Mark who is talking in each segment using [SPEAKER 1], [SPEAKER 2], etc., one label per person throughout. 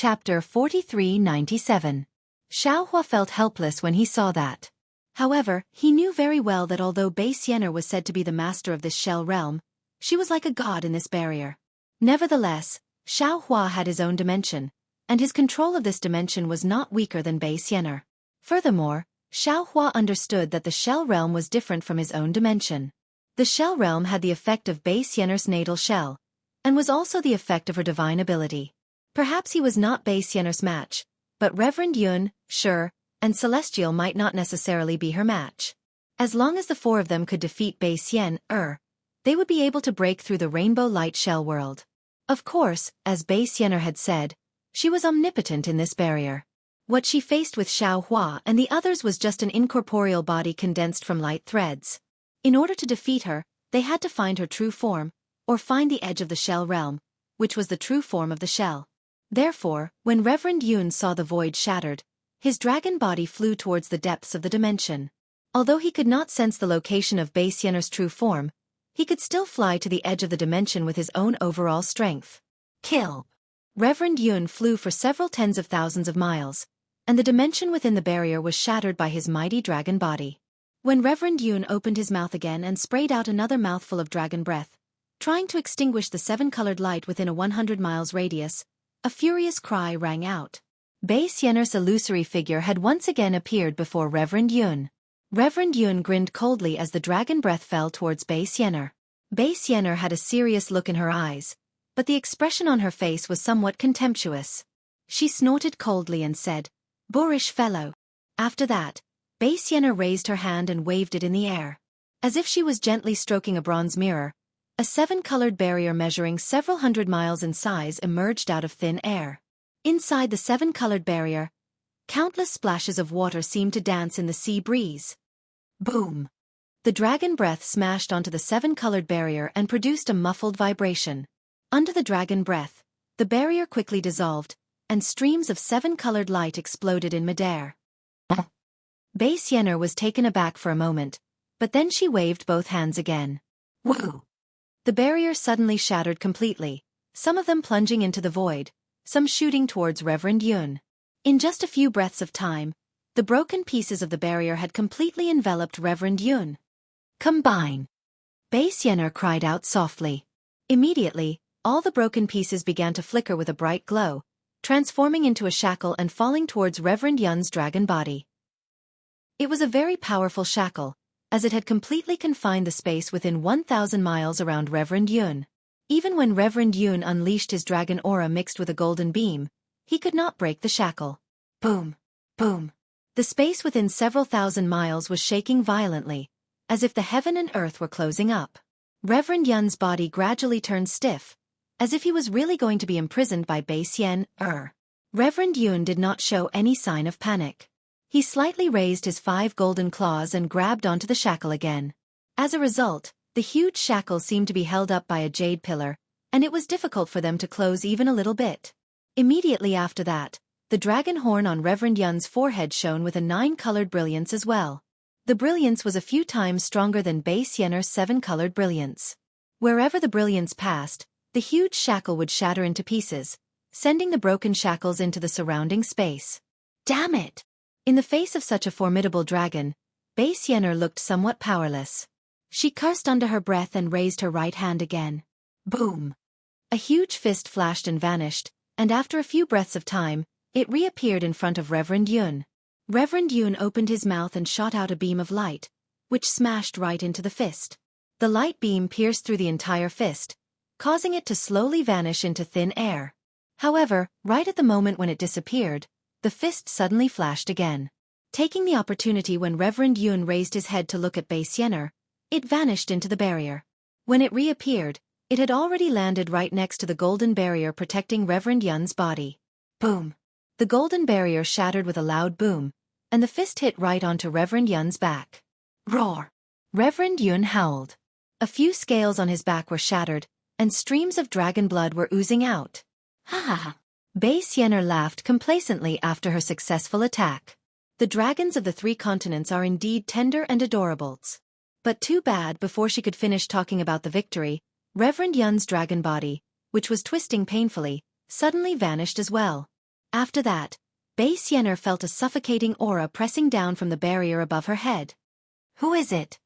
[SPEAKER 1] Chapter 4397. Xueqi felt helpless when he saw that. However, he knew very well that although Xueqi was said to be the master of this shell realm, she was like a god in this barrier. Nevertheless, Xueqi had his own dimension, and his control of this dimension was not weaker than Xueqi. Furthermore, Xueqi understood that the shell realm was different from his own dimension. The shell realm had the effect of Xueqi's natal shell, and was also the effect of her divine ability. Perhaps he was not Xueqi's match, but Reverend Yun, Shi, and Celestial might not necessarily be her match. As long as the four of them could defeat Xueqi, they would be able to break through the rainbow light shell world. Of course, as Xueqi had said, she was omnipotent in this barrier. What she faced with Xueqi and the others was just an incorporeal body condensed from light threads. In order to defeat her, they had to find her true form, or find the edge of the shell realm, which was the true form of the shell. Therefore, when Reverend Yun saw the void shattered, his dragon body flew towards the depths of the dimension. Although he could not sense the location of Xueqi's true form, he could still fly to the edge of the dimension with his own overall strength. Kill! Reverend Yun flew for several tens of thousands of miles, and the dimension within the barrier was shattered by his mighty dragon body. When Reverend Yun opened his mouth again and sprayed out another mouthful of dragon breath, trying to extinguish the seven-colored light within a 100 miles radius, a furious cry rang out. Xueqi's illusory figure had once again appeared before Reverend Yun. Reverend Yun grinned coldly as the dragon breath fell towards Xueqi. Xueqi had a serious look in her eyes, but the expression on her face was somewhat contemptuous. She snorted coldly and said, "Boorish fellow." After that, Xueqi raised her hand and waved it in the air. As if she was gently stroking a bronze mirror, a seven-colored barrier measuring several hundred miles in size emerged out of thin air. Inside the seven-colored barrier, countless splashes of water seemed to dance in the sea breeze. Boom! The dragon breath smashed onto the seven-colored barrier and produced a muffled vibration. Under the dragon breath, the barrier quickly dissolved, and streams of seven-colored light exploded in midair. Xueqi was taken aback for a moment, but then she waved both hands again. Woo! The barrier suddenly shattered completely, some of them plunging into the void, some shooting towards Reverend Yun. In just a few breaths of time, the broken pieces of the barrier had completely enveloped Reverend Yun. Combine! Xueqi cried out softly. Immediately, all the broken pieces began to flicker with a bright glow, transforming into a shackle and falling towards Reverend Yun's dragon body. It was a very powerful shackle, as it had completely confined the space within 1,000 miles around Reverend Yun. Even when Reverend Yun unleashed his dragon aura mixed with a golden beam, he could not break the shackle. Boom! Boom! The space within several thousand miles was shaking violently, as if the heaven and earth were closing up. Reverend Yun's body gradually turned stiff, as if he was really going to be imprisoned by Xueqi. Reverend Yun did not show any sign of panic. He slightly raised his 5 golden claws and grabbed onto the shackle again. As a result, the huge shackle seemed to be held up by a jade pillar, and it was difficult for them to close even a little bit. Immediately after that, the dragon horn on Reverend Yun's forehead shone with a 9-colored brilliance as well. The brilliance was a few times stronger than Xueqi's 7-colored brilliance. Wherever the brilliance passed, the huge shackle would shatter into pieces, sending the broken shackles into the surrounding space. Damn it! In the face of such a formidable dragon, Xueqi looked somewhat powerless. She cursed under her breath and raised her right hand again. Boom! A huge fist flashed and vanished, and after a few breaths of time, it reappeared in front of Reverend Yun. Reverend Yun opened his mouth and shot out a beam of light, which smashed right into the fist. The light beam pierced through the entire fist, causing it to slowly vanish into thin air. However, right at the moment when it disappeared, the fist suddenly flashed again. Taking the opportunity when Reverend Yun raised his head to look at Xueqi, it vanished into the barrier. When it reappeared, it had already landed right next to the golden barrier protecting Reverend Yun's body. Boom! The golden barrier shattered with a loud boom, and the fist hit right onto Reverend Yun's back. Roar! Reverend Yun howled. A few scales on his back were shattered, and streams of dragon blood were oozing out. Ha ha ha! Xueqi laughed complacently after her successful attack. The dragons of the 3 continents are indeed tender and adorables. But too bad. Before she could finish talking about the victory, Reverend Yun's dragon body, which was twisting painfully, suddenly vanished as well. After that, Base Yenner felt a suffocating aura pressing down from the barrier above her head. Who is it?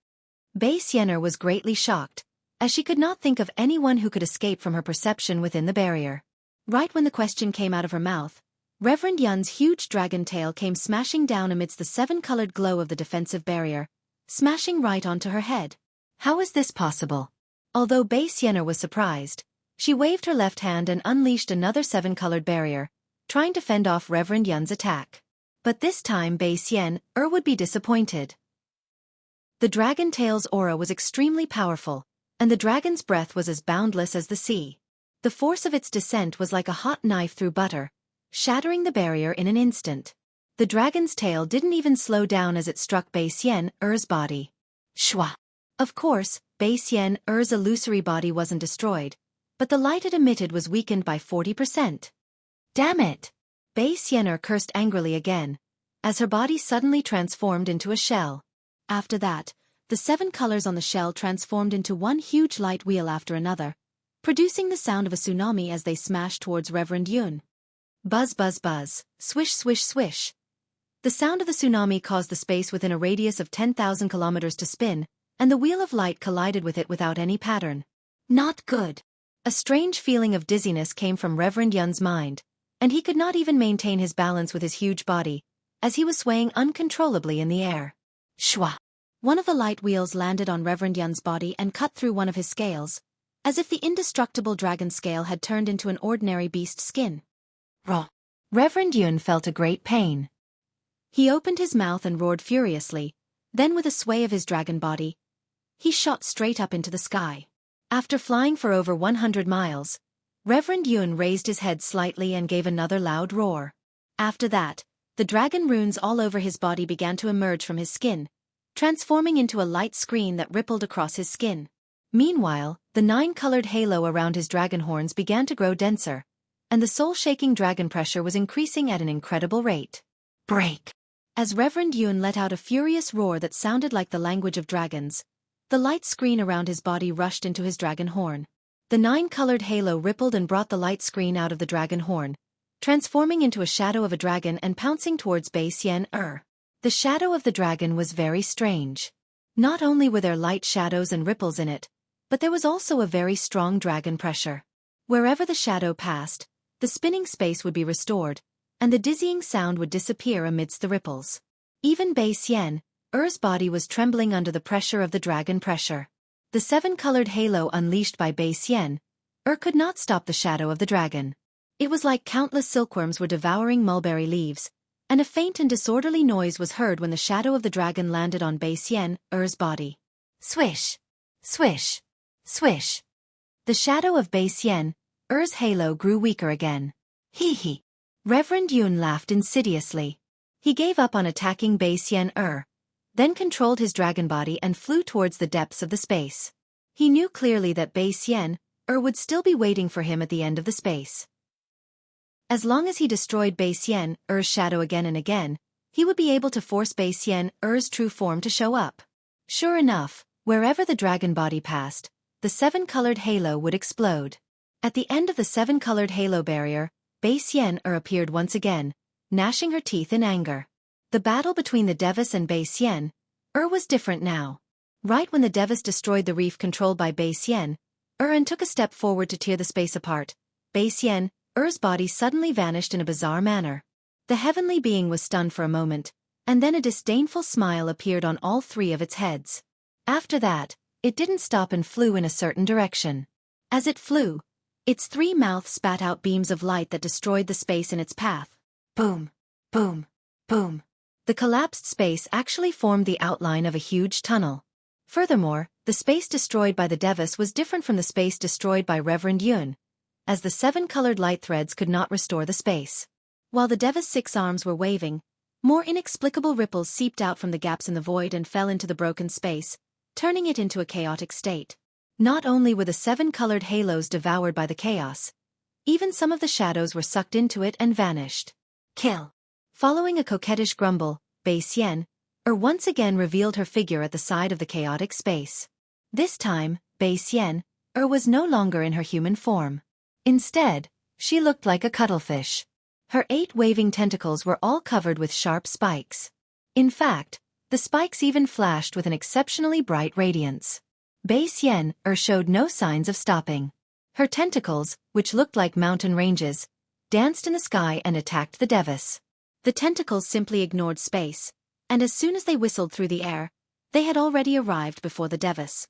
[SPEAKER 1] Base Yenner was greatly shocked, as she could not think of anyone who could escape from her perception within the barrier. Right when the question came out of her mouth, Reverend Yun's huge dragon tail came smashing down amidst the seven-colored glow of the defensive barrier, smashing right onto her head. How is this possible? Although Base Yenner was surprised, she waved her left hand and unleashed another seven-colored barrier, trying to fend off Reverend Yun's attack. But this time Base Yenner would be disappointed. The dragon tail's aura was extremely powerful, and the dragon's breath was as boundless as the sea. The force of its descent was like a hot knife through butter, shattering the barrier in an instant. The dragon's tail didn't even slow down as it struck Base Yenner's body. Shwa! Of course, Base Yenner's illusory body wasn't destroyed, but the light it emitted was weakened by 40%. Damn it! Base Yenner cursed angrily again, as her body suddenly transformed into a shell. After that, the seven colors on the shell transformed into one huge light wheel after another, producing the sound of a tsunami as they smashed towards Reverend Yun. Buzz buzz buzz, swish swish swish. The sound of the tsunami caused the space within a radius of 10,000 kilometers to spin, and the wheel of light collided with it without any pattern. Not good. A strange feeling of dizziness came from Reverend Yun's mind, and he could not even maintain his balance with his huge body, as he was swaying uncontrollably in the air. Shwa! One of the light wheels landed on Reverend Yun's body and cut through one of his scales, as if the indestructible dragon scale had turned into an ordinary beast skin. Raw! Reverend Yun felt a great pain. He opened his mouth and roared furiously, then with a sway of his dragon body, he shot straight up into the sky. After flying for over 100 miles, Reverend Yun raised his head slightly and gave another loud roar. After that, the dragon runes all over his body began to emerge from his skin, transforming into a light screen that rippled across his skin. Meanwhile, the 9-colored halo around his dragon horns began to grow denser, and the soul-shaking dragon pressure was increasing at an incredible rate. Break! As Reverend Yun let out a furious roar that sounded like the language of dragons, the light screen around his body rushed into his dragon horn. The 9-colored halo rippled and brought the light screen out of the dragon horn, transforming into a shadow of a dragon and pouncing towards Base Yenner. The shadow of the dragon was very strange. Not only were there light shadows and ripples in it, but there was also a very strong dragon pressure. Wherever the shadow passed, the spinning space would be restored, and the dizzying sound would disappear amidst the ripples. Even Base Yenner's body was trembling under the pressure of the dragon pressure. The 7-colored halo unleashed by Base Yenner could not stop the shadow of the dragon. It was like countless silkworms were devouring mulberry leaves, and a faint and disorderly noise was heard when the shadow of the dragon landed on Base Yenner's body. Swish! Swish! Swish! The shadow of Base Yenner's halo grew weaker again. Hee hee! Reverend Yun laughed insidiously. He gave up on attacking Base Yenner, then controlled his dragon body and flew towards the depths of the space. He knew clearly that Base Yenner would still be waiting for him at the end of the space. As long as he destroyed Base Yenner's shadow again and again, he would be able to force Base Yenner's true form to show up. Sure enough, wherever the dragon body passed, the 7-colored halo would explode. At the end of the 7-colored halo barrier, Base Yenner appeared once again, gnashing her teeth in anger. The battle between the Devis and Base Yenner was different now. Right when the Devis destroyed the reef controlled by Base Yenner and took a step forward to tear the space apart, Base Yenner's body suddenly vanished in a bizarre manner. The heavenly being was stunned for a moment, and then a disdainful smile appeared on all three of its heads. After that, it didn't stop and flew in a certain direction. As it flew, its 3 mouths spat out beams of light that destroyed the space in its path. Boom! Boom! Boom! The collapsed space actually formed the outline of a huge tunnel. Furthermore, the space destroyed by the Devis was different from the space destroyed by Reverend Yun, as the 7-colored light threads could not restore the space. While the Devis' 6 arms were waving, more inexplicable ripples seeped out from the gaps in the void and fell into the broken space, turning it into a chaotic state. Not only were the 7-colored halos devoured by the chaos, even some of the shadows were sucked into it and vanished. Kill! Following a coquettish grumble, Base Yenner once again revealed her figure at the side of the chaotic space. This time, Base Yenner was no longer in her human form. Instead, she looked like a cuttlefish. Her 8 waving tentacles were all covered with sharp spikes. In fact, the spikes even flashed with an exceptionally bright radiance. Base Yen showed no signs of stopping. Her tentacles, which looked like mountain ranges, danced in the sky and attacked the Devis. The tentacles simply ignored space, and as soon as they whistled through the air, they had already arrived before the Devis.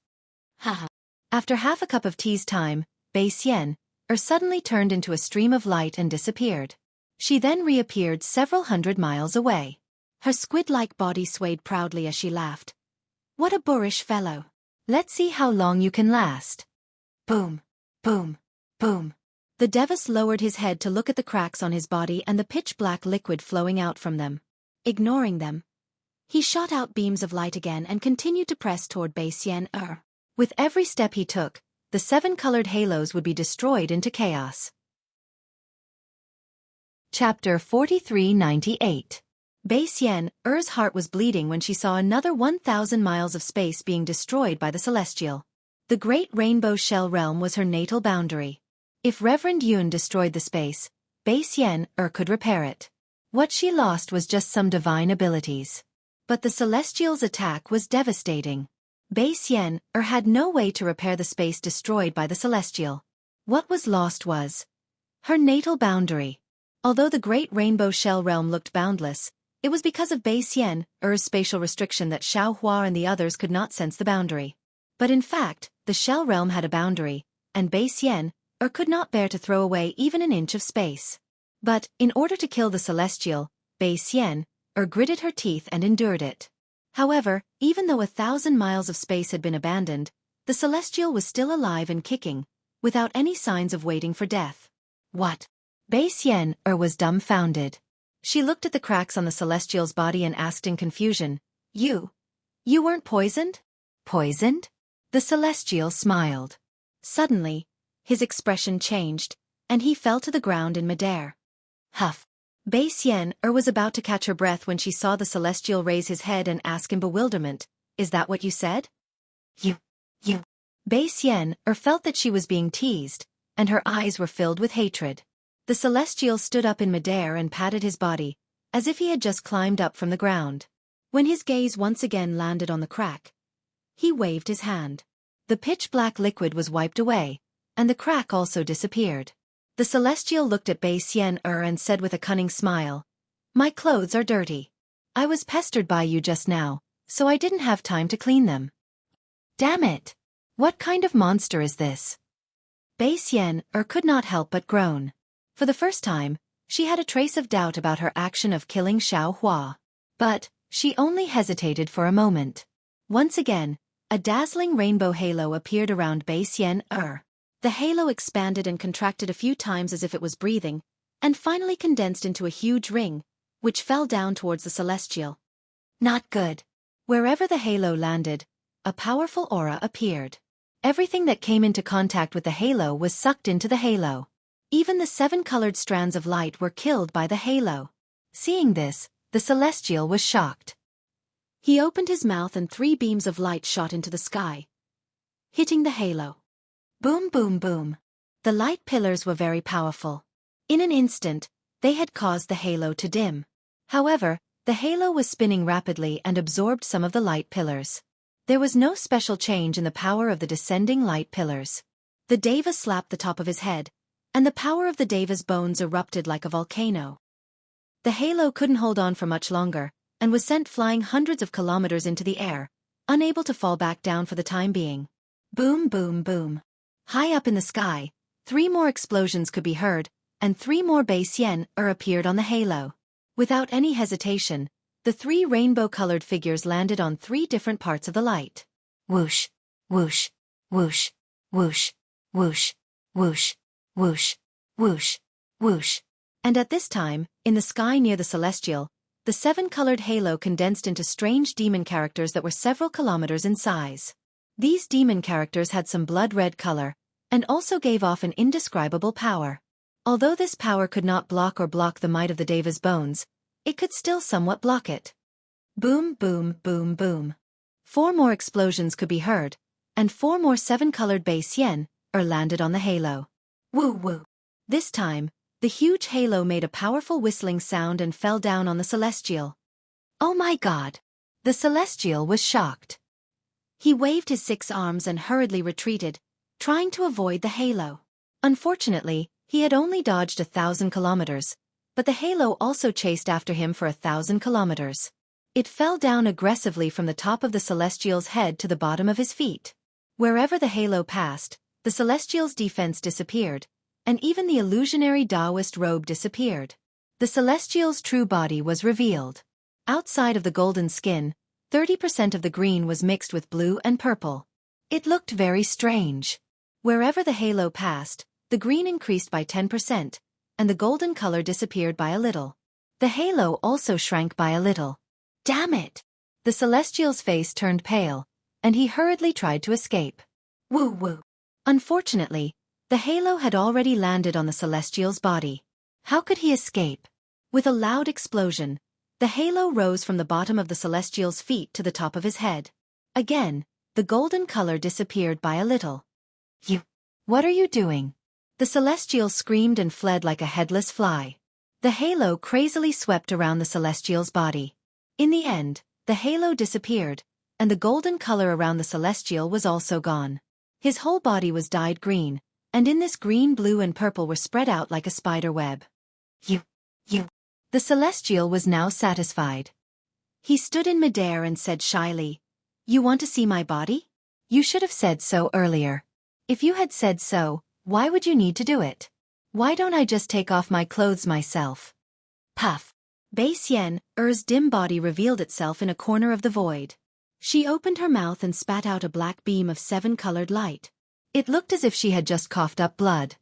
[SPEAKER 1] Haha. After half a cup of tea's time, Base Yen suddenly turned into a stream of light and disappeared. She then reappeared several hundred miles away. Her squid-like body swayed proudly as she laughed. What a boorish fellow. Let's see how long you can last. Boom, boom, boom. The Devis lowered his head to look at the cracks on his body and the pitch-black liquid flowing out from them. Ignoring them, he shot out beams of light again and continued to press toward Base Yen. With every step he took, the 7 colored halos would be destroyed into chaos. Chapter 4398. Base Yen's heart was bleeding when she saw another 1,000 miles of space being destroyed by the Celestial. The Great Rainbow Shell Realm was her natal boundary. If Reverend Yun destroyed the space, Base Yen could repair it. What she lost was just some divine abilities. But the Celestial's attack was devastating. Base Yen had no way to repair the space destroyed by the Celestial. What was lost was her natal boundary. Although the Great Rainbow Shell Realm looked boundless, it was because of Base Yen's spatial restriction that Xueqi and the others could not sense the boundary. But in fact, the Shell Realm had a boundary, and Base Yen could not bear to throw away even an inch of space. But, in order to kill the Celestial, Base Yen gritted her teeth and endured it. However, even though 1,000 miles of space had been abandoned, the Celestial was still alive and kicking, without any signs of waiting for death. What? Base Yen was dumbfounded. She looked at the cracks on the Celestial's body and asked in confusion, You weren't poisoned? Poisoned? The Celestial smiled. Suddenly, his expression changed, and he fell to the ground in midair. Huff. Base Yen was about to catch her breath when she saw the Celestial raise his head and ask in bewilderment, Is that what you said? You. Base Yen felt that she was being teased, and her eyes were filled with hatred. The Celestial stood up in midair and patted his body, as if he had just climbed up from the ground. When his gaze once again landed on the crack, he waved his hand. The pitch-black liquid was wiped away, and the crack also disappeared. The Celestial looked at Base Yen and said with a cunning smile, My clothes are dirty. I was pestered by you just now, so I didn't have time to clean them. Damn it! What kind of monster is this? Base Yen could not help but groan. For the first time, she had a trace of doubt about her action of killing Xueqi. But she only hesitated for a moment. Once again, a dazzling rainbow halo appeared around Base Yen. The halo expanded and contracted a few times as if it was breathing, and finally condensed into a huge ring, which fell down towards the Celestial. Not good. Wherever the halo landed, a powerful aura appeared. Everything that came into contact with the halo was sucked into the halo. Even the 7 colored strands of light were killed by the halo. Seeing this, the Celestial was shocked. He opened his mouth and 3 beams of light shot into the sky, hitting the halo. Boom, boom, boom. The light pillars were very powerful. In an instant, they had caused the halo to dim. However, the halo was spinning rapidly and absorbed some of the light pillars. There was no special change in the power of the descending light pillars. The Deva slapped the top of his head, and the power of the Deva's bones erupted like a volcano. The halo couldn't hold on for much longer, and was sent flying hundreds of kilometers into the air, unable to fall back down for the time being. Boom, boom, boom. High up in the sky, 3 more explosions could be heard, and 3 more Base Yen appeared on the halo. Without any hesitation, the 3 rainbow-colored figures landed on 3 different parts of the light. Whoosh, whoosh, whoosh, whoosh, whoosh, whoosh, whoosh, whoosh, whoosh. And at this time, in the sky near the Celestial, the 7-colored halo condensed into strange demon characters that were several kilometers in size. These demon characters had some blood-red color, and also gave off an indescribable power. Although this power could not block the might of the Deva's bones, it could still somewhat block it. Boom, boom, boom, boom. 4 more explosions could be heard, and 4 more 7-colored Base Yen landed on the halo. Woo woo. This time, The huge halo made a powerful whistling sound and fell down on the Celestial. Oh my God! The Celestial was shocked. He waved his 6 arms and hurriedly retreated, trying to avoid the halo. Unfortunately, he had only dodged 1,000 kilometers, but the halo also chased after him for 1,000 kilometers. It fell down aggressively from the top of the Celestial's head to the bottom of his feet. Wherever the halo passed, the Celestial's defense disappeared, and even the illusionary Taoist robe disappeared. The Celestial's true body was revealed. Outside of the golden skin, 30% of the green was mixed with blue and purple. It looked very strange. Wherever the halo passed, the green increased by 10%, and the golden color disappeared by a little. The halo also shrank by a little. Damn it! The Celestial's face turned pale, and he hurriedly tried to escape. Woo-woo! Unfortunately, the halo had already landed on the Celestial's body. How could he escape? With a loud explosion, the halo rose from the bottom of the Celestial's feet to the top of his head. Again, the golden color disappeared by a little. What are you doing? The Celestial screamed and fled like a headless fly. The halo crazily swept around the Celestial's body. In the end, the halo disappeared, and the golden color around the Celestial was also gone. His whole body was dyed green, and in this green, blue and purple were spread out like a spider web. The Celestial was now satisfied. He stood in midair and said shyly, "You want to see my body? You should have said so earlier. If you had said so, why would you need to do it? Why don't I just take off my clothes myself?" Puff. Bei Xian's dim body revealed itself in a corner of the void. She opened her mouth and spat out a black beam of 7-colored light. It looked as if she had just coughed up blood.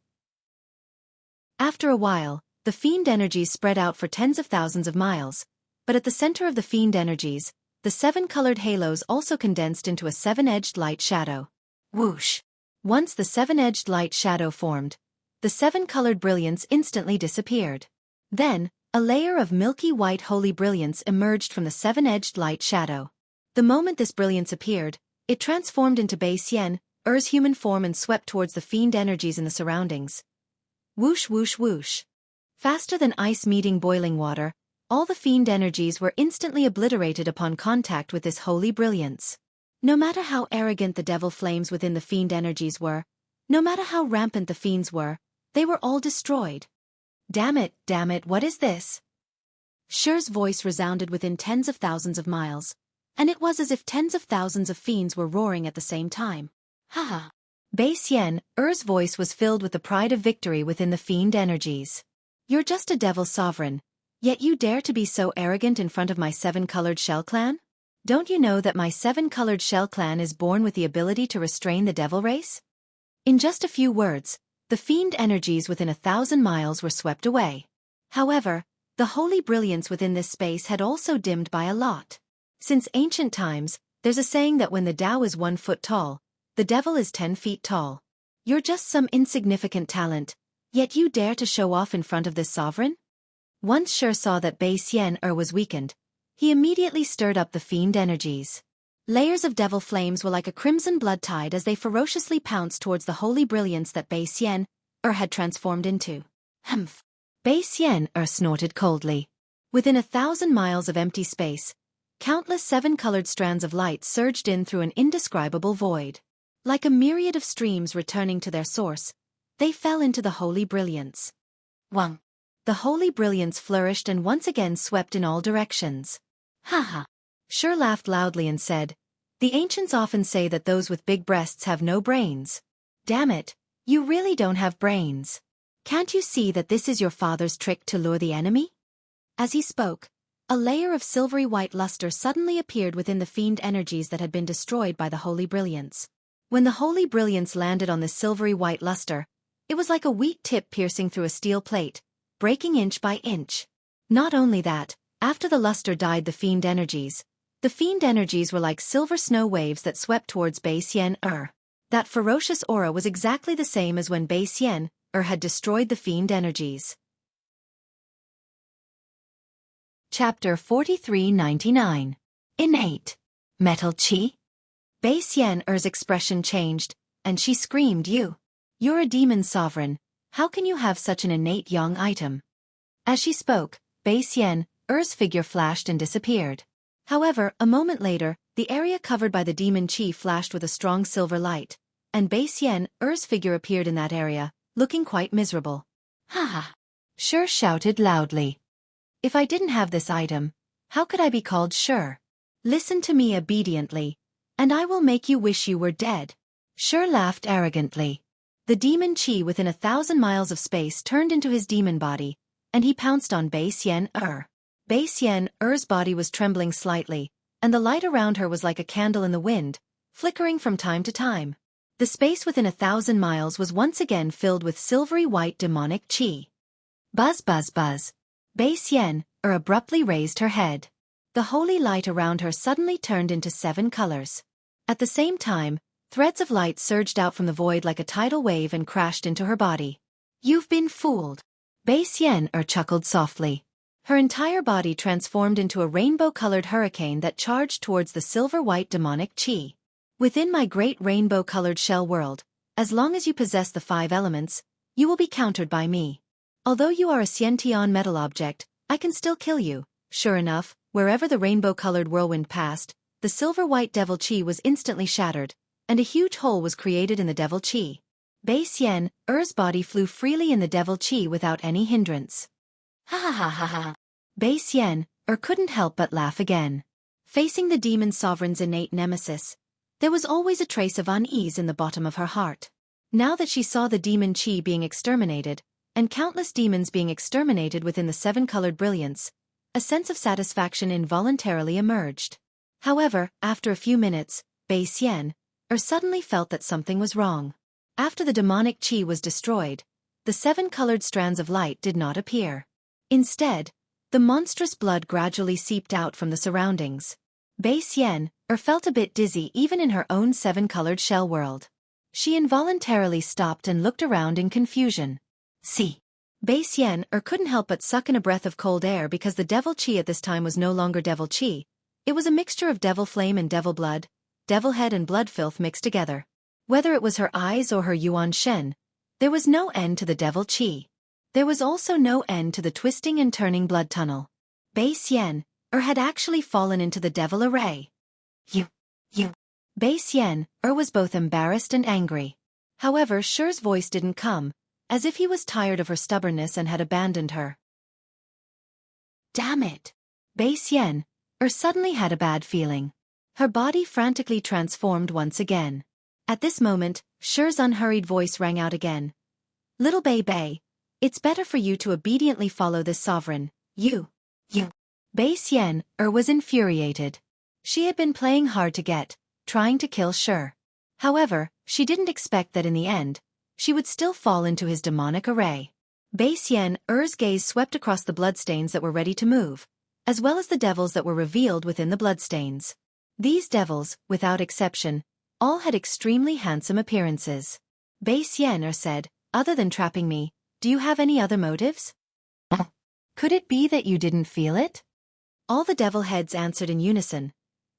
[SPEAKER 1] After a while, the fiend energies spread out for tens of thousands of miles, but at the center of the fiend energies, the 7-colored halos also condensed into a 7-edged light shadow. Whoosh! Once the 7-edged light shadow formed, the 7-colored brilliance instantly disappeared. Then, a layer of milky white holy brilliance emerged from the 7-edged light shadow. The moment this brilliance appeared, it transformed into Bei Xian's human form and swept towards the fiend energies in the surroundings. Whoosh whoosh whoosh. Faster than ice meeting boiling water, all the fiend energies were instantly obliterated upon contact with this holy brilliance. No matter how arrogant the devil flames within the fiend energies were, no matter how rampant the fiends were, they were all destroyed. Damn it, what is this? Shur's voice resounded within tens of thousands of miles, and it was as if tens of thousands of fiends were roaring at the same time. Haha. Bei Xian's voice was filled with the pride of victory within the fiend energies. You're just a devil sovereign, yet you dare to be so arrogant in front of my 7-colored shell clan? Don't you know that my 7-colored shell clan is born with the ability to restrain the devil race? In just a few words, the fiend energies within 1,000 miles were swept away. However, the holy brilliance within this space had also dimmed by a lot. Since ancient times, there's a saying that when the Tao is 1 foot tall, the devil is 10 feet tall. You're just some insignificant talent, yet you dare to show off in front of this sovereign? Once Shur saw that Bei Xian was weakened, he immediately stirred up the fiend energies. Layers of devil flames were like a crimson blood tide as they ferociously pounced towards the holy brilliance that Bei Xian had transformed into. Humph! Bei Xian snorted coldly. Within 1,000 miles of empty space, countless 7-colored strands of light surged in through an indescribable void. Like a myriad of streams returning to their source, they fell into the holy brilliance. Wang! The holy brilliance flourished and once again swept in all directions. Ha! Shur laughed loudly and said, "The ancients often say that those with big breasts have no brains. Damn it, you really don't have brains. Can't you see that this is your father's trick to lure the enemy?" As he spoke, a layer of silvery white luster suddenly appeared within the fiend energies that had been destroyed by the holy brilliance. When the holy brilliance landed on this silvery white luster, it was like a wheat tip piercing through a steel plate, breaking inch by inch. Not only that, after the luster died the fiend energies were like silver snow waves that swept towards Bei Xian. That ferocious aura was exactly the same as when Bei Xian had destroyed the fiend energies. Chapter 4399. Innate. Metal Chi? Bei Xian's expression changed, and she screamed, You're a demon sovereign. How can you have such an innate yang item? As she spoke, Bai Xian, Er's figure flashed and disappeared. However, a moment later, the area covered by the demon chi flashed with a strong silver light, and Bai Xian, Er's figure appeared in that area, looking quite miserable. Ha ha! Shi shouted loudly. If I didn't have this item, how could I be called Shi? Listen to me obediently, and I will make you wish you were dead. Shi laughed arrogantly. The demon chi within 1,000 miles of space turned into his demon body, and he pounced on Bai Xian. Bai Xian, Er's body was trembling slightly, and the light around her was like a candle in the wind, flickering from time to time. The space within 1,000 miles was once again filled with silvery white demonic chi. Buzz buzz buzz. Bai Xian, abruptly raised her head. The holy light around her suddenly turned into 7 colors. At the same time, threads of light surged out from the void like a tidal wave and crashed into her body. You've been fooled. Bai Xian chuckled softly. Her entire body transformed into a rainbow-colored hurricane that charged towards the silver-white demonic chi. Within my great rainbow-colored shell world, as long as you possess the 5 elements, you will be countered by me. Although you are a Xiantian metal object, I can still kill you. Sure enough, wherever the rainbow-colored whirlwind passed, the silver-white devil chi was instantly shattered, and a huge hole was created in the devil chi. Bai Xian, Er's body flew freely in the devil chi without any hindrance. Ha ha ha ha ha. Bai Xian, couldn't help but laugh again. Facing the demon sovereign's innate nemesis, there was always a trace of unease in the bottom of her heart. Now that she saw the demon chi being exterminated, and countless demons being exterminated within the 7-colored brilliance, a sense of satisfaction involuntarily emerged. However, after a few minutes, Bai Xian, suddenly felt that something was wrong. After the demonic chi was destroyed, the 7-colored strands of light did not appear. Instead, the monstrous blood gradually seeped out from the surroundings. Bai Xian, felt a bit dizzy even in her own 7-colored shell world. She involuntarily stopped and looked around in confusion. See. Bai Xian, couldn't help but suck in a breath of cold air because the devil chi at this time was no longer devil chi. It was a mixture of devil flame and devil blood, devil head and blood filth mixed together. Whether it was her eyes or her yuan shen, there was no end to the devil chi. There was also no end to the twisting and turning blood tunnel. Bai Xian, had actually fallen into the devil array. You. Bai Xian, was both embarrassed and angry. However, Shi's voice didn't come, as if he was tired of her stubbornness and had abandoned her. Damn it! Bai Xian, suddenly had a bad feeling. Her body frantically transformed once again. At this moment, Shi's unhurried voice rang out again. Little Bai, it's better for you to obediently follow this sovereign. You. Bai Xian, was infuriated. She had been playing hard to get, trying to kill Shi. However, she didn't expect that in the end, she would still fall into his demonic array. Bai Xian's gaze swept across the bloodstains that were ready to move, as well as the devils that were revealed within the bloodstains. These devils, without exception, all had extremely handsome appearances. Bai Xian said, other than trapping me, do you have any other motives? Could it be that you didn't feel it? All the devil heads answered in unison.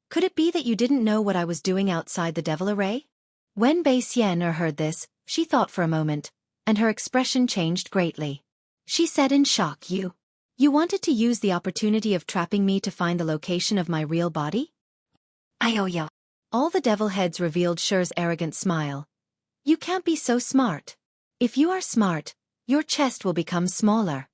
[SPEAKER 1] Could it be that you didn't know what I was doing outside the devil array? When Bai Xian heard this, she thought for a moment, and her expression changed greatly. She said in shock, You wanted to use the opportunity of trapping me to find the location of my real body? Yo. All the devil heads revealed Shi's arrogant smile. You can't be so smart. If you are smart, your chest will become smaller.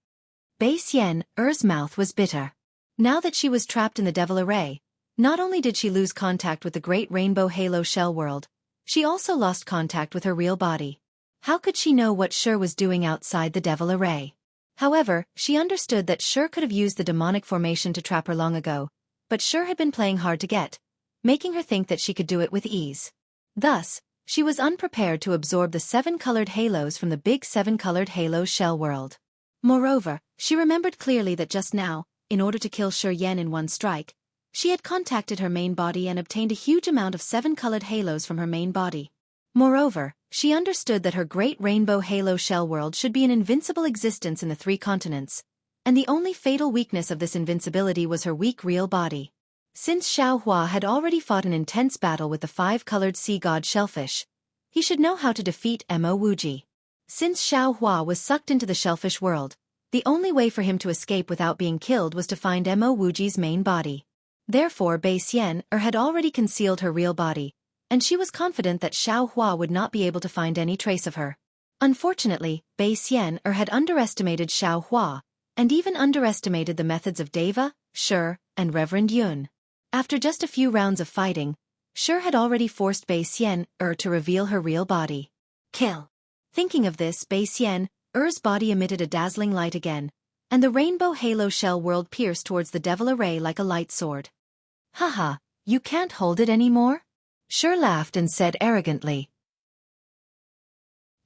[SPEAKER 1] Bai Xian's mouth was bitter. Now that she was trapped in the devil array, not only did she lose contact with the great rainbow halo shell world, she also lost contact with her real body. How could she know what Shi was doing outside the devil array? However, she understood that Shi could have used the demonic formation to trap her long ago, but Shi had been playing hard to get, making her think that she could do it with ease. Thus, she was unprepared to absorb the 7-colored halos from the big 7-colored halo shell world. Moreover, she remembered clearly that just now, in order to kill Shi Yan in one strike, she had contacted her main body and obtained a huge amount of 7-colored halos from her main body. Moreover, she understood that her great rainbow halo shell world should be an invincible existence in the 3 continents, and the only fatal weakness of this invincibility was her weak real body. Since Xiaohua had already fought an intense battle with the 5-colored sea god shellfish, he should know how to defeat Mo Wuji. Since Xiao Hua was sucked into the shellfish world, the only way for him to escape without being killed was to find Mo Wuji's main body. Therefore Bai Xian had already concealed her real body, and she was confident that Xiao Hua would not be able to find any trace of her. Unfortunately, Bai Xian had underestimated Xiao Hua, and even underestimated the methods of Deva, Shi, and Reverend Yun. After just a few rounds of fighting, Shi had already forced Bai Xian to reveal her real body. Kill. Thinking of this, Bai Xian body emitted a dazzling light again, and the rainbow halo shell whirled pierced towards the devil array like a light sword. Haha, you can't hold it anymore? Shi laughed and said arrogantly.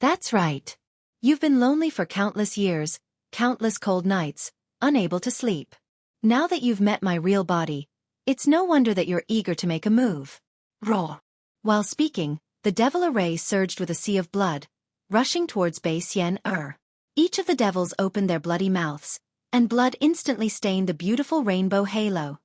[SPEAKER 1] That's right. You've been lonely for countless years, countless cold nights, unable to sleep. Now that you've met my real body, it's no wonder that you're eager to make a move. Roar. While speaking, the devil array surged with a sea of blood, rushing towards Bai Xian. Each of the devils opened their bloody mouths, and blood instantly stained the beautiful rainbow halo.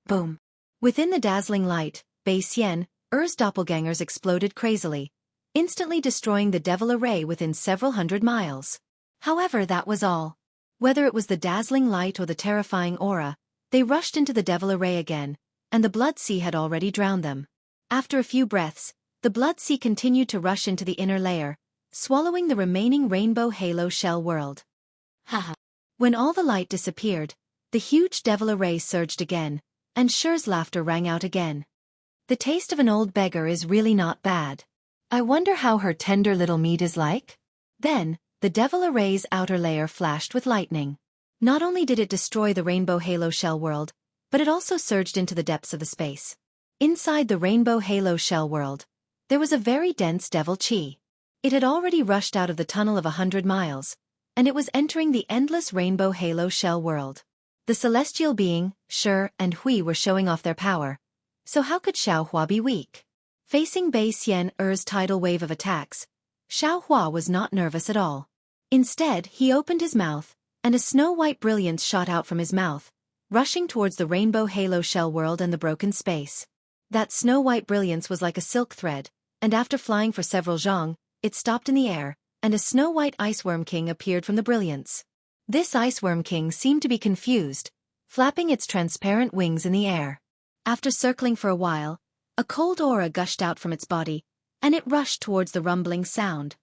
[SPEAKER 1] Boom. Within the dazzling light, Bai Xian's doppelgangers exploded crazily, instantly destroying the devil array within several hundred miles. However, that was all. Whether it was the dazzling light or the terrifying aura, they rushed into the devil array again, and the blood sea had already drowned them. After a few breaths, the blood sea continued to rush into the inner layer, swallowing the remaining rainbow halo shell world. Haha. When all the light disappeared, the huge devil array surged again, and Shi's laughter rang out again. The taste of an old beggar is really not bad. I wonder how her tender little meat is like? Then, the devil array's outer layer flashed with lightning. Not only did it destroy the rainbow halo shell world, but it also surged into the depths of the space. Inside the rainbow halo shell world, there was a very dense devil chi. It had already rushed out of the tunnel of 100 miles, and it was entering the endless rainbow halo shell world. The celestial being, Shi, and Hui were showing off their power, so how could Xiao Hua be weak? Facing Bai Xian's tidal wave of attacks, Xiao Hua was not nervous at all. Instead, he opened his mouth, and a snow-white brilliance shot out from his mouth, rushing towards the rainbow halo shell world and the broken space. That snow-white brilliance was like a silk thread, and after flying for several zhang, it stopped in the air, and a snow-white iceworm king appeared from the brilliance. This iceworm king seemed to be confused, flapping its transparent wings in the air. After circling for a while, a cold aura gushed out from its body, and it rushed towards the rumbling sound.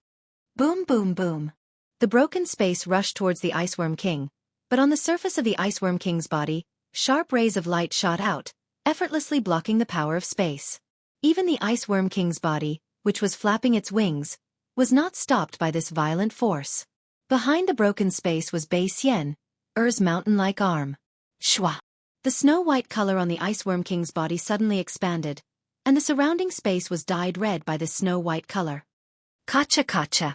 [SPEAKER 1] Boom, boom, boom. The broken space rushed towards the iceworm king, but on the surface of the iceworm king's body, sharp rays of light shot out, effortlessly blocking the power of space. Even the iceworm king's body, which was flapping its wings, was not stopped by this violent force. Behind the broken space was Bai Xian's mountain-like arm. Shwa! The snow-white color on the iceworm king's body suddenly expanded, and the surrounding space was dyed red by this snow-white color. Kacha-kacha!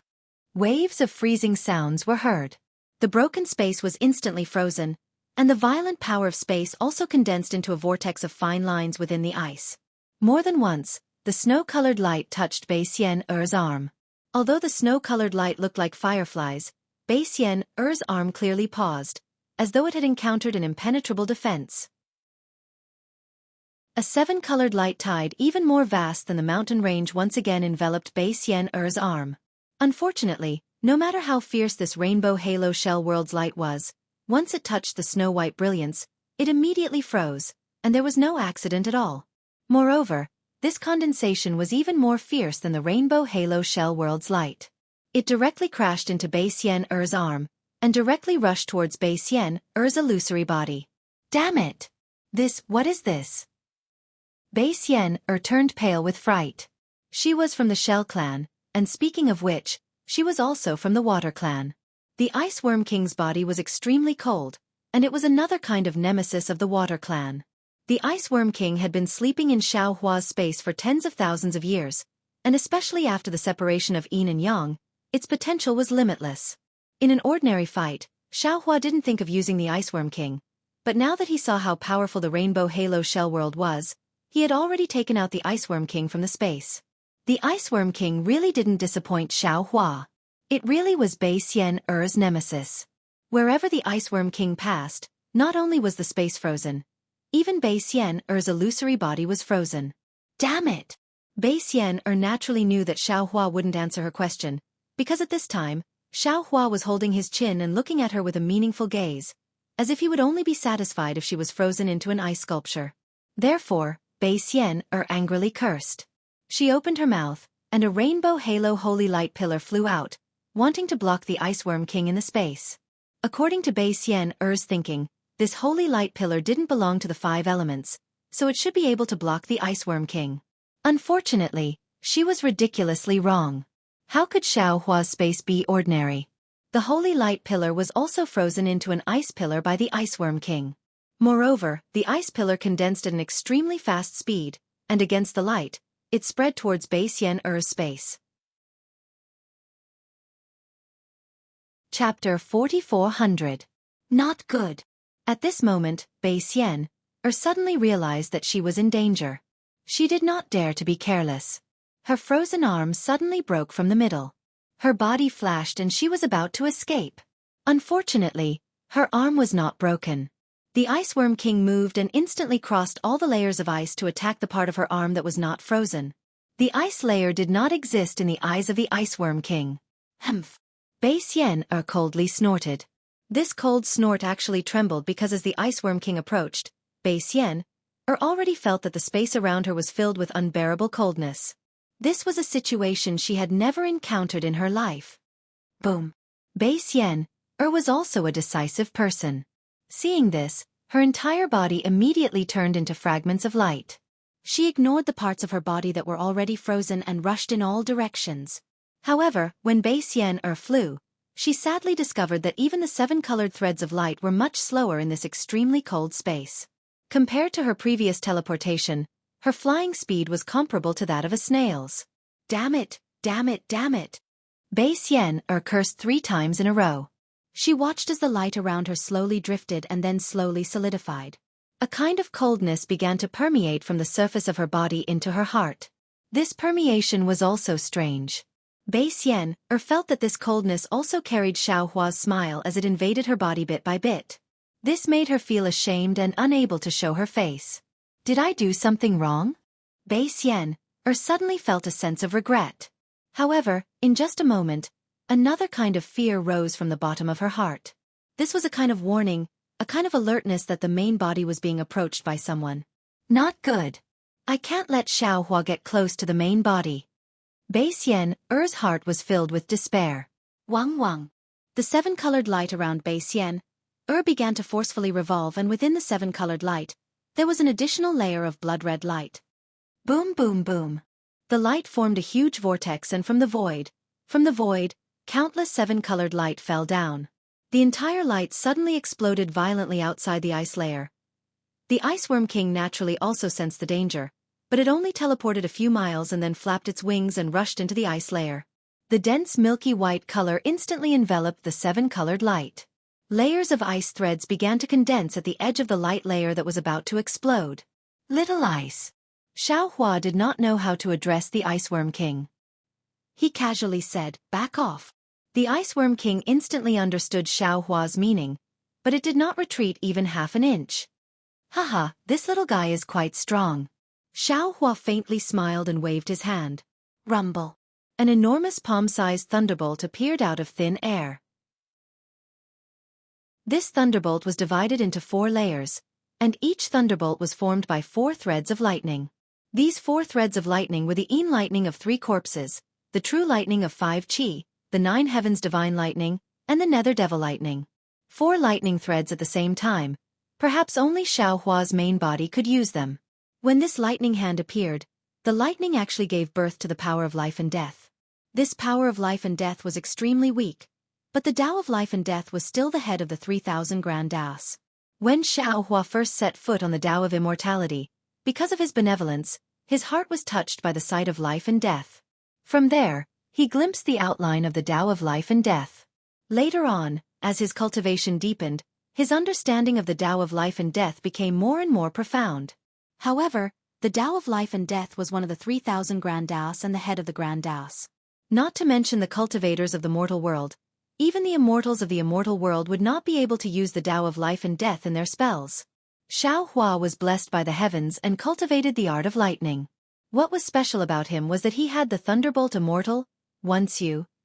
[SPEAKER 1] Waves of freezing sounds were heard. The broken space was instantly frozen, and the violent power of space also condensed into a vortex of fine lines within the ice. More than once, the snow-colored light touched Bai Xian's arm. Although the snow-colored light looked like fireflies, Bai Xian's arm clearly paused, as though it had encountered an impenetrable defense. A seven-colored light tide even more vast than the mountain range once again enveloped Bai Xian's arm. Unfortunately, no matter how fierce this rainbow halo shell world's light was, once it touched the snow-white brilliance, it immediately froze, and there was no accident at all. Moreover, this condensation was even more fierce than the rainbow halo shell world's light. It directly crashed into Bai Xian's arm, and directly rushed towards Bai Xian's illusory body. Damn it! What is this? Bai Xian turned pale with fright. She was from the Shell clan, and speaking of which, she was also from the Water clan. The Iceworm King's body was extremely cold, and it was another kind of nemesis of the Water clan. The Iceworm King had been sleeping in Xiao Hua's space for tens of thousands of years, and especially after the separation of yin and yang, its potential was limitless. In an ordinary fight, Xiao Hua didn't think of using the Iceworm King, but now that he saw how powerful the Rainbow Halo Shell World was, he had already taken out the Iceworm King from the space. The Iceworm King really didn't disappoint Xiao Hua. It really was Bai Xian's nemesis. Wherever the Iceworm King passed, not only was the space frozen, even Bai Xian's illusory body was frozen. Damn it! Bai Xian naturally knew that Xiao Hua wouldn't answer her question, because at this time, Xiaohua was holding his chin and looking at her with a meaningful gaze, as if he would only be satisfied if she was frozen into an ice sculpture. Therefore, Bai Xian angrily cursed. She opened her mouth, and a rainbow halo holy light pillar flew out, wanting to block the Iceworm King in the space. According to Bai Xian's thinking, this holy light pillar didn't belong to the 5 elements, so it should be able to block the Iceworm King. Unfortunately, she was ridiculously wrong. How could Xiaohua's space be ordinary? The holy light pillar was also frozen into an ice pillar by the Iceworm King. Moreover, the ice pillar condensed at an extremely fast speed, and against the light, it spread towards Bai Xian's space. Chapter 4400. Not good. At this moment, Bai Xian suddenly realized that she was in danger. She did not dare to be careless. Her frozen arm suddenly broke from the middle. Her body flashed and she was about to escape. Unfortunately, her arm was not broken. The Iceworm King moved and instantly crossed all the layers of ice to attack the part of her arm that was not frozen. The ice layer did not exist in the eyes of the Iceworm King. Humph. Bai Xian coldly snorted. This cold snort actually trembled because as the Iceworm King approached, Bai Xian already felt that the space around her was filled with unbearable coldness. This was a situation she had never encountered in her life. Boom. Bai Xian was also a decisive person. Seeing this, her entire body immediately turned into fragments of light. She ignored the parts of her body that were already frozen and rushed in all directions. However, when Bai Xian flew, she sadly discovered that even the 7 colored threads of light were much slower in this extremely cold space. Compared to her previous teleportation, her flying speed was comparable to that of a snail's. Damn it, damn it, damn it. Bai Xian cursed 3 times in a row. She watched as the light around her slowly drifted and then slowly solidified. A kind of coldness began to permeate from the surface of her body into her heart. This permeation was also strange. Bai Xian felt that this coldness also carried Xiaohua's smile as it invaded her body bit by bit. This made her feel ashamed and unable to show her face. Did I do something wrong? Bai Xian suddenly felt a sense of regret. However, in just a moment, another kind of fear rose from the bottom of her heart. This was a kind of warning, a kind of alertness that the main body was being approached by someone. Not good. I can't let Xiaohua get close to the main body. Bai Xian's heart was filled with despair. Wang Wang. The 7-colored light around Bai Xian began to forcefully revolve, and within the 7-colored light, there was an additional layer of blood-red light. Boom, boom, boom. The light formed a huge vortex, and from the void, countless 7-colored light fell down. The entire light suddenly exploded violently outside the ice layer. The Iceworm King naturally also sensed the danger, but it only teleported a few miles and then flapped its wings and rushed into the ice layer. The dense milky white color instantly enveloped the 7-colored light. Layers of ice threads began to condense at the edge of the light layer that was about to explode. Little ice. Xiaohua did not know how to address the Iceworm King. He casually said, "Back off." The Iceworm King instantly understood Xiaohua's meaning, but it did not retreat even half an inch. Haha, this little guy is quite strong. Xiaohua faintly smiled and waved his hand. Rumble. An enormous palm-sized thunderbolt appeared out of thin air. This thunderbolt was divided into 4 layers, and each thunderbolt was formed by 4 threads of lightning. These 4 threads of lightning were the Yin lightning of 3 corpses, the true lightning of 5 Qi, the 9 heavens divine lightning, and the nether devil lightning. 4 lightning threads at the same time. Perhaps only Xiaohua's main body could use them. When this lightning hand appeared, the lightning actually gave birth to the power of life and death. This power of life and death was extremely weak, but the Tao of life and death was still the head of the 3,000 grand Taos. When Xiaohua first set foot on the Tao of immortality, because of his benevolence, his heart was touched by the sight of life and death. From there, he glimpsed the outline of the Tao of life and death. Later on, as his cultivation deepened, his understanding of the Tao of life and death became more and more profound. However, the Tao of life and death was one of the 3,000 grand Taos and the head of the grand Taos. Not to mention the cultivators of the mortal world, even the immortals of the immortal world would not be able to use the Tao of life and death in their spells. Xiaohua was blessed by the heavens and cultivated the art of lightning. What was special about him was that he had the thunderbolt immortal, Once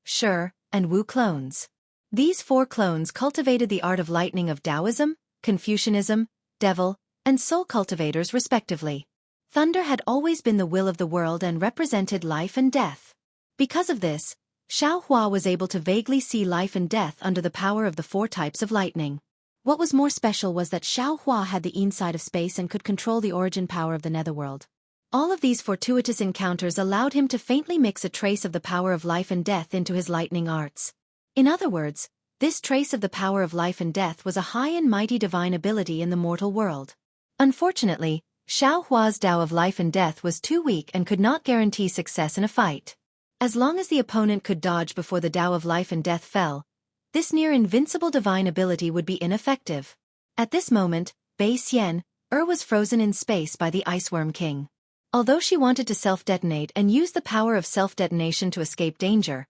[SPEAKER 1] Shi, and Wu clones. These 4 clones cultivated the art of lightning of Taoism, Confucianism, devil, and soul cultivators respectively. Thunder had always been the will of the world and represented life and death. Because of this, Xiaohua was able to vaguely see life and death under the power of the 4 types of lightning. What was more special was that Xiaohua had the inside of space and could control the origin power of the netherworld. All of these fortuitous encounters allowed him to faintly mix a trace of the power of life and death into his lightning arts. In other words, this trace of the power of life and death was a high and mighty divine ability in the mortal world. Unfortunately, Xiaohua's Tao of life and death was too weak and could not guarantee success in a fight. As long as the opponent could dodge before the Tao of life and death fell, this near-invincible divine ability would be ineffective. At this moment, Bai Xian, was frozen in space by the Iceworm King. Although she wanted to self-detonate and use the power of self-detonation to escape danger,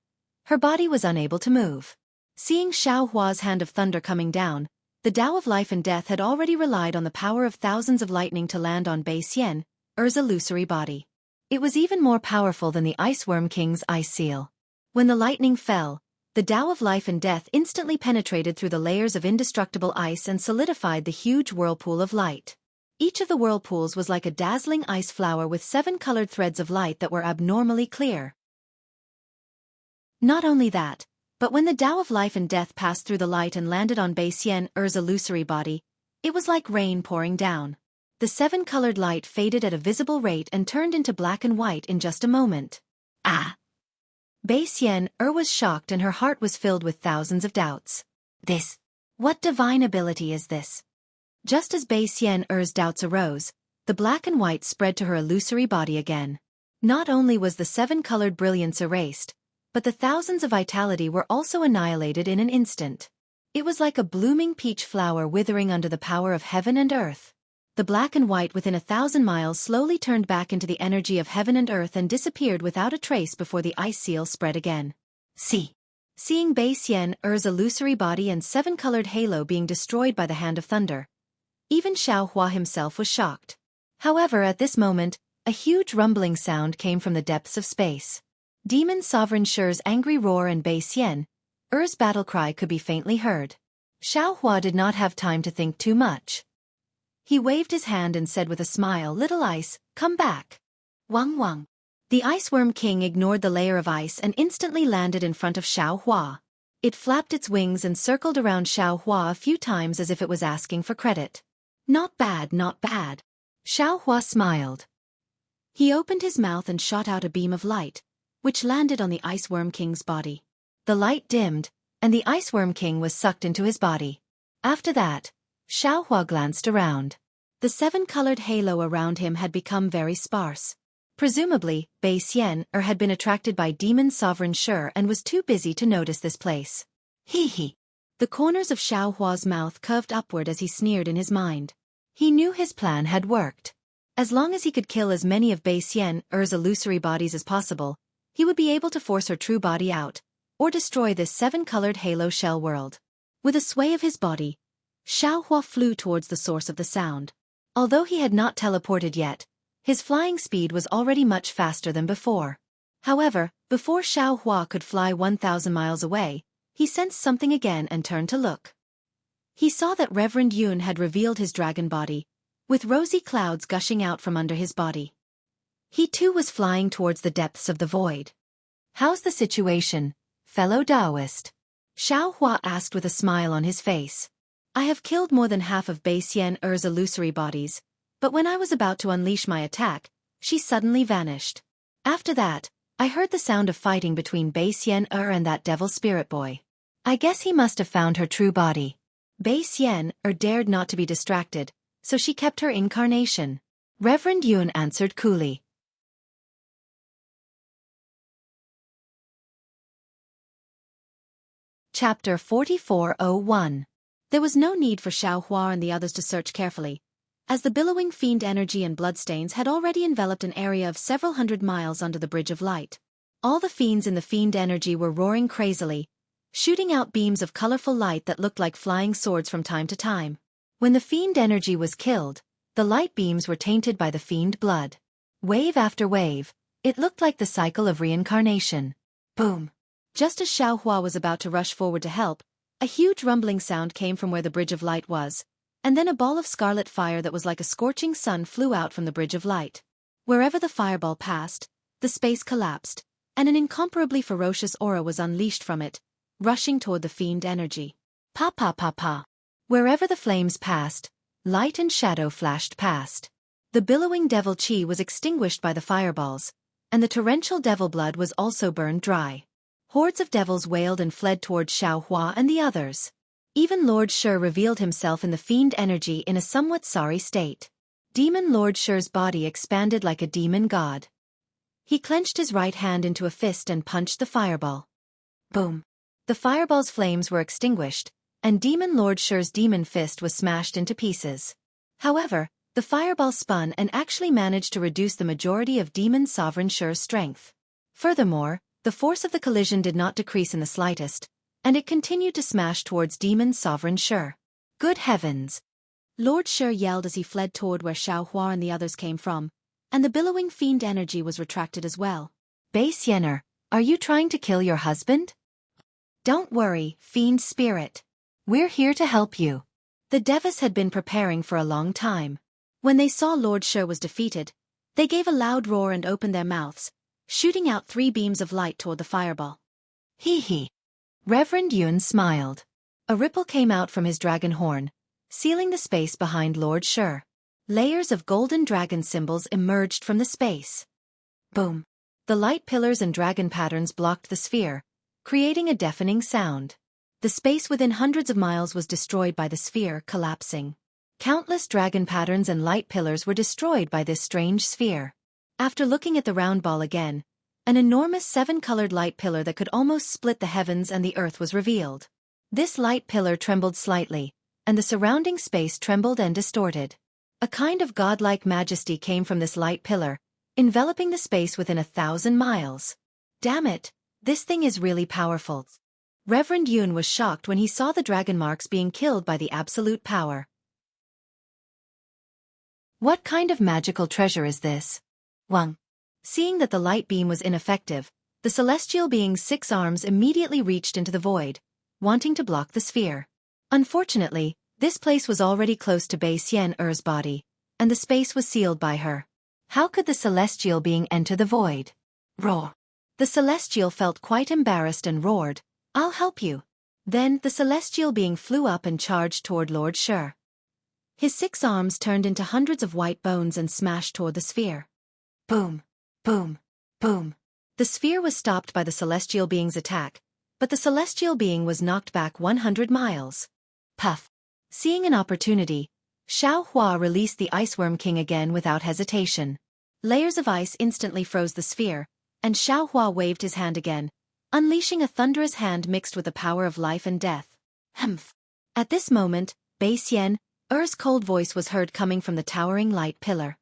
[SPEAKER 1] her body was unable to move. Seeing Xiaohua's hand of thunder coming down, the Tao of life and death had already relied on the power of thousands of lightning to land on Bai Xian's illusory body. It was even more powerful than the Iceworm King's ice seal. When the lightning fell, the Tao of life and death instantly penetrated through the layers of indestructible ice and solidified the huge whirlpool of light. Each of the whirlpools was like a dazzling ice flower with 7 colored threads of light that were abnormally clear. Not only that, but when the Tao of life and death passed through the light and landed on Bai Xian's illusory body, it was like rain pouring down. The 7-colored light faded at a visible rate and turned into black and white in just a moment. Ah! Bai Xian was shocked and her heart was filled with thousands of doubts. What divine ability is this? Just as Bai Xian's doubts arose, the black and white spread to her illusory body again. Not only was the 7-colored brilliance erased, but the thousands of vitality were also annihilated in an instant. It was like a blooming peach flower withering under the power of heaven and earth. The black and white within 1,000 miles slowly turned back into the energy of heaven and earth and disappeared without a trace before the ice seal spread again. Seeing Bai Xian's illusory body and 7-colored halo being destroyed by the hand of thunder, even Xiaohua himself was shocked. However, at this moment, a huge rumbling sound came from the depths of space. Demon Sovereign Shi's angry roar and Bai Xian's battle cry could be faintly heard. Xiaohua did not have time to think too much. He waved his hand and said with a smile, "Little ice, come back." Wang Wang. The Iceworm King ignored the layer of ice and instantly landed in front of Xiaohua. It flapped its wings and circled around Xiaohua a few times as if it was asking for credit. Not bad, not bad. Xiaohua smiled. He opened his mouth and shot out a beam of light, which landed on the Iceworm King's body. The light dimmed, and the Iceworm King was sucked into his body. After that, Xiaohua glanced around. The 7-colored halo around him had become very sparse. Presumably, Bai Xian had been attracted by Demon Sovereign Shi and was too busy to notice this place. Hee. The corners of Xiaohua's mouth curved upward as he sneered in his mind. He knew his plan had worked. As long as he could kill as many of Bai Xian's illusory bodies as possible, he would be able to force her true body out, or destroy this 7-colored halo shell world. With a sway of his body, Xiaohua flew towards the source of the sound. Although he had not teleported yet, his flying speed was already much faster than before. However, before Xiaohua could fly 1,000 miles away, he sensed something again and turned to look. He saw that Reverend Yun had revealed his dragon body, with rosy clouds gushing out from under his body. He too was flying towards the depths of the void. "How's the situation, fellow Taoist?" Xiaohua asked with a smile on his face. "I have killed more than half of Bai Xian's illusory bodies, but when I was about to unleash my attack, she suddenly vanished. After that, I heard the sound of fighting between Bai Xian and that devil spirit boy. I guess he must have found her true body." Bai Xian dared not to be distracted, so she kept her incarnation. Reverend Yun answered coolly. Chapter 4401. There was no need for Xiaohua and the others to search carefully, as the billowing fiend energy and bloodstains had already enveloped an area of several hundred miles under the Bridge of Light. All the fiends in the fiend energy were roaring crazily, shooting out beams of colorful light that looked like flying swords from time to time. When the fiend energy was killed, the light beams were tainted by the fiend blood. Wave after wave, it looked like the cycle of reincarnation. Boom! Just as Xiaohua was about to rush forward to help, a huge rumbling sound came from where the Bridge of Light was, and then a ball of scarlet fire that was like a scorching sun flew out from the Bridge of Light. Wherever the fireball passed, the space collapsed, and an incomparably ferocious aura was unleashed from it, rushing toward the fiend energy. Pa pa pa pa. Wherever the flames passed, light and shadow flashed past. The billowing devil chi was extinguished by the fireballs, and the torrential devil blood was also burned dry. Hordes of devils wailed and fled toward Xiaohua and the others. Even Lord Shi revealed himself in the fiend energy in a somewhat sorry state. Demon Lord Shi's body expanded like a demon god. He clenched his right hand into a fist and punched the fireball. Boom! The fireball's flames were extinguished, and Demon Lord Shi's demon fist was smashed into pieces. However, the fireball spun and actually managed to reduce the majority of Demon Sovereign Shi's strength. Furthermore, the force of the collision did not decrease in the slightest, and it continued to smash towards Demon Sovereign Shi. Good heavens! Lord Shi yelled as he fled toward where Xiaohua and the others came from, and the billowing fiend energy was retracted as well. Base Yener, are you trying to kill your husband? Don't worry, fiend spirit. We're here to help you. The Devas had been preparing for a long time. When they saw Lord Shi was defeated, they gave a loud roar and opened their mouths, shooting out 3 beams of light toward the fireball. Hee hee. Reverend Yun smiled. A ripple came out from his dragon horn, sealing the space behind Lord Shi. Layers of golden dragon symbols emerged from the space. Boom. The light pillars and dragon patterns blocked the sphere, creating a deafening sound. The space within hundreds of miles was destroyed by the sphere collapsing. Countless dragon patterns and light pillars were destroyed by this strange sphere. After looking at the round ball again, an enormous 7-colored light pillar that could almost split the heavens and the earth was revealed. This light pillar trembled slightly, and the surrounding space trembled and distorted. A kind of godlike majesty came from this light pillar, enveloping the space within 1,000 miles. Damn it, this thing is really powerful. Reverend Yun was shocked when he saw the dragon marks being killed by the absolute power. What kind of magical treasure is this? Wang. Seeing that the light beam was ineffective, the celestial being's 6 arms immediately reached into the void, wanting to block the sphere. Unfortunately, this place was already close to Bei Xian-er's body, and the space was sealed by her. How could the celestial being enter the void? Roar. The celestial felt quite embarrassed and roared, "I'll help you." Then the celestial being flew up and charged toward Lord Shi. His 6 arms turned into hundreds of white bones and smashed toward the sphere. Boom, boom, boom. The sphere was stopped by the celestial being's attack, but the celestial being was knocked back 100 miles. Puff. Seeing an opportunity, Xiaohua released the Iceworm King again without hesitation. Layers of ice instantly froze the sphere, and Xiaohua waved his hand again, unleashing a thunderous hand mixed with the power of life and death. Humph. At this moment, Bei Xian-er's cold voice was heard coming from the towering light pillar.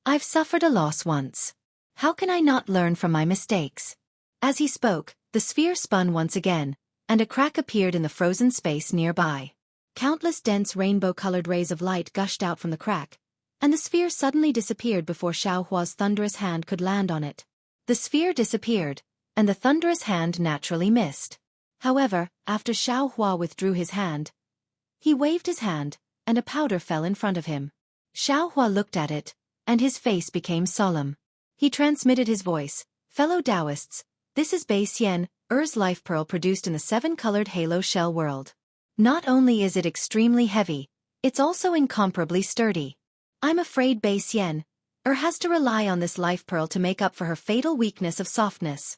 [SPEAKER 1] I've suffered a loss once. How can I not learn from my mistakes? As he spoke, the sphere spun once again, and a crack appeared in the frozen space nearby. Countless dense rainbow-colored rays of light gushed out from the crack, and the sphere suddenly disappeared before Xiaohua's thunderous hand could land on it. The sphere disappeared, and the thunderous hand naturally missed. However, after Xiaohua withdrew his hand, he waved his hand, and a powder fell in front of him. Xiaohua looked at it, and his face became solemn. He transmitted his voice, "Fellow Taoists, this is Bei Xian-er's life pearl produced in the 7-colored halo shell world. Not only is it extremely heavy, it's also incomparably sturdy. I'm afraid Bei Xian-er has to rely on this life pearl to make up for her fatal weakness of softness."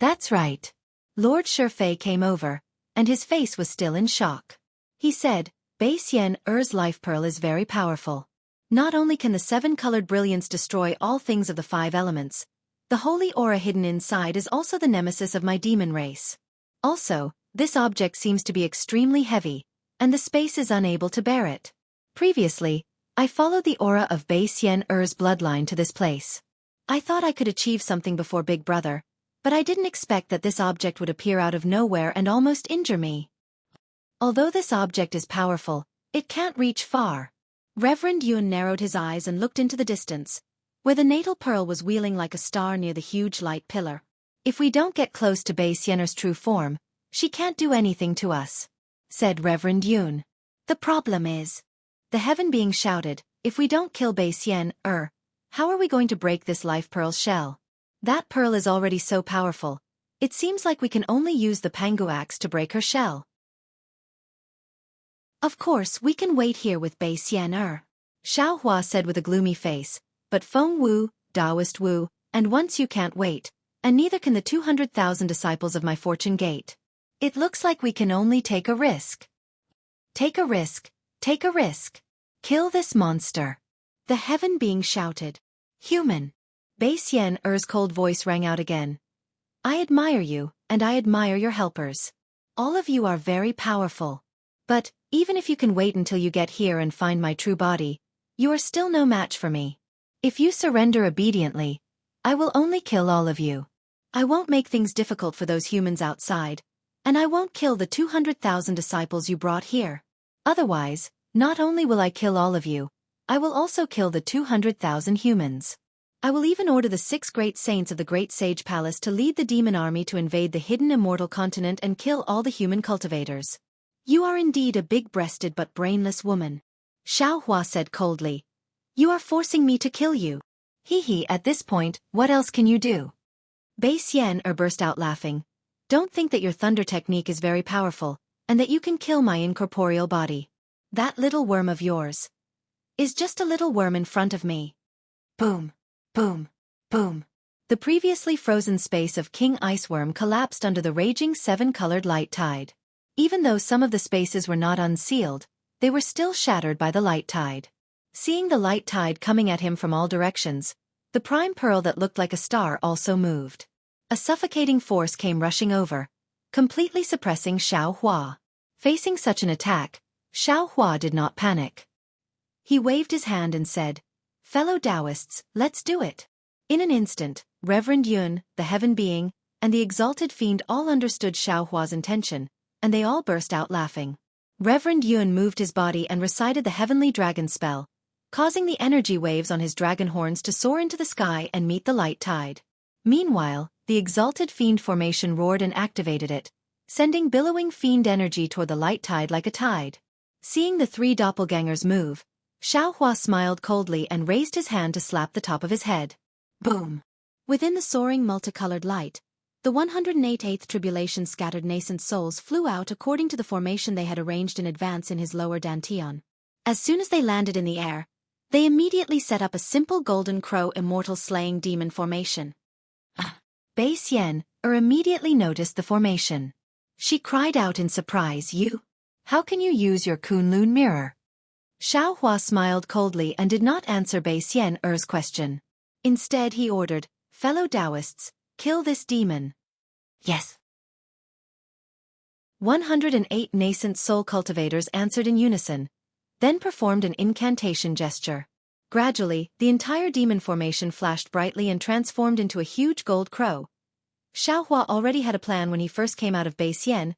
[SPEAKER 1] That's right. Lord Shi came over, and his face was still in shock. He said, Bei Xian-er's life pearl is very powerful. Not only can the 7-colored brilliance destroy all things of the 5 elements, the holy aura hidden inside is also the nemesis of my demon race. Also, this object seems to be extremely heavy, and the space is unable to bear it. Previously, I followed the aura of Bei Xian-er's bloodline to this place. I thought I could achieve something before Big Brother, but I didn't expect that this object would appear out of nowhere and almost injure me. Although this object is powerful, it can't reach far. Reverend Yun narrowed his eyes and looked into the distance, where the natal pearl was wheeling like a star near the huge light pillar. If we don't get close to Base Yenner's true form, she can't do anything to us," said Reverend Yun. "The problem is," the heaven being shouted, "if we don't kill Base Yen, how are we going to break this life pearl's shell? That pearl is already so powerful. It seems like we can only use the Pangu axe to break her shell." "Of course we can wait here with Base Yen Xiao Hua said with a gloomy face, "but Feng Wu, Taoist Wu, and once you can't wait, and neither can the 200,000 disciples of my fortune gate. It looks like we can only take a risk." "Take a risk, take a risk. Kill this monster," the heaven being shouted. "Human." Base Yen cold voice rang out again. "I admire you, and I admire your helpers. All of you are very powerful. But, even if you can wait until you get here and find my true body, you are still no match for me. If you surrender obediently, I will only kill all of you. I won't make things difficult for those humans outside, and I won't kill the 200,000 disciples you brought here. Otherwise, not only will I kill all of you, I will also kill the 200,000 humans. I will even order the 6 great saints of the Great Sage Palace to lead the demon army to invade the hidden immortal continent and kill all the human cultivators." "You are indeed a big-breasted but brainless woman," Xiao Hua said coldly. "You are forcing me to kill you. Hee, at this point, what else can you do?" Base Yen burst out laughing. "Don't think that your thunder technique is very powerful, and that you can kill my incorporeal body. That little worm of yours is just a little worm in front of me." Boom. Boom. Boom. The previously frozen space of King Iceworm collapsed under the raging 7-colored light tide. Even though some of the spaces were not unsealed, they were still shattered by the light tide. Seeing the light tide coming at him from all directions, the prime pearl that looked like a star also moved. A suffocating force came rushing over, completely suppressing Xiao Hua. Facing such an attack, Xiao Hua did not panic. He waved his hand and said, "Fellow Taoists, let's do it." In an instant, Reverend Yun, the heaven being, and the exalted fiend all understood Xiao Hua's intention, and they all burst out laughing. Reverend Yun moved his body and recited the heavenly dragon spell, causing the energy waves on his dragon horns to soar into the sky and meet the light tide. Meanwhile, the exalted fiend formation roared and activated it, sending billowing fiend energy toward the light tide like a tide. Seeing the 3 doppelgangers move, Xiao Hua smiled coldly and raised his hand to slap the top of his head. Boom! Within the soaring multicolored light, the 108th tribulation scattered nascent souls flew out according to the formation they had arranged in advance in his lower dantian. As soon as they landed in the air, they immediately set up a simple golden crow immortal slaying demon formation. Base Yen immediately noticed the formation. She cried out in surprise, "You? How can you use your Kunlun mirror?" Xiao Hua smiled coldly and did not answer Base Yen's question. Instead he ordered, "Fellow Taoists, kill this demon." "Yes." 108 nascent soul cultivators answered in unison, then performed an incantation gesture. Gradually, the entire demon formation flashed brightly and transformed into a huge gold crow. Xiao Hua already had a plan when he first came out of Base Yen's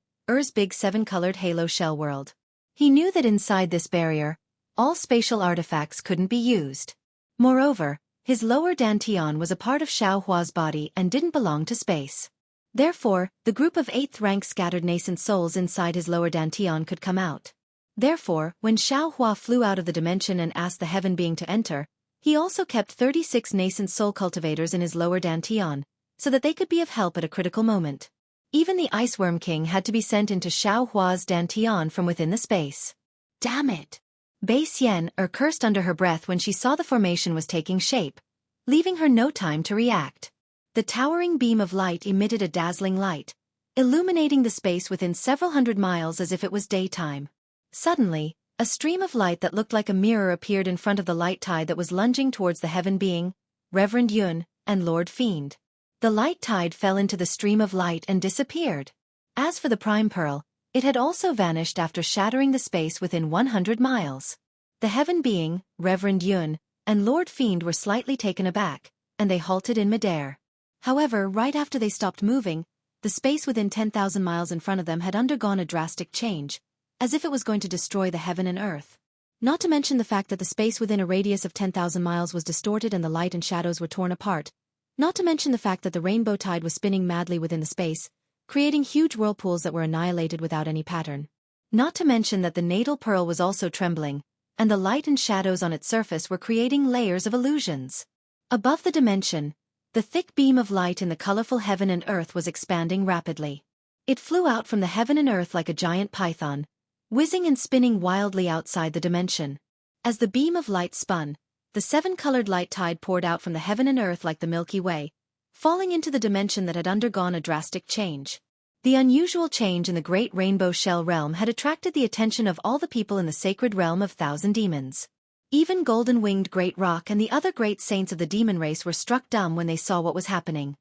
[SPEAKER 1] big 7-colored halo shell world. He knew that inside this barrier, all spatial artifacts couldn't be used. Moreover, his lower dantian was a part of Xiao Hua's body and didn't belong to space. Therefore, the group of 8th-rank scattered nascent souls inside his lower dantian could come out. Therefore, when Xiao Hua flew out of the dimension and asked the heaven being to enter, he also kept 36 nascent soul cultivators in his lower dantian, so that they could be of help at a critical moment. Even the Iceworm King had to be sent into Xiao Hua's dantian from within the space. Damn it! Base Yen cursed under her breath when she saw the formation was taking shape, leaving her no time to react. The towering beam of light emitted a dazzling light, illuminating the space within several hundred miles as if it was daytime. Suddenly, a stream of light that looked like a mirror appeared in front of the light tide that was lunging towards the heaven being, Reverend Yun, and Lord Fiend. The light tide fell into the stream of light and disappeared. As for the prime pearl, it had also vanished after shattering the space within 100 miles. The heaven being, Reverend Yun, and Lord Fiend were slightly taken aback, and they halted in midair. However, right after they stopped moving, the space within 10,000 miles in front of them had undergone a drastic change, as if it was going to destroy the heaven and earth. Not to mention the fact that the space within a radius of 10,000 miles was distorted and the light and shadows were torn apart, Not to mention the fact that the rainbow tide was spinning madly within the space, creating huge whirlpools that were annihilated without any pattern. Not to mention that the natal pearl was also trembling, and the light and shadows on its surface were creating layers of illusions. Above the dimension, the thick beam of light in the colorful heaven and earth was expanding rapidly. It flew out from the heaven and earth like a giant python, whizzing and spinning wildly outside the dimension. As the beam of light spun, the seven-colored light tide poured out from the heaven and earth like the Milky Way, falling into the dimension that had undergone a drastic change. The unusual change in the great rainbow shell realm had attracted the attention of all the people in the sacred realm of thousand demons. Even golden-winged Great Rock and the other great saints of the demon race were struck dumb when they saw what was happening.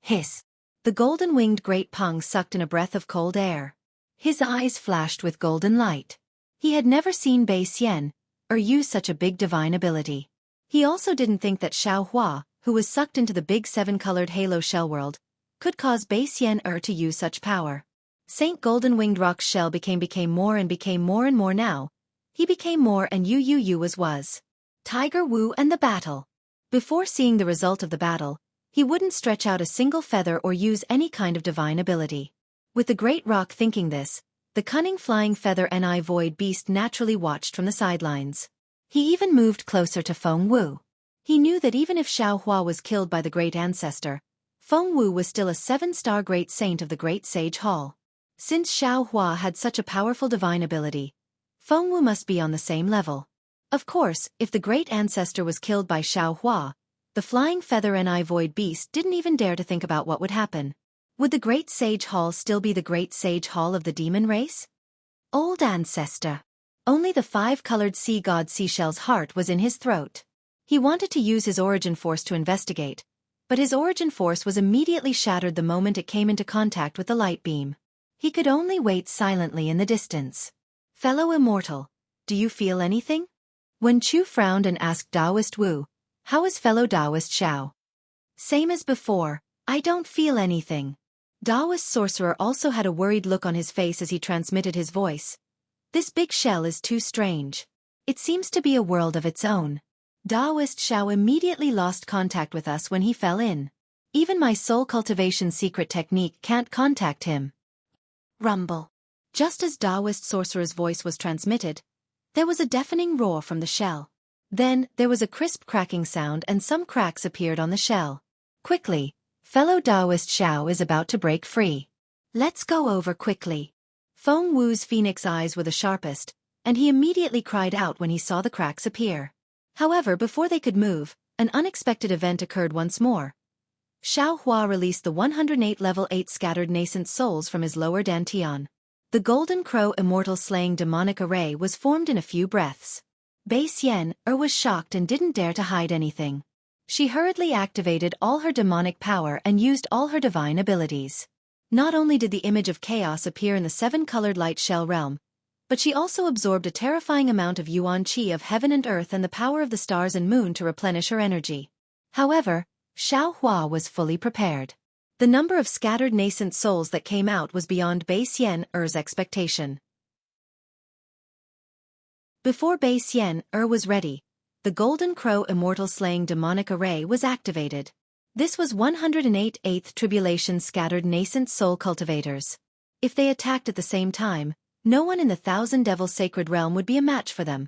[SPEAKER 1] Hiss! The golden-winged Great Pung sucked in a breath of cold air. His eyes flashed with golden light. He had never seen Bai Xian, or use such a big divine ability. He also didn't think that Xueqi, who was sucked into the big seven-colored halo shell world, could cause Bai Xian to use such power. Saint Golden-Winged Rock's shell became more and more now. He became more and Yu was. Tiger Wu and the battle. Before seeing the result of the battle, he wouldn't stretch out a single feather or use any kind of divine ability. With the Great Rock thinking this, the cunning flying feather Ni void beast naturally watched from the sidelines. He even moved closer to Feng Wu. He knew that even if Xueqi was killed by the Great Ancestor, Feng Wu was still a seven-star Great Saint of the Great Sage Hall. Since Xueqi had such a powerful divine ability, Feng Wu must be on the same level. Of course, if the Great Ancestor was killed by Xueqi, the flying feather Ni void beast didn't even dare to think about what would happen. Would the Great Sage Hall still be the Great Sage Hall of the demon race? Old Ancestor. Only the five-colored sea god Seashell's heart was in his throat. He wanted to use his origin force to investigate, but his origin force was immediately shattered the moment it came into contact with the light beam. He could only wait silently in the distance. Fellow immortal, do you feel anything? Wen Chu frowned and asked Taoist Wu, how is fellow Taoist Xiao? Same as before, I don't feel anything. Taoist sorcerer also had a worried look on his face as he transmitted his voice. This big shell is too strange. It seems to be a world of its own. Taoist Xiao immediately lost contact with us when he fell in. Even my soul cultivation secret technique can't contact him. Rumble. Just as Taoist sorcerer's voice was transmitted, there was a deafening roar from the shell. Then, there was a crisp cracking sound and some cracks appeared on the shell. Quickly, fellow Taoist Xiao is about to break free. Let's go over quickly. Feng Wu's phoenix eyes were the sharpest, and he immediately cried out when he saw the cracks appear. However, before they could move, an unexpected event occurred once more. Xueqi released the 108 level 8 scattered nascent souls from his lower dantian. The Golden Crow immortal slaying demonic array was formed in a few breaths. Bai Xian was shocked and didn't dare to hide anything. She hurriedly activated all her demonic power and used all her divine abilities. Not only did the image of chaos appear in the seven-colored light shell realm, but she also absorbed a terrifying amount of yuan qi of heaven and earth and the power of the stars and moon to replenish her energy. However, Xueqi was fully prepared. The number of scattered nascent souls that came out was beyond Bai Xian's expectation. Before Bai Xian was ready, the Golden Crow immortal slaying demonic array was activated. This was 108 8th tribulation scattered nascent soul cultivators. If they attacked at the same time, no one in the Thousand Devil Sacred Realm would be a match for them,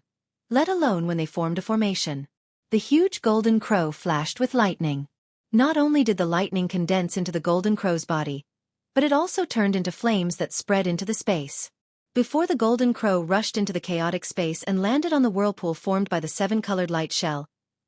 [SPEAKER 1] let alone when they formed a formation. The huge Golden Crow flashed with lightning. Not only did the lightning condense into the Golden Crow's body, but it also turned into flames that spread into the space. Before the Golden Crow rushed into the chaotic space and landed on the whirlpool formed by the seven-colored light shell,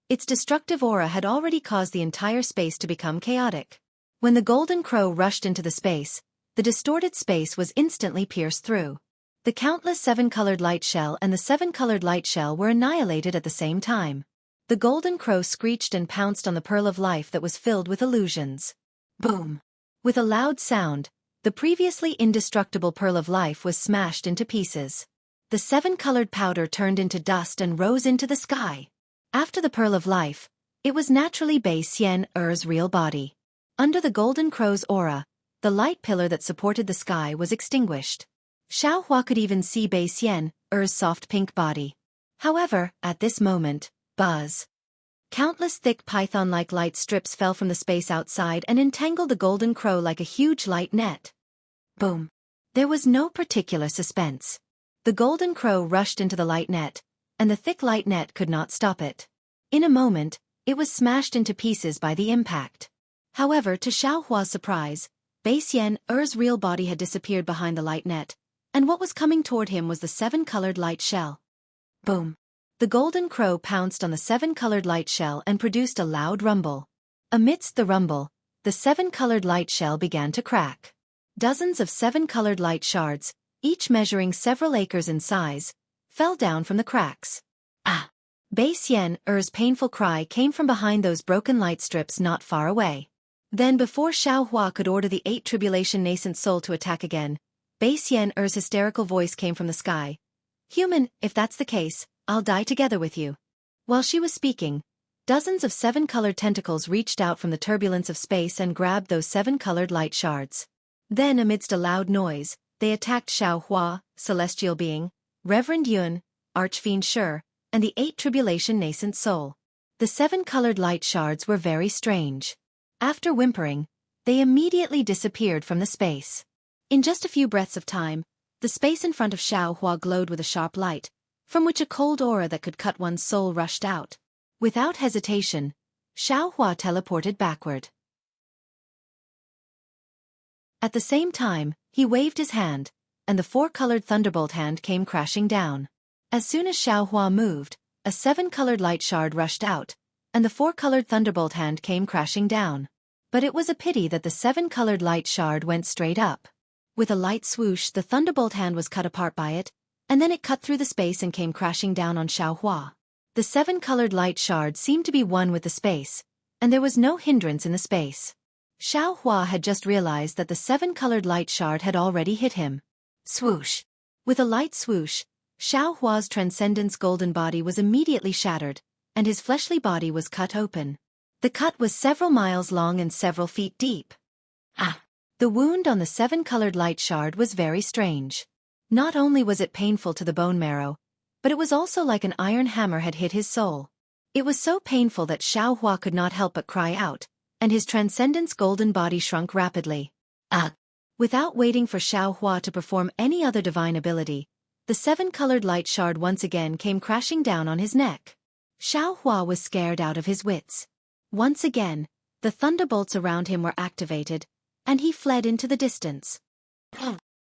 [SPEAKER 1] its destructive aura had already caused the entire space to become chaotic. When the Golden Crow rushed into the space, the distorted space was instantly pierced through. The countless seven-colored light shell and the seven-colored light shell were annihilated at the same time. The Golden Crow screeched and pounced on the pearl of life that was filled with illusions. Boom! With a loud sound, the previously indestructible pearl of life was smashed into pieces. The seven-colored powder turned into dust and rose into the sky. After the pearl of life, it was naturally Bai Xian's real body. Under the Golden Crow's aura, the light pillar that supported the sky was extinguished. Xueqi could even see Bai Xian Er's soft pink body. However, at this moment, buzz. Countless thick python-like light strips fell from the space outside and entangled the golden crow like a huge light net. Boom. There was no particular suspense. The golden crow rushed into the light net, and the thick light net could not stop it. In a moment, it was smashed into pieces by the impact. However, to Xiaohua's surprise, Beixian Er's real body had disappeared behind the light net, and what was coming toward him was the seven-colored light shell. Boom. The golden crow pounced on the seven-colored light shell and produced a loud rumble. Amidst the rumble, the seven-colored light shell began to crack. Dozens of seven-colored light shards, each measuring several acres in size, fell down from the cracks. Ah! Beixian Er's painful cry came from behind those broken light strips not far away. Then before Xiaohua could order the 8 Tribulation Nascent Soul to attack again, Beixian Er's hysterical voice came from the sky. "Human, if that's the case, I'll die together with you." While she was speaking, dozens of seven-colored tentacles reached out from the turbulence of space and grabbed those seven-colored light shards. Then amidst a loud noise, they attacked Xiaohua, Celestial Being, Reverend Yun, Archfiend Shi, and the 8 Tribulation Nascent Soul. The seven-colored light shards were very strange. After whimpering, they immediately disappeared from the space. In just a few breaths of time, the space in front of Xiaohua glowed with a sharp light, from which a cold aura that could cut one's soul rushed out. Without hesitation, Xiaohua teleported backward. At the same time, he waved his hand, and the 4-colored thunderbolt hand came crashing down. As soon as Xiaohua moved, a 7-colored light shard rushed out, and the 4-colored thunderbolt hand came crashing down. But it was a pity that the 7-colored light shard went straight up. With a light swoosh, the thunderbolt hand was cut apart by it, and then it cut through the space and came crashing down on Xiaohua. The 7-colored light shard seemed to be one with the space, and there was no hindrance in the space. Xiaohua had just realized that the 7-colored light shard had already hit him. Swoosh! With a light swoosh, Xiaohua's transcendence golden body was immediately shattered, and his fleshly body was cut open. The cut was several miles long and several feet deep. Ah! The wound on the 7-colored light shard was very strange. Not only was it painful to the bone marrow, but it was also like an iron hammer had hit his soul. It was so painful that Xiaohua could not help but cry out, and his transcendence golden body shrunk rapidly. Ugh! Without waiting for Xiaohua to perform any other divine ability, the 7-colored light shard once again came crashing down on his neck. Xiaohua was scared out of his wits. Once again, the thunderbolts around him were activated, and he fled into the distance.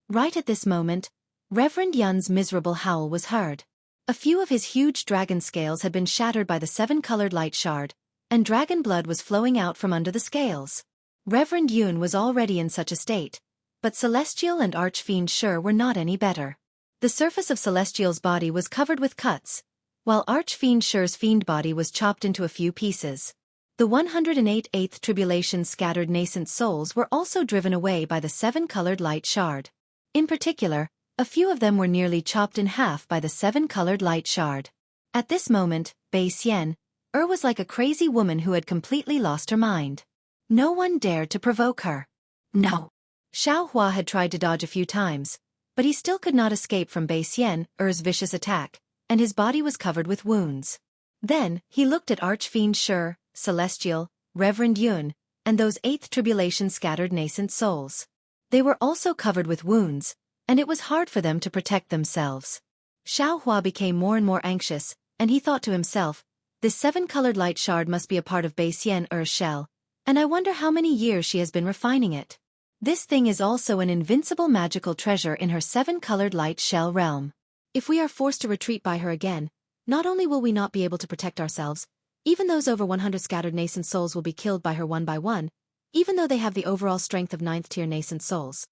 [SPEAKER 1] Right at this moment, Reverend Yun's miserable howl was heard. A few of his huge dragon scales had been shattered by the 7-colored light shard, and dragon blood was flowing out from under the scales. Reverend Yun was already in such a state, but Celestial and Archfiend Shi were not any better. The surface of Celestial's body was covered with cuts, while Archfiend Shi's fiend body was chopped into a few pieces. The 108 8th Tribulation scattered nascent souls were also driven away by the 7-colored light shard. In particular, a few of them were nearly chopped in half by the 7-colored light shard. At this moment, Beixian Er was like a crazy woman who had completely lost her mind. No one dared to provoke her. No. Xiaohua had tried to dodge a few times, but he still could not escape from Beixian Er's vicious attack, and his body was covered with wounds. Then, he looked at Archfiend Shi, Celestial, Reverend Yun, and those 8th Tribulation scattered nascent souls. They were also covered with wounds, and it was hard for them to protect themselves. Xiaohua became more and more anxious, and he thought to himself, this 7-colored light shard must be a part of Beixian Er's shell, and I wonder how many years she has been refining it. This thing is also an invincible magical treasure in her 7-colored light shell realm. If we are forced to retreat by her again, not only will we not be able to protect ourselves, even those over 100 scattered nascent souls will be killed by her one by one, even though they have the overall strength of 9th-tier nascent souls.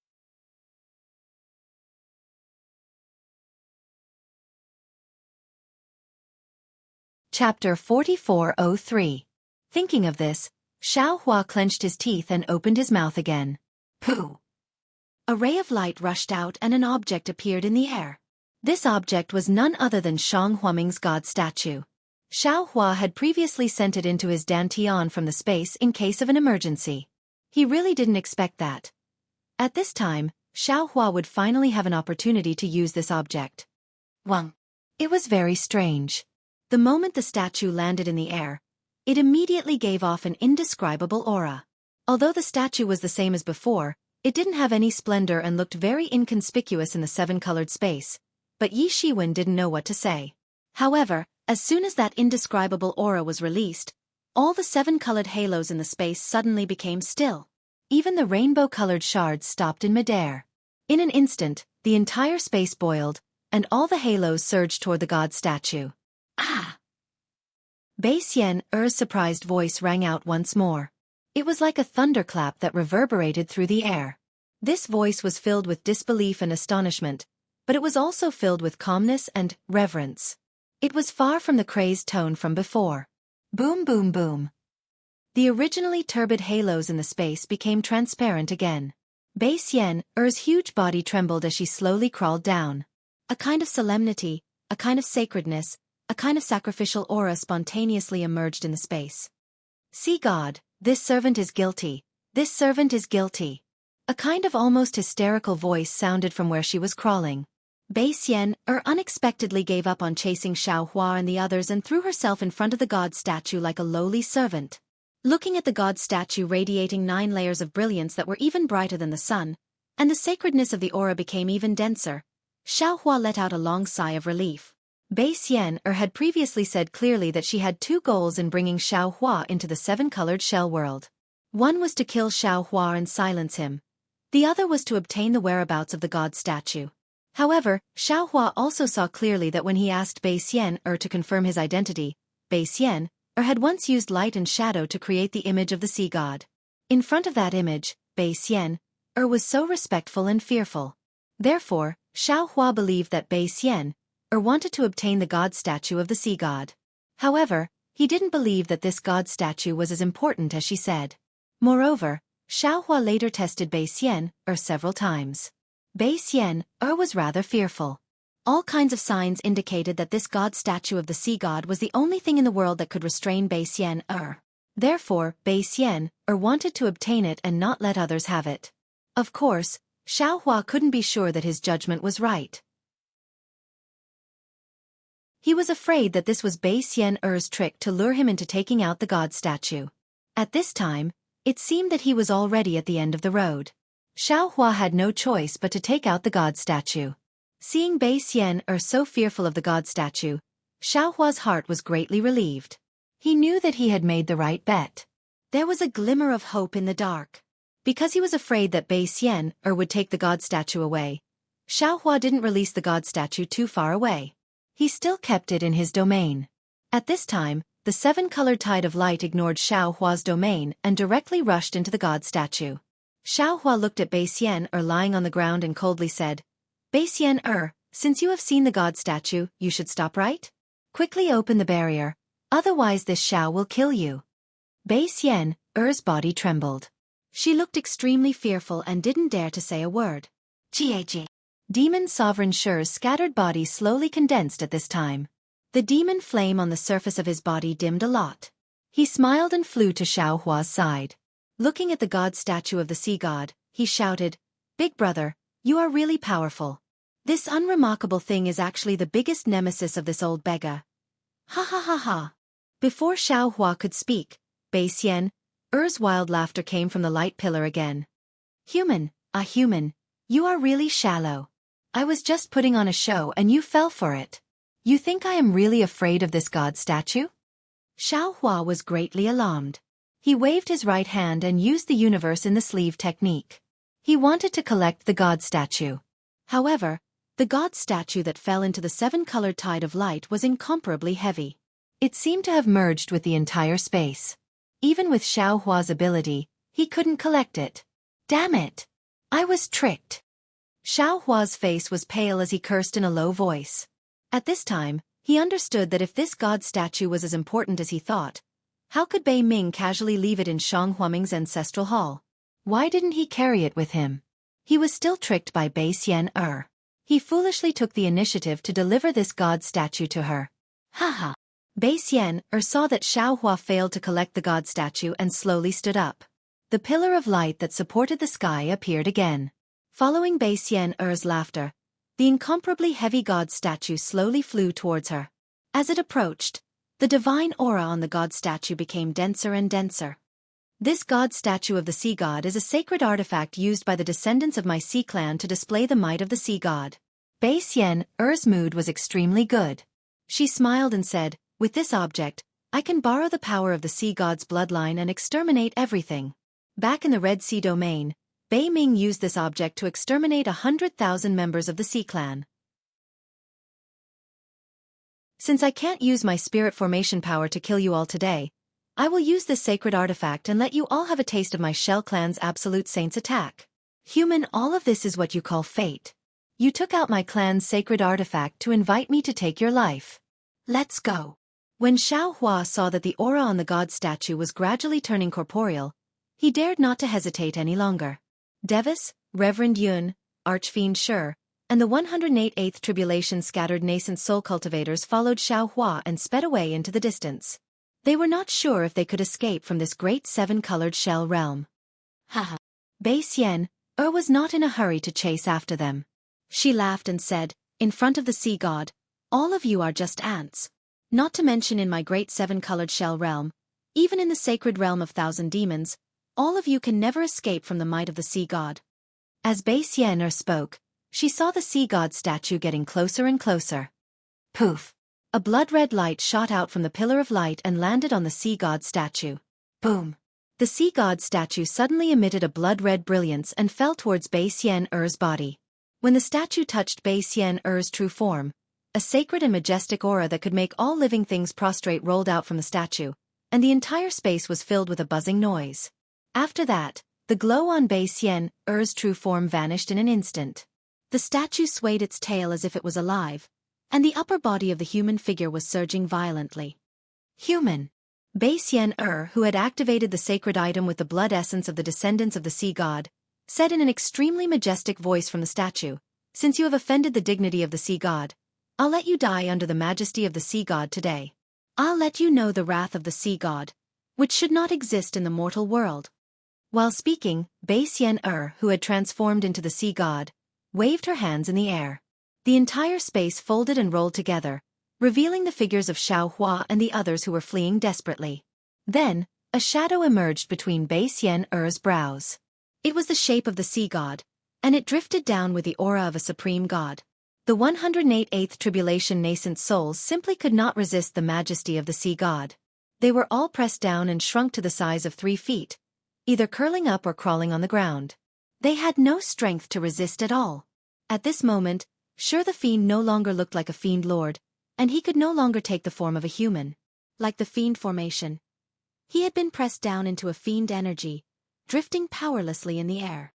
[SPEAKER 1] Chapter 4403. Thinking of this, Xiaohua clenched his teeth and opened his mouth again. Pooh! A ray of light rushed out and an object appeared in the air. This object was none other than Shang Huaming's god statue. Xiaohua had previously sent it into his dantian from the space in case of an emergency. He really didn't expect that. At this time, Xiaohua would finally have an opportunity to use this object. Wang. It was very strange. The moment the statue landed in the air, it immediately gave off an indescribable aura. Although the statue was the same as before, it didn't have any splendor and looked very inconspicuous in the seven-colored space, but Yi Shiwen didn't know what to say. However, as soon as that indescribable aura was released, all the seven-colored halos in the space suddenly became still. Even the rainbow-colored shards stopped in midair. In an instant, the entire space boiled, and all the halos surged toward the god statue. Ah! Bai Xian-er's surprised voice rang out once more. It was like a thunderclap that reverberated through the air. This voice was filled with disbelief and astonishment, but it was also filled with calmness and reverence. It was far from the crazed tone from before. Boom boom boom. The originally turbid halos in the space became transparent again. Bai Xian-er's huge body trembled as she slowly crawled down. A kind of solemnity, a kind of sacredness, a kind of sacrificial aura spontaneously emerged in the space. See God, this servant is guilty, this servant is guilty. A kind of almost hysterical voice sounded from where she was crawling. Bai Xian-er unexpectedly gave up on chasing Xiaohua and the others and threw herself in front of the god statue like a lowly servant. Looking at the god statue radiating 9 layers of brilliance that were even brighter than the sun, and the sacredness of the aura became even denser, Xiaohua let out a long sigh of relief. Bai Xian-er had previously said clearly that she had 2 goals in bringing Xiaohua into the 7-colored shell world. One was to kill Xiaohua and silence him. The other was to obtain the whereabouts of the god statue. However, Xiaohua also saw clearly that when he asked Bai Xian-er to confirm his identity, Bai Xian-er had once used light and shadow to create the image of the sea god. In front of that image, Bai Xian-er was so respectful and fearful. Therefore, Xiaohua believed that Bai Xian-er wanted to obtain the god statue of the sea god. However, he didn't believe that this god statue was as important as she said. Moreover, Xiaohua later tested Bai Xian-er several times. Bai Xian-er was rather fearful. All kinds of signs indicated that this god statue of the sea god was the only thing in the world that could restrain Bai Xian-er. Therefore, Bai Xian-er wanted to obtain it and not let others have it. Of course, Xiaohua couldn't be sure that his judgment was right. He was afraid that this was Bai Xian-er's trick to lure him into taking out the god statue. At this time, it seemed that he was already at the end of the road. Xiaohua had no choice but to take out the god statue. Seeing Bai Xian-er so fearful of the god statue, Xiaohua's heart was greatly relieved. He knew that he had made the right bet. There was a glimmer of hope in the dark. Because he was afraid that Bai Xian-er would take the god statue away, Xiaohua didn't release the god statue too far away. He still kept it in his domain. At this time, the 7-colored tide of light ignored Xiaohua's domain and directly rushed into the god statue. Xiaohua looked at Bai Xian-er lying on the ground and coldly said, Bai Xian-er, since you have seen the god statue, you should stop right? Quickly open the barrier, otherwise this Xiao will kill you. Bai Xian-er's body trembled. She looked extremely fearful and didn't dare to say a word. Gag. Demon Sovereign Shi's scattered body slowly condensed at this time. The demon flame on the surface of his body dimmed a lot. He smiled and flew to Xiaohua's side. Looking at the god statue of the sea god, he shouted, Big brother, you are really powerful. This unremarkable thing is actually the biggest nemesis of this old beggar. Ha ha ha ha. Before Xiaohua could speak, Bai Xian-er's wild laughter came from the light pillar again. Human, human, you are really shallow. I was just putting on a show and you fell for it. You think I am really afraid of this god statue? Xiaohua was greatly alarmed. He waved his right hand and used the universe in the sleeve technique. He wanted to collect the god statue. However, the god statue that fell into the 7-colored tide of light was incomparably heavy. It seemed to have merged with the entire space. Even with Xiaohua's ability, he couldn't collect it. Damn it! I was tricked. Xiaohua's face was pale as he cursed in a low voice. At this time, he understood that if this god statue was as important as he thought, how could Bei Ming casually leave it in Shang Huaming's ancestral hall? Why didn't he carry it with him? He was still tricked by Bai Xian-er. He foolishly took the initiative to deliver this god statue to her. Haha. Bai Xian-er saw that Xiaohua failed to collect the god statue and slowly stood up. The pillar of light that supported the sky appeared again. Following Bai Xian-er's laughter, the incomparably heavy god statue slowly flew towards her. As it approached, the divine aura on the god statue became denser and denser. This god statue of the sea god is a sacred artifact used by the descendants of my sea clan to display the might of the sea god. Bai Xian's mood was extremely good. She smiled and said, with this object, I can borrow the power of the sea god's bloodline and exterminate everything. Back in the Red Sea domain, Bai Ming used this object to exterminate 100,000 members of the sea clan. Since I can't use my spirit formation power to kill you all today, I will use this sacred artifact and let you all have a taste of my Shell clan's absolute saint's attack. Human, all of this is what you call fate. You took out my clan's sacred artifact to invite me to take your life. Let's go. When Xueqi saw that the aura on the god statue was gradually turning corporeal, he dared not to hesitate any longer. Devis, Reverend Yun, Archfiend Shi, and the 108th Tribulation scattered nascent soul cultivators followed Xueqi and sped away into the distance. They were not sure if they could escape from this great seven-colored shell realm. Haha. Bai Xian was not in a hurry to chase after them. She laughed and said, in front of the sea god, all of you are just ants. Not to mention in my great seven-colored shell realm, even in the sacred realm of thousand demons, all of you can never escape from the might of the sea god. As Bai Xian spoke, she saw the sea god statue getting closer and closer. Poof! A blood-red light shot out from the pillar of light and landed on the sea god statue. Boom! The sea god statue suddenly emitted a blood-red brilliance and fell towards Bai Xian's body. When the statue touched Bai Xian's true form, a sacred and majestic aura that could make all living things prostrate rolled out from the statue, and the entire space was filled with a buzzing noise. After that, the glow on Bai Xian's true form vanished in an instant. The statue swayed its tail as if it was alive, and the upper body of the human figure was surging violently. Human. Bai Xian, who had activated the sacred item with the blood essence of the descendants of the sea god, said in an extremely majestic voice from the statue, since you have offended the dignity of the sea god, I'll let you die under the majesty of the sea god today. I'll let you know the wrath of the sea god, which should not exist in the mortal world. While speaking, Bai Xian, who had transformed into the sea god, waved her hands in the air. The entire space folded and rolled together, revealing the figures of Xueqi and the others who were fleeing desperately. Then, a shadow emerged between Bai Xian's brows. It was the shape of the sea god, and it drifted down with the aura of a supreme god. The 108th Tribulation nascent souls simply could not resist the majesty of the sea god. They were all pressed down and shrunk to the size of 3 feet, either curling up or crawling on the ground. They had no strength to resist at all. At this moment, Shi the Fiend no longer looked like a fiend lord, and he could no longer take the form of a human. Like the fiend formation, he had been pressed down into a fiend energy, drifting powerlessly in the air.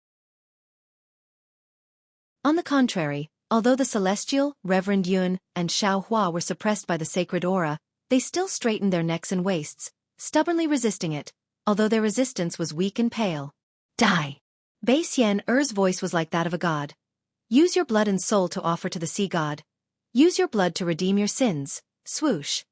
[SPEAKER 1] On the contrary, although the celestial, Reverend Yun, and Xueqi were suppressed by the sacred aura, they still straightened their necks and waists, stubbornly resisting it, although their resistance was weak and pale. Die! Bai Xian's voice was like that of a god. Use your blood and soul to offer to the sea god. Use your blood to redeem your sins. Swoosh!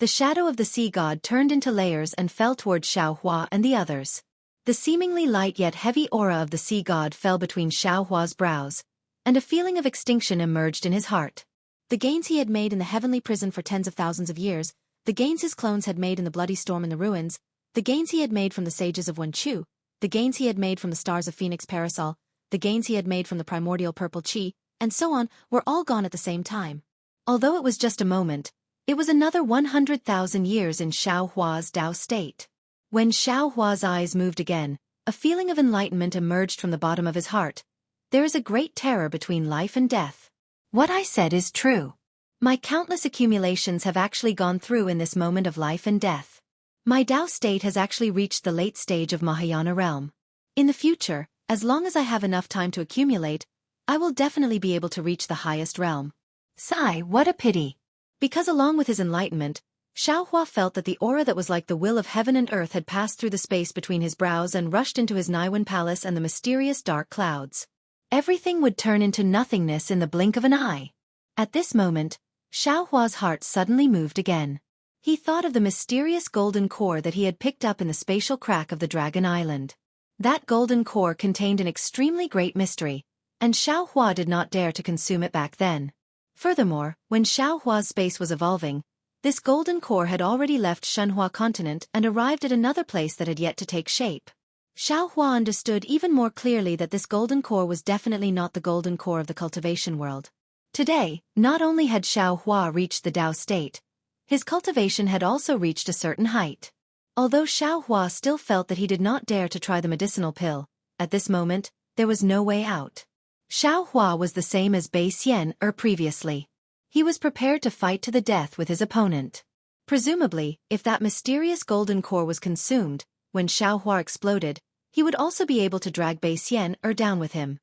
[SPEAKER 1] The shadow of the sea god turned into layers and fell toward Xueqi and the others. The seemingly light yet heavy aura of the sea god fell between Xueqi's brows, and a feeling of extinction emerged in his heart. The gains he had made in the heavenly prison for tens of thousands of years, the gains his clones had made in the bloody storm in the ruins, the gains he had made from the sages of Wenchu, the gains he had made from the stars of Phoenix Parasol, the gains he had made from the primordial purple chi, and so on, were all gone at the same time. Although it was just a moment, it was another 100,000 years in Xueqi's Tao state. When Xueqi's eyes moved again, a feeling of enlightenment emerged from the bottom of his heart. There is a great terror between life and death. What I said is true. My countless accumulations have actually gone through in this moment of life and death. My Tao state has actually reached the late stage of Mahayana realm. In the future, as long as I have enough time to accumulate, I will definitely be able to reach the highest realm. Sigh, what a pity. Because along with his enlightenment, Xueqi felt that the aura that was like the will of heaven and earth had passed through the space between his brows and rushed into his Niwen palace and the mysterious dark clouds. Everything would turn into nothingness in the blink of an eye. At this moment, Xueqi's heart suddenly moved again. He thought of the mysterious golden core that he had picked up in the spatial crack of the Dragon Island. That golden core contained an extremely great mystery, and Xuehua did not dare to consume it back then. Furthermore, when Xuehua's space was evolving, this golden core had already left Shenhua continent and arrived at another place that had yet to take shape. Xuehua understood even more clearly that this golden core was definitely not the golden core of the cultivation world. Today, not only had Xuehua reached the Tao state, his cultivation had also reached a certain height. Although Xuehua still felt that he did not dare to try the medicinal pill, at this moment, there was no way out. Xuehua was the same as Bai Xian previously. He was prepared to fight to the death with his opponent. Presumably, if that mysterious golden core was consumed, when Xuehua exploded, he would also be able to drag Bai Xian down with him.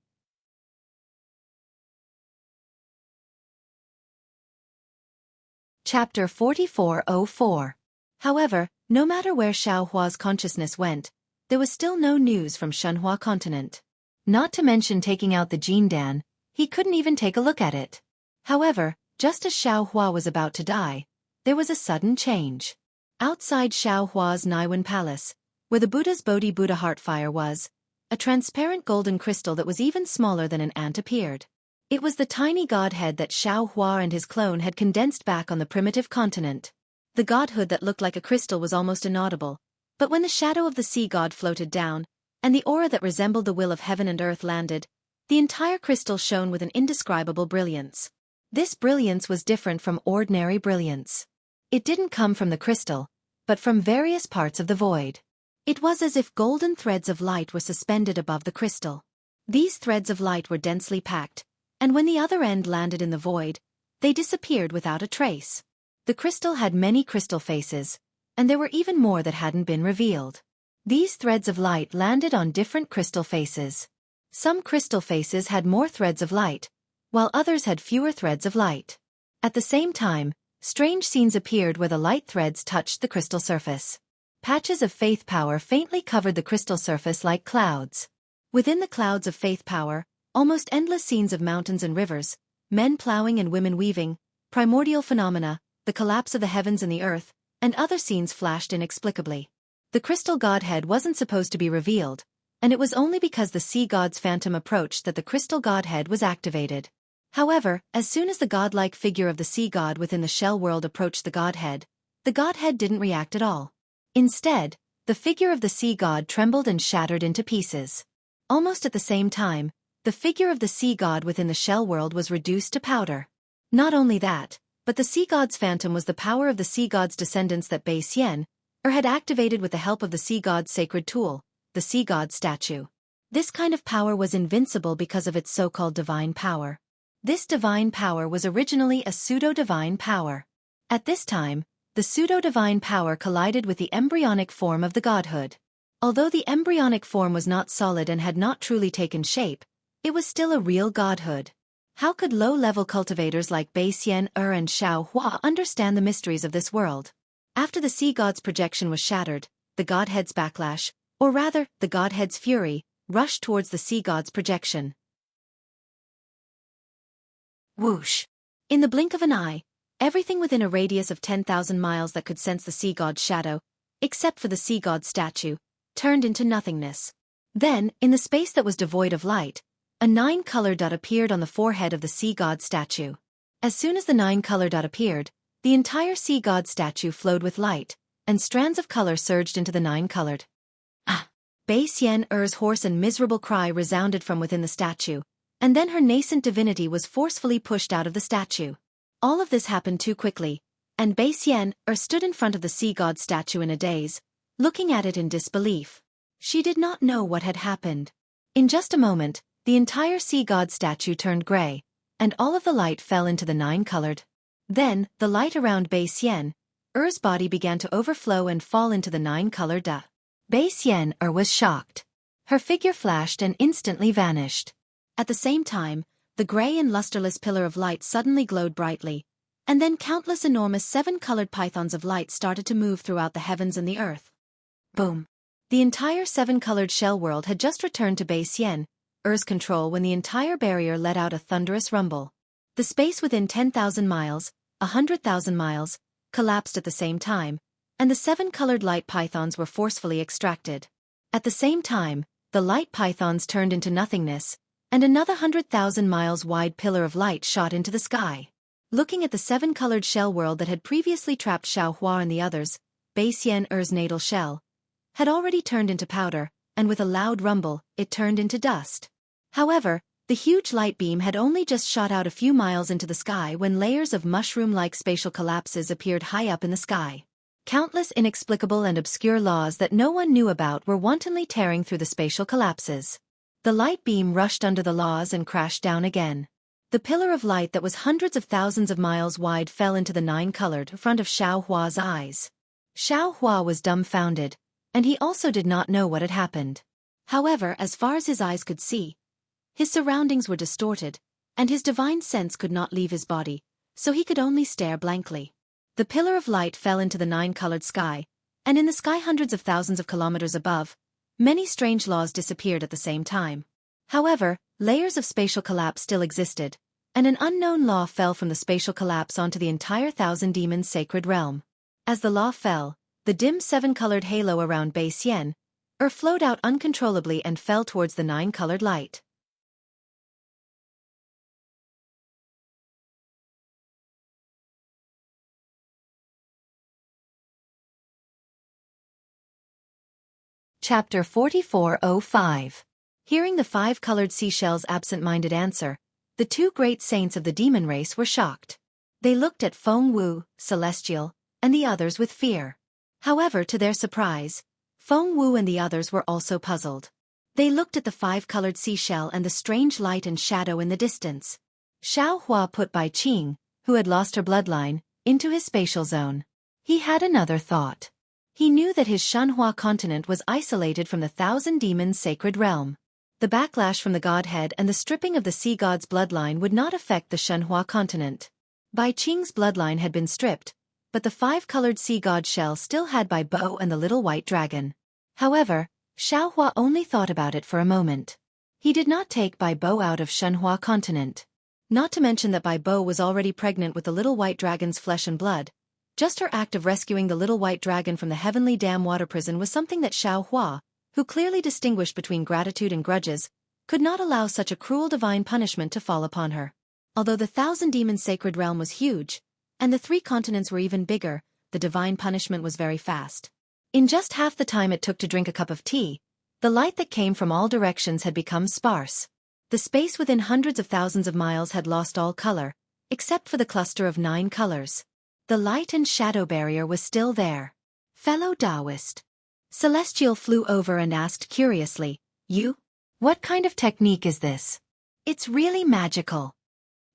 [SPEAKER 1] Chapter 4404. However, no matter where Xuehua's consciousness went, there was still no news from Shenhua continent. Not to mention taking out the Jindan, he couldn't even take a look at it. However, just as Xuehua was about to die, there was a sudden change. Outside Xuehua's Naiwan palace, where the Buddha's Bodhi Buddha heartfire was, a transparent golden crystal that was even smaller than an ant appeared. It was the tiny godhead that Xuehua and his clone had condensed back on the primitive continent. The godhood that looked like a crystal was almost inaudible, but when the shadow of the sea god floated down, and the aura that resembled the will of heaven and earth landed, the entire crystal shone with an indescribable brilliance. This brilliance was different from ordinary brilliance. It didn't come from the crystal, but from various parts of the void. It was as if golden threads of light were suspended above the crystal. These threads of light were densely packed, and when the other end landed in the void, they disappeared without a trace. The crystal had many crystal faces, and there were even more that hadn't been revealed. These threads of light landed on different crystal faces. Some crystal faces had more threads of light, while others had fewer threads of light. At the same time, strange scenes appeared where the light threads touched the crystal surface. Patches of faith power faintly covered the crystal surface like clouds. Within the clouds of faith power, almost endless scenes of mountains and rivers, men plowing and women weaving, primordial phenomena, the collapse of the heavens and the earth, and other scenes flashed inexplicably. The crystal godhead wasn't supposed to be revealed, and it was only because the sea god's phantom approached that the crystal godhead was activated. However, as soon as the godlike figure of the sea god within the shell world approached the godhead didn't react at all. Instead, the figure of the sea god trembled and shattered into pieces. Almost at the same time, the figure of the sea god within the shell world was reduced to powder. Not only that, but the sea god's phantom was the power of the sea god's descendants that Bai Xian had activated with the help of the sea god's sacred tool, the sea god statue. This kind of power was invincible because of its so-called divine power. This divine power was originally a pseudo-divine power. At this time, the pseudo-divine power collided with the embryonic form of the godhood. Although the embryonic form was not solid and had not truly taken shape, it was still a real godhood. How could low-level cultivators like Bai Xian and Xuehua understand the mysteries of this world? After the sea god's projection was shattered, the godhead's backlash, or rather, the godhead's fury, rushed towards the sea god's projection. Whoosh! In the blink of an eye, everything within a radius of 10,000 miles that could sense the sea god's shadow, except for the sea god's statue, turned into nothingness. Then, in the space that was devoid of light, a 9-color dot appeared on the forehead of the sea god statue. As soon as the 9-color dot appeared, the entire sea god statue flowed with light, and strands of color surged into the 9-colored. Ah! Bai Xian's hoarse and miserable cry resounded from within the statue, and then her nascent divinity was forcefully pushed out of the statue. All of this happened too quickly, and Bai Xian stood in front of the sea god statue in a daze, looking at it in disbelief. She did not know what had happened. In just a moment, the entire sea god statue turned gray, and all of the light fell into the 9-colored. Then, the light around Bai Xian's body began to overflow and fall into the 9-colored da. Bai Xian was shocked. Her figure flashed and instantly vanished. At the same time, the gray and lusterless pillar of light suddenly glowed brightly, and then countless enormous 7-colored pythons of light started to move throughout the heavens and the earth. Boom! The entire 7-colored shell world had just returned to Bai Xian's control when the entire barrier let out a thunderous rumble. The space within 10,000 miles, 100,000 miles, collapsed at the same time, and the 7-colored light pythons were forcefully extracted. At the same time, the light pythons turned into nothingness, and another 100,000 miles wide pillar of light shot into the sky. Looking at the seven-colored shell world that had previously trapped Xiaohua and the others, Bai Xian'er's natal shell had already turned into powder, and with a loud rumble, it turned into dust. However, the huge light beam had only just shot out a few miles into the sky when layers of mushroom-like spatial collapses appeared high up in the sky. Countless inexplicable and obscure laws that no one knew about were wantonly tearing through the spatial collapses. The light beam rushed under the laws and crashed down again. The pillar of light that was hundreds of thousands of miles wide fell into the nine-colored front of Xiaohua's eyes. Xiaohua was dumbfounded, and he also did not know what had happened. However, as far as his eyes could see, his surroundings were distorted, and his divine sense could not leave his body, so he could only stare blankly. The pillar of light fell into the nine-colored sky, and in the sky hundreds of thousands of kilometers above, many strange laws disappeared at the same time. However, layers of spatial collapse still existed, and an unknown law fell from the spatial collapse onto the entire Thousand Demons sacred realm. As the law fell, the dim seven-colored halo around Bai Xian'er flowed out uncontrollably and fell towards the nine-colored light. Chapter 4405. Hearing the five-colored seashell's absent-minded answer, the two great saints of the demon race were shocked. They looked at Feng Wu, Celestial, and the others with fear. However, to their surprise, Feng Wu and the others were also puzzled. They looked at the five-colored seashell and the strange light and shadow in the distance. Xiaohua put Bai Qing, who had lost her bloodline, into his spatial zone. He had another thought. He knew that his Shenhua continent was isolated from the Thousand Demons sacred realm. The backlash from the godhead and the stripping of the sea god's bloodline would not affect the Shenhua continent. Bai Qing's bloodline had been stripped, but the five-colored sea god shell still had Bai Bo and the little white dragon. However, Xiaohua only thought about it for a moment. He did not take Bai Bo out of Shenhua continent. Not to mention that Bai Bo was already pregnant with the little white dragon's flesh and blood. Just her act of rescuing the little white dragon from the heavenly dam water prison was something that Xiaohua, who clearly distinguished between gratitude and grudges, could not allow such a cruel divine punishment to fall upon her. Although the Thousand Demons sacred realm was huge, and the three continents were even bigger, the divine punishment was very fast. In just half the time it took to drink a cup of tea, the light that came from all directions had become sparse. The space within hundreds of thousands of miles had lost all color, except for the cluster of 9 colors. The light and shadow barrier was still there. Fellow Taoist. Celestial flew over and asked curiously, "You? What kind of technique is this? It's really magical."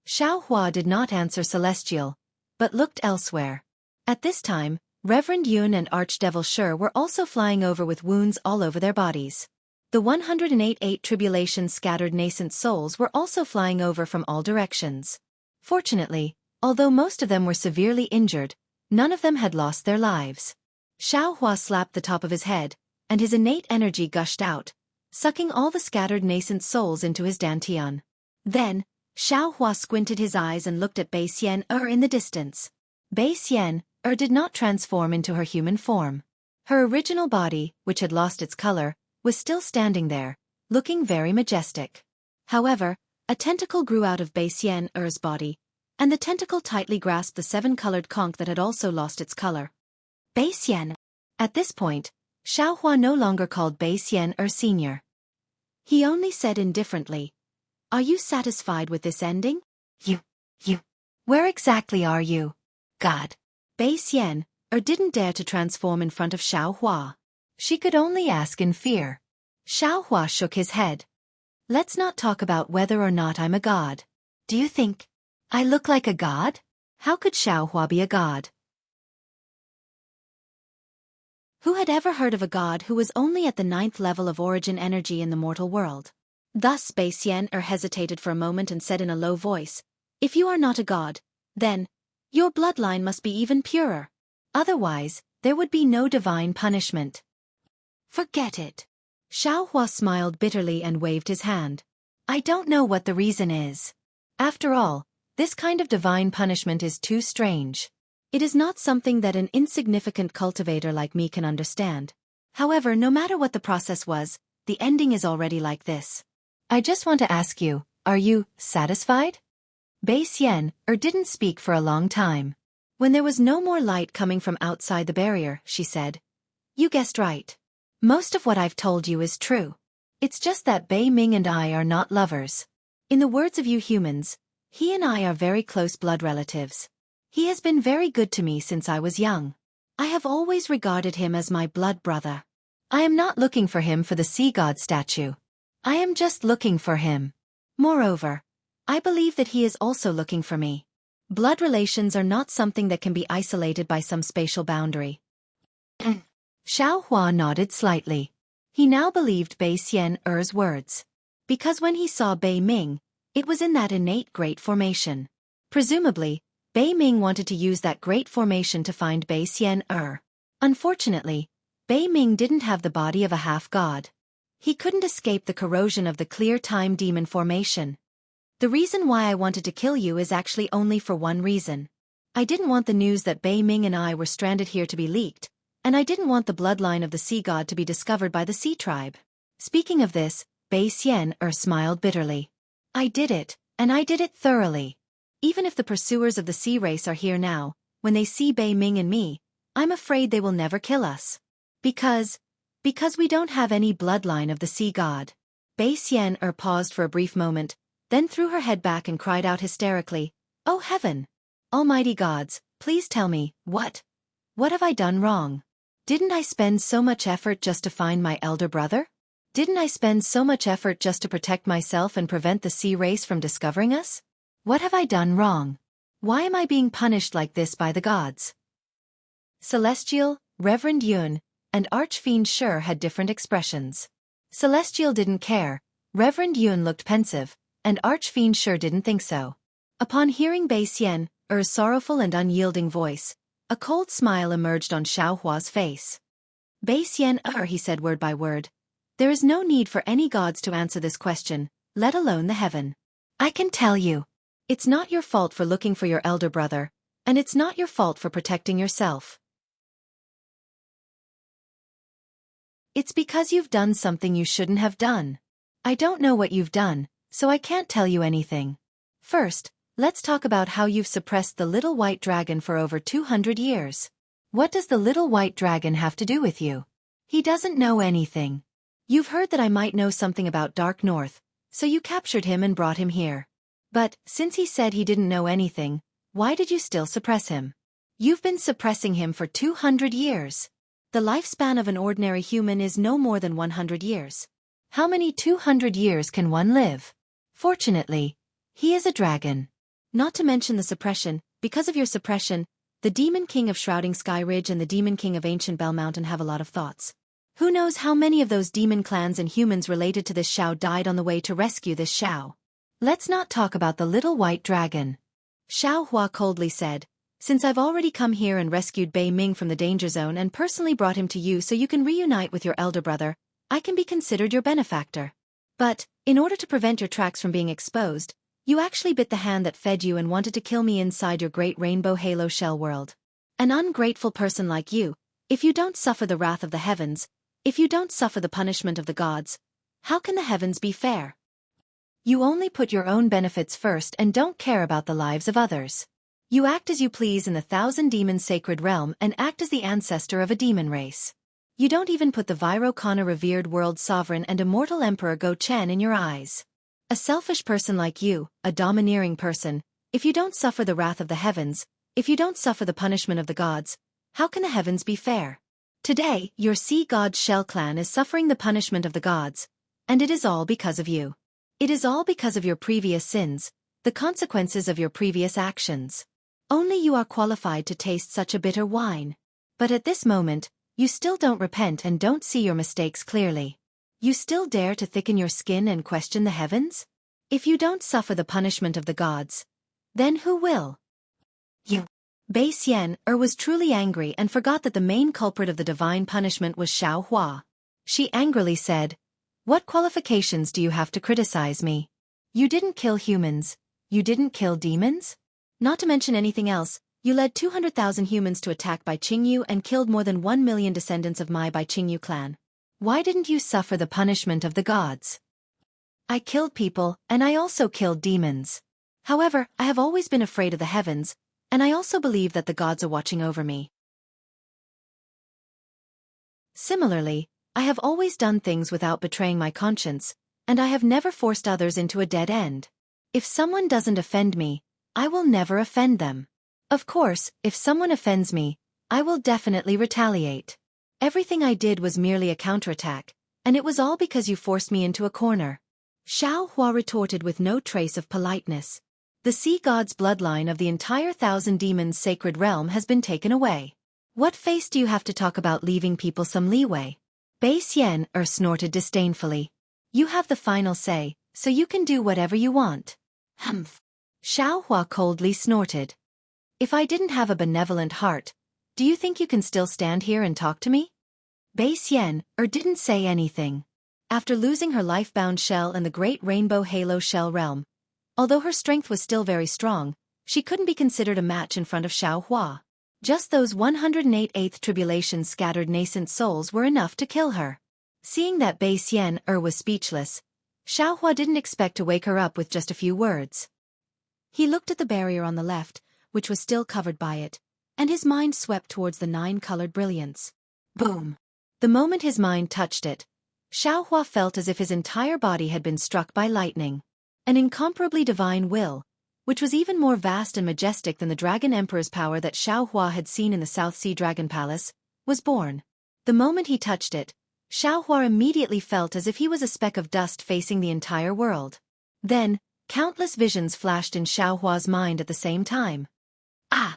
[SPEAKER 1] Xiaohua did not answer Celestial, but looked elsewhere. At this time, Reverend Yun and Archdevil Shi were also flying over with wounds all over their bodies. The 108 tribulation scattered nascent souls were also flying over from all directions. Fortunately, although most of them were severely injured, none of them had lost their lives. Xiaohua slapped the top of his head, and his innate energy gushed out, sucking all the scattered nascent souls into his dantian. Then, Xiaohua squinted his eyes and looked at Bai Xian'er in the distance. Bai Xian'er did not transform into her human form. Her original body, which had lost its color, was still standing there, looking very majestic. However, a tentacle grew out of Bai Xian'er's body, and the tentacle tightly grasped the seven-colored conch that had also lost its color. Bai Xian. At this point, Xiaohua no longer called Bai Xian'er Senior. He only said indifferently, "Are you satisfied with this ending? You. Where exactly are you? God." Bai Xian'er didn't dare to transform in front of Xiaohua. She could only ask in fear. Xiaohua shook his head. "Let's not talk about whether or not I'm a god. Do you think I look like a god? How could Xiaohua be a god? Who had ever heard of a god who was only at the 9th level of origin energy in the mortal world?" Thus Bai Xian'er hesitated for a moment and said in a low voice, "If you are not a god, then your bloodline must be even purer. Otherwise, there would be no divine punishment." "Forget it." Xiaohua smiled bitterly and waved his hand. "I don't know what the reason is. After all, this kind of divine punishment is too strange. It is not something that an insignificant cultivator like me can understand. However, no matter what the process was, the ending is already like this. I just want to ask you, are you satisfied? Bei Xian didn't speak for a long time. When there was no more light coming from outside the barrier, she said, "You guessed right. Most of what I've told you is true. It's just that Bei Ming and I are not lovers. In the words of you humans, he and I are very close blood relatives. He has been very good to me since I was young. I have always regarded him as my blood brother. I am not looking for him for the sea god statue. I am just looking for him. Moreover, I believe that he is also looking for me. Blood relations are not something that can be isolated by some spatial boundary." Xiaohua nodded slightly. He now believed Bei Xian-er's words. Because when he saw Bei Ming, it was in that innate great formation. Presumably, Bei Ming wanted to use that great formation to find Bei Xian-er. Unfortunately, Bei Ming didn't have the body of a half-god. He couldn't escape the corrosion of the clear time demon formation. The reason why I wanted to kill you is actually only for one reason. I didn't want the news that Bei Ming and I were stranded here to be leaked, and I didn't want the bloodline of the sea god to be discovered by the sea tribe. Speaking of this, Bei Xian-er smiled bitterly. I did it, and I did it thoroughly. Even if the pursuers of the sea race are here now, when they see Bei Ming and me, I'm afraid they will never kill us. Because we don't have any bloodline of the sea god. Bei Xian-er paused for a brief moment, then threw her head back and cried out hysterically, "Oh heaven! Almighty gods, please tell me, what have I done wrong? Didn't I spend so much effort just to find my elder brother? Didn't I spend so much effort just to protect myself and prevent the sea race from discovering us? What have I done wrong? Why am I being punished like this by the gods?" Celestial, Reverend Yun, and Archfiend Shi had different expressions. Celestial didn't care, Reverend Yun looked pensive, and Archfiend Shi didn't think so. Upon hearing Bei Xian-er's sorrowful and unyielding voice, a cold smile emerged on Xiaohua's face. "Bei Xian-er," he said word by word, "there is no need for any gods to answer this question, let alone the heaven. I can tell you. It's not your fault for looking for your elder brother, and it's not your fault for protecting yourself. It's because you've done something you shouldn't have done. I don't know what you've done, so I can't tell you anything. First, let's talk about how you've suppressed the little white dragon for over 200 years. What does the little white dragon have to do with you? He doesn't know anything. You've heard that I might know something about Dark North, so you captured him and brought him here. But, since he said he didn't know anything, why did you still suppress him? You've been suppressing him for 200 years. The lifespan of an ordinary human is no more than 100 years. How many 200 years can one live? Fortunately, he is a dragon. Not to mention the suppression, because of your suppression, the Demon King of Shrouding Sky Ridge and the Demon King of Ancient Bell Mountain have a lot of thoughts. Who knows how many of those demon clans and humans related to this Xiao died on the way to rescue this Xiao. Let's not talk about the little white dragon. Xiaohua coldly said, "Since I've already come here and rescued Bei Ming from the danger zone and personally brought him to you so you can reunite with your elder brother, I can be considered your benefactor. But, in order to prevent your tracks from being exposed, you actually bit the hand that fed you and wanted to kill me inside your great rainbow halo shell world. An ungrateful person like you, if you don't suffer the wrath of the heavens, if you don't suffer the punishment of the gods, how can the heavens be fair? You only put your own benefits first and don't care about the lives of others. You act as you please in the Thousand Demons Sacred Realm and act as the ancestor of a demon race. You don't even put the Virokana revered world sovereign and immortal Emperor Go Chen in your eyes. A selfish person like you, a domineering person, if you don't suffer the wrath of the heavens, if you don't suffer the punishment of the gods, how can the heavens be fair? Today, your sea god Shell clan is suffering the punishment of the gods, and it is all because of you. It is all because of your previous sins, the consequences of your previous actions. Only you are qualified to taste such a bitter wine. But at this moment, you still don't repent and don't see your mistakes clearly. You still dare to thicken your skin and question the heavens? If you don't suffer the punishment of the gods, then who will? You. Bei Xian-er was truly angry and forgot that the main culprit of the divine punishment was Xiaohua. She angrily said, "What qualifications do you have to criticize me? You didn't kill humans. You didn't kill demons? Not to mention anything else, you led 200,000 humans to attack Bai Qingyu and killed more than 1 million descendants of my Bai Qingyu clan. Why didn't you suffer the punishment of the gods?" I killed people, and I also killed demons. However, I have always been afraid of the heavens, and I also believe that the gods are watching over me. Similarly, I have always done things without betraying my conscience, and I have never forced others into a dead end. If someone doesn't offend me, I will never offend them. Of course, if someone offends me, I will definitely retaliate. Everything I did was merely a counterattack, and it was all because you forced me into a corner. Xueqi retorted with no trace of politeness. The sea god's bloodline of the entire 1,000 demons sacred realm has been taken away. What face do you have to talk about leaving people some leeway? Bai Xian snorted disdainfully. You have the final say, so you can do whatever you want. Humph. Xueqi coldly snorted. If I didn't have a benevolent heart, do you think you can still stand here and talk to me? Bai Xian didn't say anything. After losing her life-bound shell in the Great Rainbow Halo Shell Realm, although her strength was still very strong, she couldn't be considered a match in front of Xueqi. Just those 108 eighth tribulation scattered nascent souls were enough to kill her. Seeing that Bai Xian was speechless, Xueqi didn't expect to wake her up with just a few words. He looked at the barrier on the left, which was still covered by it, and his mind swept towards the 9-colored brilliance. Boom! The moment his mind touched it, Xueqi felt as if his entire body had been struck by lightning. An incomparably divine will, which was even more vast and majestic than the Dragon Emperor's power that Xueqi had seen in the South Sea Dragon Palace, was born. The moment he touched it, Xueqi immediately felt as if he was a speck of dust facing the entire world. Then, countless visions flashed in Xueqi's mind at the same time. Ah!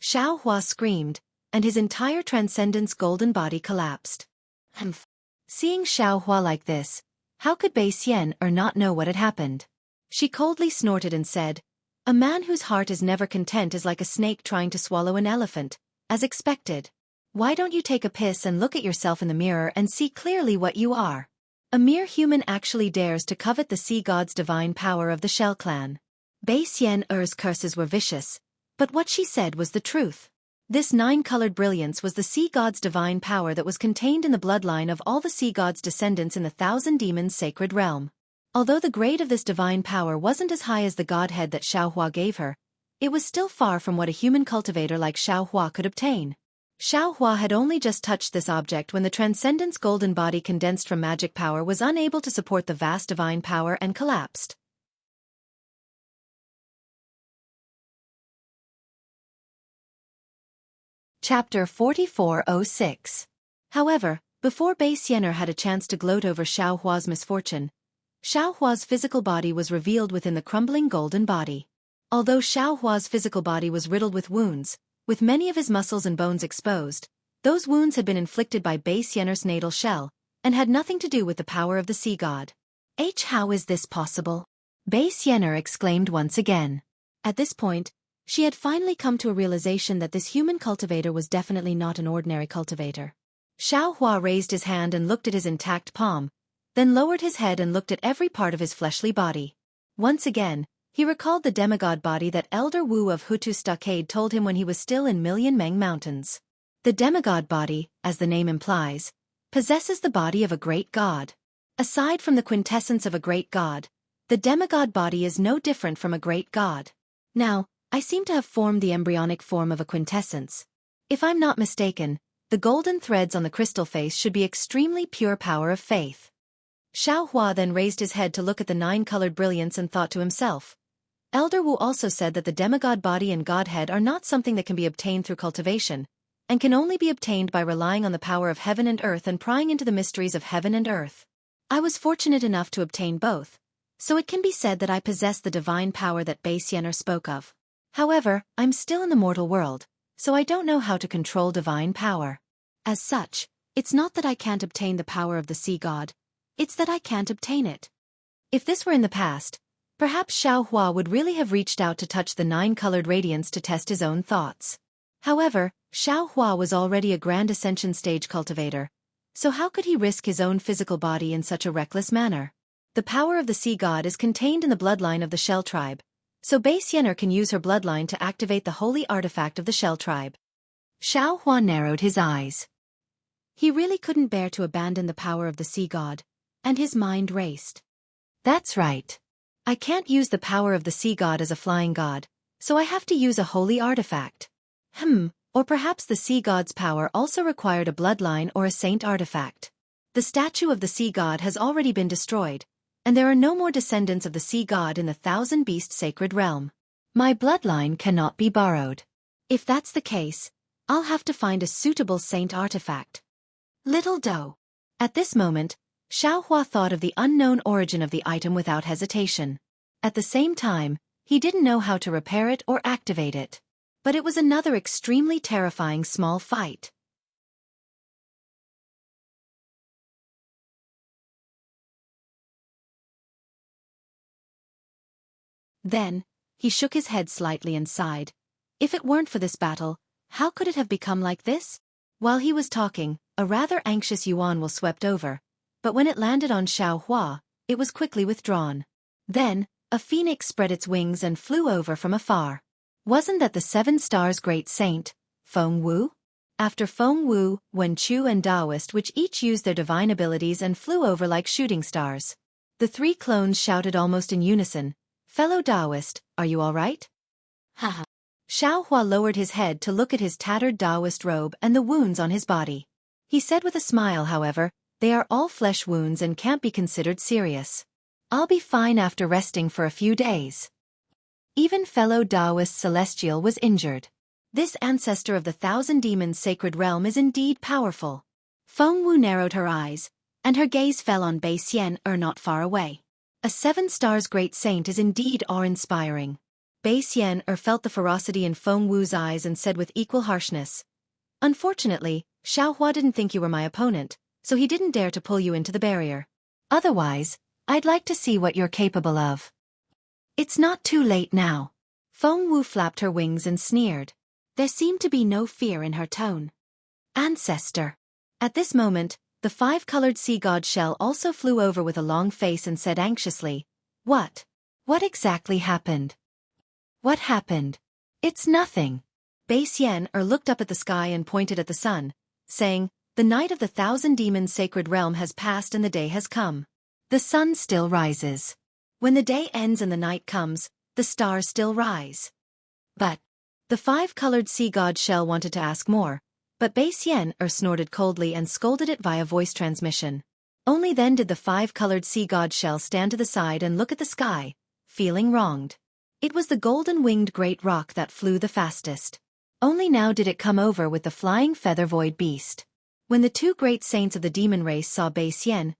[SPEAKER 1] Xueqi screamed, and his entire transcendence golden body collapsed. Humph! Seeing Xueqi like this, how could Bai Xian not know what had happened? She coldly snorted and said, "A man whose heart is never content is like a snake trying to swallow an elephant, as expected. Why don't you take a piss and look at yourself in the mirror and see clearly what you are? A mere human actually dares to covet the sea god's divine power of the Shell clan." Bai Xian's curses were vicious, but what she said was the truth. This 9-colored brilliance was the sea god's divine power that was contained in the bloodline of all the sea god's descendants in the 1,000 demons sacred realm. Although the grade of this divine power wasn't as high as the godhead that Xueqi gave her, it was still far from what a human cultivator like Xueqi could obtain. Xueqi had only just touched this object when the Transcendence golden body condensed from magic power was unable to support the vast divine power and collapsed. Chapter 4406. However, before Bai Xian had a chance to gloat over Xueqi's misfortune, Xueqi's physical body was revealed within the crumbling golden body. Although Xueqi's physical body was riddled with wounds, with many of his muscles and bones exposed, those wounds had been inflicted by Bai Xian's natal shell, and had nothing to do with the power of the sea god. How is this possible? Bai Xian exclaimed once again. At this point, she had finally come to a realization that this human cultivator was definitely not an ordinary cultivator. Xueqi raised his hand and looked at his intact palm, then lowered his head and looked at every part of his fleshly body. Once again, he recalled the demigod body that Elder Wu of Hutu Stockade told him when he was still in Million Meng Mountains. The demigod body, as the name implies, possesses the body of a great god. Aside from the quintessence of a great god, the demigod body is no different from a great god. Now, I seem to have formed the embryonic form of a quintessence. If I'm not mistaken, the golden threads on the crystal face should be extremely pure power of faith. Xueqi then raised his head to look at the 9-colored brilliance and thought to himself. Elder Wu also said that the demigod body and godhead are not something that can be obtained through cultivation, and can only be obtained by relying on the power of heaven and earth and prying into the mysteries of heaven and earth. I was fortunate enough to obtain both, so it can be said that I possess the divine power that Bai Xian spoke of. However, I'm still in the mortal world, so I don't know how to control divine power. As such, it's not that I can't obtain the power of the sea god, it's that I can't obtain it. If this were in the past, perhaps Xueqi would really have reached out to touch the 9-colored radiance to test his own thoughts. However, Xueqi was already a grand ascension stage cultivator, so how could he risk his own physical body in such a reckless manner? The power of the sea god is contained in the bloodline of the Shell tribe, so Bai Xian can use her bloodline to activate the holy artifact of the Shell tribe. Xueqi narrowed his eyes. He really couldn't bear to abandon the power of the sea god, and his mind raced. That's right. I can't use the power of the sea god as a flying god, so I have to use a holy artifact. Or perhaps the sea god's power also required a bloodline or a saint artifact. The statue of the sea god has already been destroyed, and there are no more descendants of the sea god in the thousand-beast sacred realm. My bloodline cannot be borrowed. If that's the case, I'll have to find a suitable saint artifact. Little doe. At this moment, Xiaohua thought of the unknown origin of the item without hesitation. At the same time, he didn't know how to repair it or activate it. But it was another extremely terrifying small fight. Then, he shook his head slightly and sighed. If it weren't for this battle, how could it have become like this? While he was talking, a rather anxious yuan will swept over, but when it landed on Xiaohua, it was quickly withdrawn. Then, a phoenix spread its wings and flew over from afar. Wasn't that the 7 stars great saint, Feng Wu? After Feng Wu, Wen Chu and Daoist, which each used their divine abilities and flew over like shooting stars. The 3 clones shouted almost in unison, "Fellow Daoist, are you all right?" Haha. Xiaohua lowered his head to look at his tattered Daoist robe and the wounds on his body. He said with a smile, however, "They are all flesh wounds and can't be considered serious. I'll be fine after resting for a few days." Even fellow Daoist Celestial was injured. This ancestor of the 1,000 demons sacred realm is indeed powerful. Feng Wu narrowed her eyes, and her gaze fell on Bei Xian not far away. A 7 stars great saint is indeed awe-inspiring. Bei Xian felt the ferocity in Feng Wu's eyes and said with equal harshness, "Unfortunately, Xiaohua didn't think you were my opponent, so he didn't dare to pull you into the barrier. Otherwise, I'd like to see what you're capable of." "It's not too late now." Feng Wu flapped her wings and sneered. There seemed to be no fear in her tone. "Ancestor." At this moment, the 5-colored sea god shell also flew over with a long face and said anxiously, "What? What exactly happened?" "What happened? It's nothing." Bei Xian looked up at the sky and pointed at the sun, saying, "The night of the 1,000 demons sacred realm has passed and the day has come. The sun still rises. When the day ends and the night comes, the stars still rise." But the 5-colored sea god shell wanted to ask more, but Bei Xian snorted coldly and scolded it via voice transmission. Only then did the 5-colored sea god shell stand to the side and look at the sky, feeling wronged. It was the golden-winged great rock that flew the fastest. Only now did it come over with the flying feather void beast. When the 2 great saints of the demon race saw Bei Xian,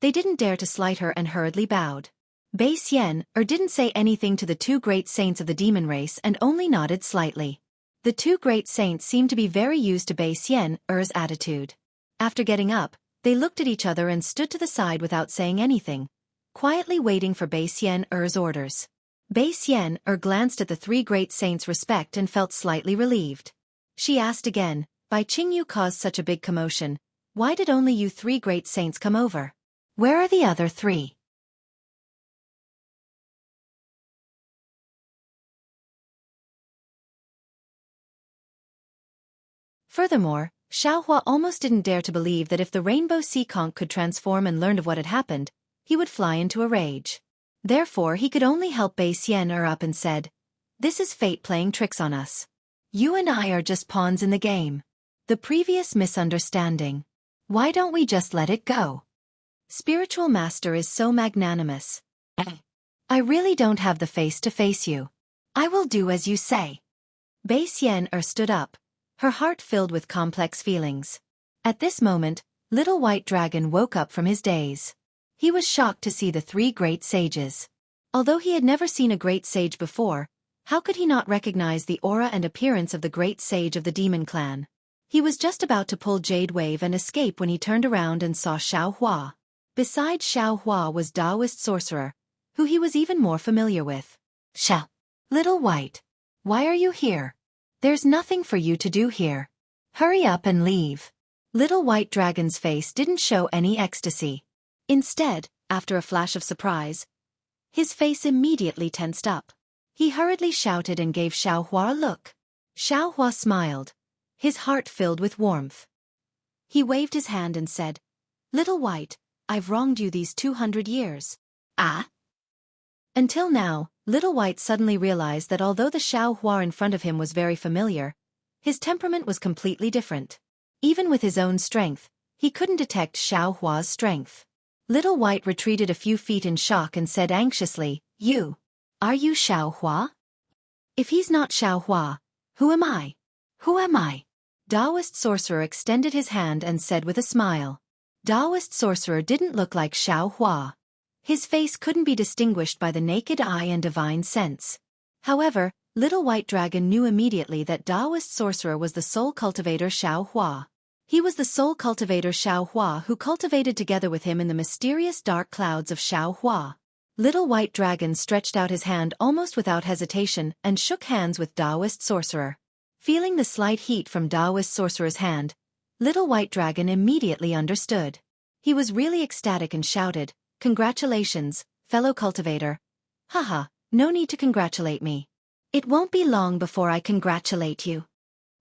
[SPEAKER 1] they didn't dare to slight her and hurriedly bowed. Bei Xian didn't say anything to the 2 great saints of the demon race and only nodded slightly. The 2 great saints seemed to be very used to Bei Xian's attitude. After getting up, they looked at each other and stood to the side without saying anything, quietly waiting for Bei Xian's orders. Bei Xian glanced at the 3 great saints' respect and felt slightly relieved. She asked again, "By Qing you caused such a big commotion, why did only you 3 great saints come over? Where are the other 3? Furthermore, Xiaohua almost didn't dare to believe that if the rainbow sea conch could transform and learned of what had happened, he would fly into a rage. Therefore he could only help Bei Xian up and said, "This is fate playing tricks on us. You and I are just pawns in the game. The previous misunderstanding. Why don't we just let it go? Spiritual master is so magnanimous. I really don't have the face to face you. I will do as you say." Bei Xian stood up, her heart filled with complex feelings. At this moment, Little White Dragon woke up from his daze. He was shocked to see the 3 great sages. Although he had never seen a great sage before, how could he not recognize the aura and appearance of the great sage of the demon clan? He was just about to pull Jade Wave and escape when he turned around and saw Xiaohua. Beside Xiaohua was Daoist Sorcerer, who he was even more familiar with. "Xiao, Little White, why are you here? There's nothing for you to do here. Hurry up and leave." Little White Dragon's face didn't show any ecstasy. Instead, after a flash of surprise, his face immediately tensed up. He hurriedly shouted and gave Xiaohua a look. Xiaohua smiled, his heart filled with warmth. He waved his hand and said, "Little White, I've wronged you these 200 years. Ah? Until now, Little White suddenly realized that although the Xiaohua in front of him was very familiar, his temperament was completely different. Even with his own strength, he couldn't detect Xiaohua's strength. Little White retreated a few feet in shock and said anxiously, Are you Xiaohua? If he's not Xiaohua, who am I? Who am I? Taoist Sorcerer extended his hand and said with a smile. Taoist Sorcerer didn't look like Xiaohua. His face couldn't be distinguished by the naked eye and divine sense. However, Little White Dragon knew immediately that Taoist Sorcerer was the soul cultivator Xiaohua. He was the soul cultivator Xiaohua who cultivated together with him in the mysterious dark clouds of Xiaohua. Little White Dragon stretched out his hand almost without hesitation and shook hands with Taoist Sorcerer. Feeling the slight heat from Taoist Sorcerer's hand, Little White Dragon immediately understood. He was really ecstatic and shouted, "Congratulations, fellow cultivator." "Haha, no need to congratulate me. It won't be long before I congratulate you,"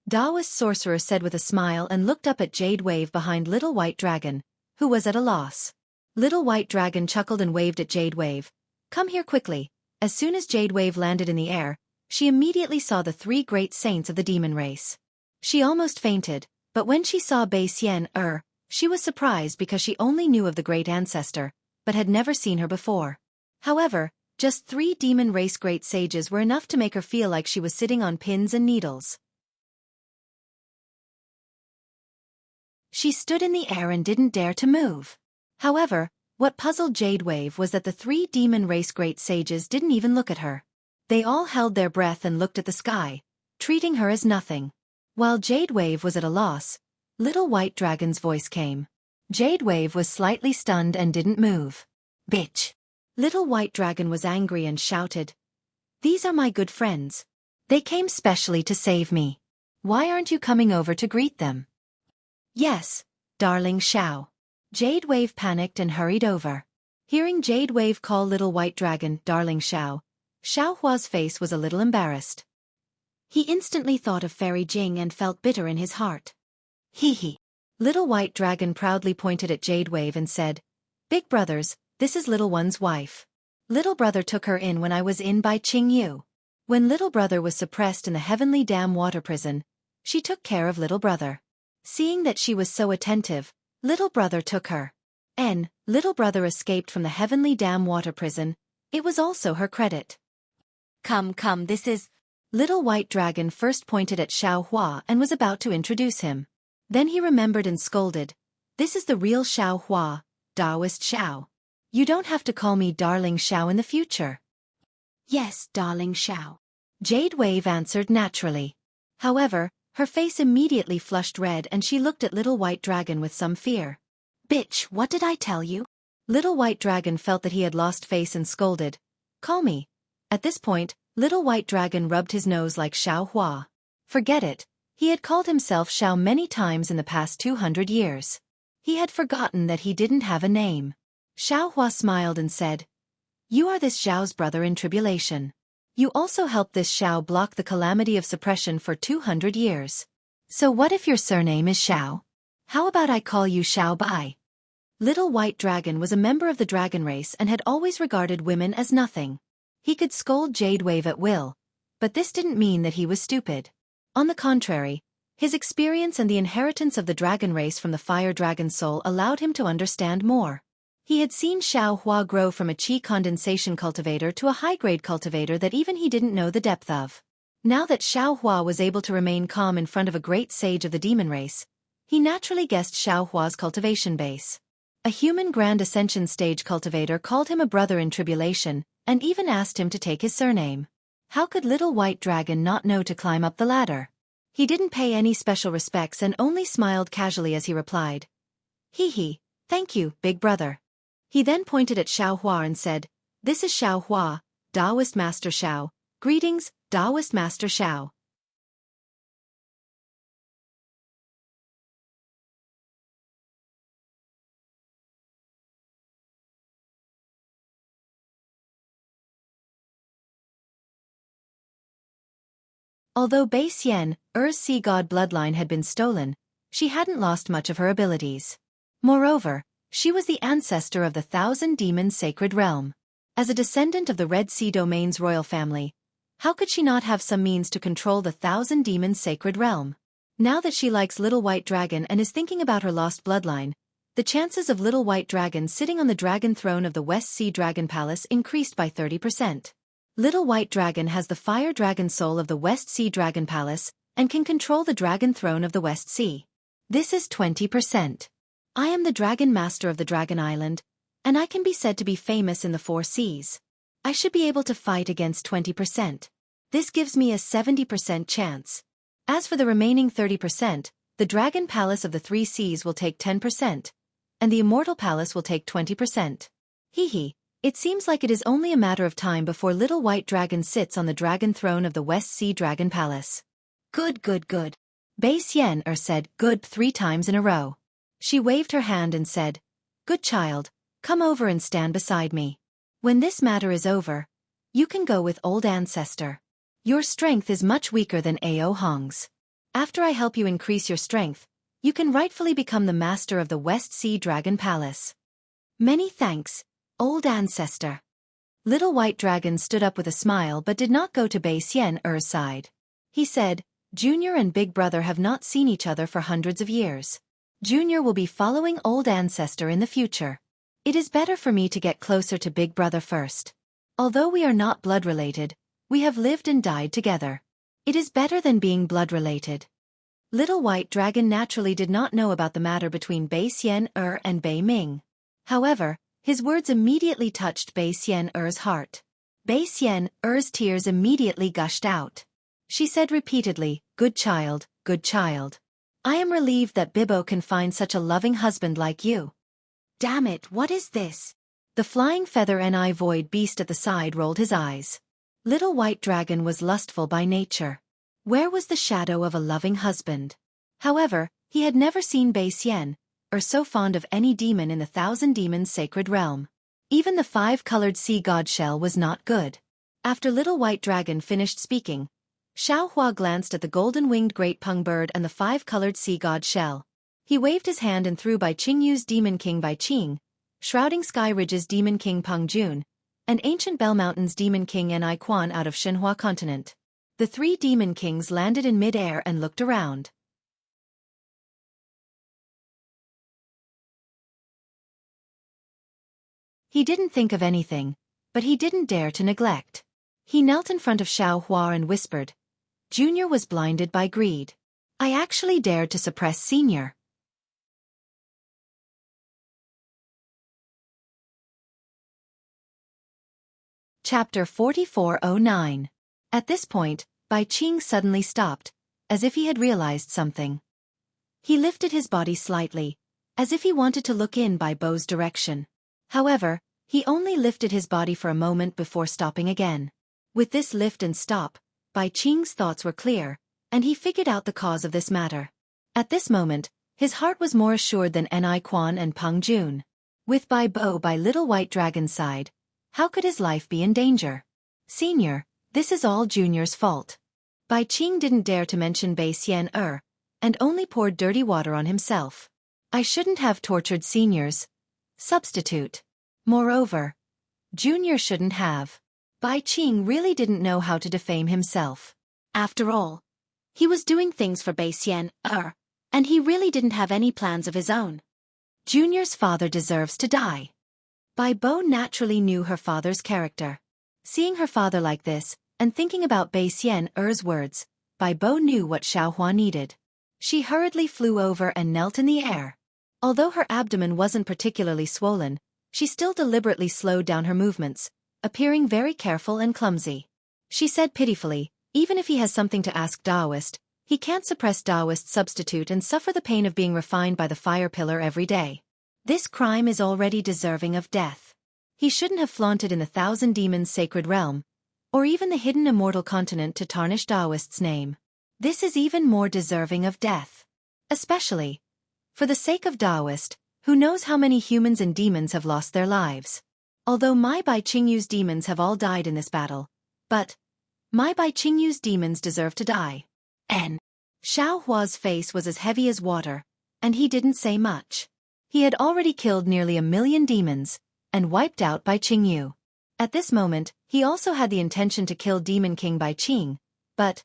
[SPEAKER 1] Taoist Sorcerer said with a smile and looked up at Jade Wave behind Little White Dragon, who was at a loss. Little White Dragon chuckled and waved at Jade Wave. "Come here quickly." As soon as Jade Wave landed in the air, she immediately saw the three great saints of the demon race. She almost fainted, but when she saw Bai Xian, she was surprised because she only knew of the great ancestor, but had never seen her before. However, just 3 demon race great sages were enough to make her feel like she was sitting on pins and needles. She stood in the air and didn't dare to move. However, what puzzled Jade Wave was that the 3 demon race great sages didn't even look at her. They all held their breath and looked at the sky, treating her as nothing. While Jade Wave was at a loss, Little White Dragon's voice came. Jade Wave was slightly stunned and didn't move. "Bitch!" Little White Dragon was angry and shouted. "These are my good friends. They came specially to save me. Why aren't you coming over to greet them?" "Yes, darling Xiao." Jade Wave panicked and hurried over. Hearing Jade Wave call Little White Dragon darling Xiao, Xiaohua's face was a little embarrassed. He instantly thought of Fairy Jing and felt bitter in his heart. Hee. Little White Dragon proudly pointed at Jade Wave and said, "Big brothers, this is little one's wife. Little brother took her in when I was in by Qingyu. When little brother was suppressed in the Heavenly Dam water prison, she took care of little brother. Seeing that she was so attentive, little brother took her. Little brother escaped from the Heavenly Dam water prison. It was also her credit." Come, this is..." Little White Dragon first pointed at Xiaohua and was about to introduce him. Then he remembered and scolded, "This is the real Xiaohua, Taoist Xiao. You don't have to call me darling Xiao in the future." "Yes, darling Xiao," Jade Wave answered naturally. However, her face immediately flushed red and she looked at Little White Dragon with some fear. "Bitch, what did I tell you?" Little White Dragon felt that he had lost face and scolded, "Call me." At this point, Little White Dragon rubbed his nose like Xiaohua. Forget it, he had called himself Xiao many times in the past 200 years. He had forgotten that he didn't have a name. Xiaohua smiled and said, "You are this Xiao's brother in tribulation. You also helped this Xiao block the calamity of suppression for 200 years. So what if your surname is Xiao? How about I call you Xiao Bai?" Little White Dragon was a member of the dragon race and had always regarded women as nothing. He could scold Jade Wave at will, but this didn't mean that he was stupid. On the contrary, his experience and the inheritance of the dragon race from the fire dragon soul allowed him to understand more. He had seen Xiaohua grow from a qi condensation cultivator to a high-grade cultivator that even he didn't know the depth of. Now that Xiaohua was able to remain calm in front of a great sage of the demon race, he naturally guessed Xiaohua's cultivation base. A human Grand Ascension stage cultivator called him a brother in tribulation, and even asked him to take his surname. How could Little White Dragon not know to climb up the ladder? He didn't pay any special respects and only smiled casually as he replied, "Hee, thank you, big brother." He then pointed at Xiaohua and said, "This is Xiaohua, Taoist Master Xiao. Greetings, Taoist Master Xiao." Although Bai Xian, Er's sea god bloodline had been stolen, she hadn't lost much of her abilities. Moreover, she was the ancestor of the 1,000 demons sacred realm. As a descendant of the Red Sea Domain's royal family, how could she not have some means to control the Thousand Demons' sacred realm? Now that she likes Little White Dragon and is thinking about her lost bloodline, the chances of Little White Dragon sitting on the dragon throne of the West Sea Dragon Palace increased by 30%. Little White Dragon has the fire dragon soul of the West Sea Dragon Palace and can control the dragon throne of the West Sea. This is 20%. I am the Dragon Master of the Dragon Island, and I can be said to be famous in the 4 seas. I should be able to fight against 20%. This gives me a 70% chance. As for the remaining 30%, the Dragon Palace of the 3 seas will take 10%, and the Immortal Palace will take 20%. Hee, it seems like it is only a matter of time before Little White Dragon sits on the dragon throne of the West Sea Dragon Palace. Good. Bai Xian said good 3 times in a row. She waved her hand and said, "Good child, come over and stand beside me. When this matter is over, you can go with old ancestor. Your strength is much weaker than Ao Hong's. After I help you increase your strength, you can rightfully become the master of the West Sea Dragon Palace." Many thanks, old ancestor. Little White Dragon stood up with a smile but did not go to Bai Xian's side. He said, "Junior and Big Brother have not seen each other for hundreds of years. Junior will be following old ancestor in the future. It is better for me to get closer to Big Brother first. Although we are not blood related, we have lived and died together. It is better than being blood related." Little White Dragon naturally did not know about the matter between Bai Xian and Bai Ming. However, his words immediately touched Bai Xian's heart. Bai Xian's tears immediately gushed out. She said repeatedly, good child, good child. I am relieved that Bibbo can find such a loving husband like you." Damn it, what is this? The flying feather and void beast at the side rolled his eyes. Little White Dragon was lustful by nature. Where was the shadow of a loving husband? However, he had never seen Bai Xian so fond of any demon in the Thousand Demons' sacred realm. Even the 5-colored sea god shell was not good. After Little White Dragon finished speaking, Xiaohua glanced at the golden-winged great pung bird and the 5-colored sea god shell. He waved his hand and threw Bai Qingyu's Demon King Bai Qing, Shrouding Sky Ridge's Demon King Peng Jun, and Ancient Bell Mountain's Demon King Ni Quan out of Shenhua continent. The 3 Demon Kings landed in mid-air and looked around. He didn't think of anything, but he didn't dare to neglect. He knelt in front of Xiaohua and whispered, "Junior was blinded by greed. I actually dared to suppress Senior." Chapter 4409. At this point, Bai Qing suddenly stopped, as if he had realized something. He lifted his body slightly, as if he wanted to look in Bai Bo's direction. However, he only lifted his body for a moment before stopping again. With this lift and stop, Bai Qing's thoughts were clear, and he figured out the cause of this matter. At this moment, his heart was more assured than Ni Quan and Peng Jun. With Bai Bo by Little White Dragon's side, how could his life be in danger? Senior, this is all Junior's fault. Bai Qing didn't dare to mention Bai Xian and only poured dirty water on himself. I shouldn't have tortured Senior's substitute. Moreover, Junior shouldn't have. Bai Qing really didn't know how to defame himself. After all, he was doing things for Bai Xian and he really didn't have any plans of his own. Junior's father deserves to die. Bai Bo naturally knew her father's character. Seeing her father like this, and thinking about Bai Xian's words, Bai Bo knew what Xiaohua needed. She hurriedly flew over and knelt in the air. Although her abdomen wasn't particularly swollen, she still deliberately slowed down her movements, appearing very careful and clumsy. She said pitifully, even if he has something to ask Daoist, he can't suppress Daoist substitute and suffer the pain of being refined by the fire pillar every day. This crime is already deserving of death. He shouldn't have flaunted in the Thousand Demons' sacred realm, or even the hidden immortal continent to tarnish Daoist's name. This is even more deserving of death. Especially for the sake of Daoist, who knows how many humans and demons have lost their lives. Although my Bai Qingyu's demons have all died in this battle, but my Bai Qingyu's demons deserve to die. Xiaohua's face was as heavy as water, and he didn't say much. He had already killed nearly 1 million demons, and wiped out Bai Qingyu. At this moment, he also had the intention to kill Demon King Bai Qing, but,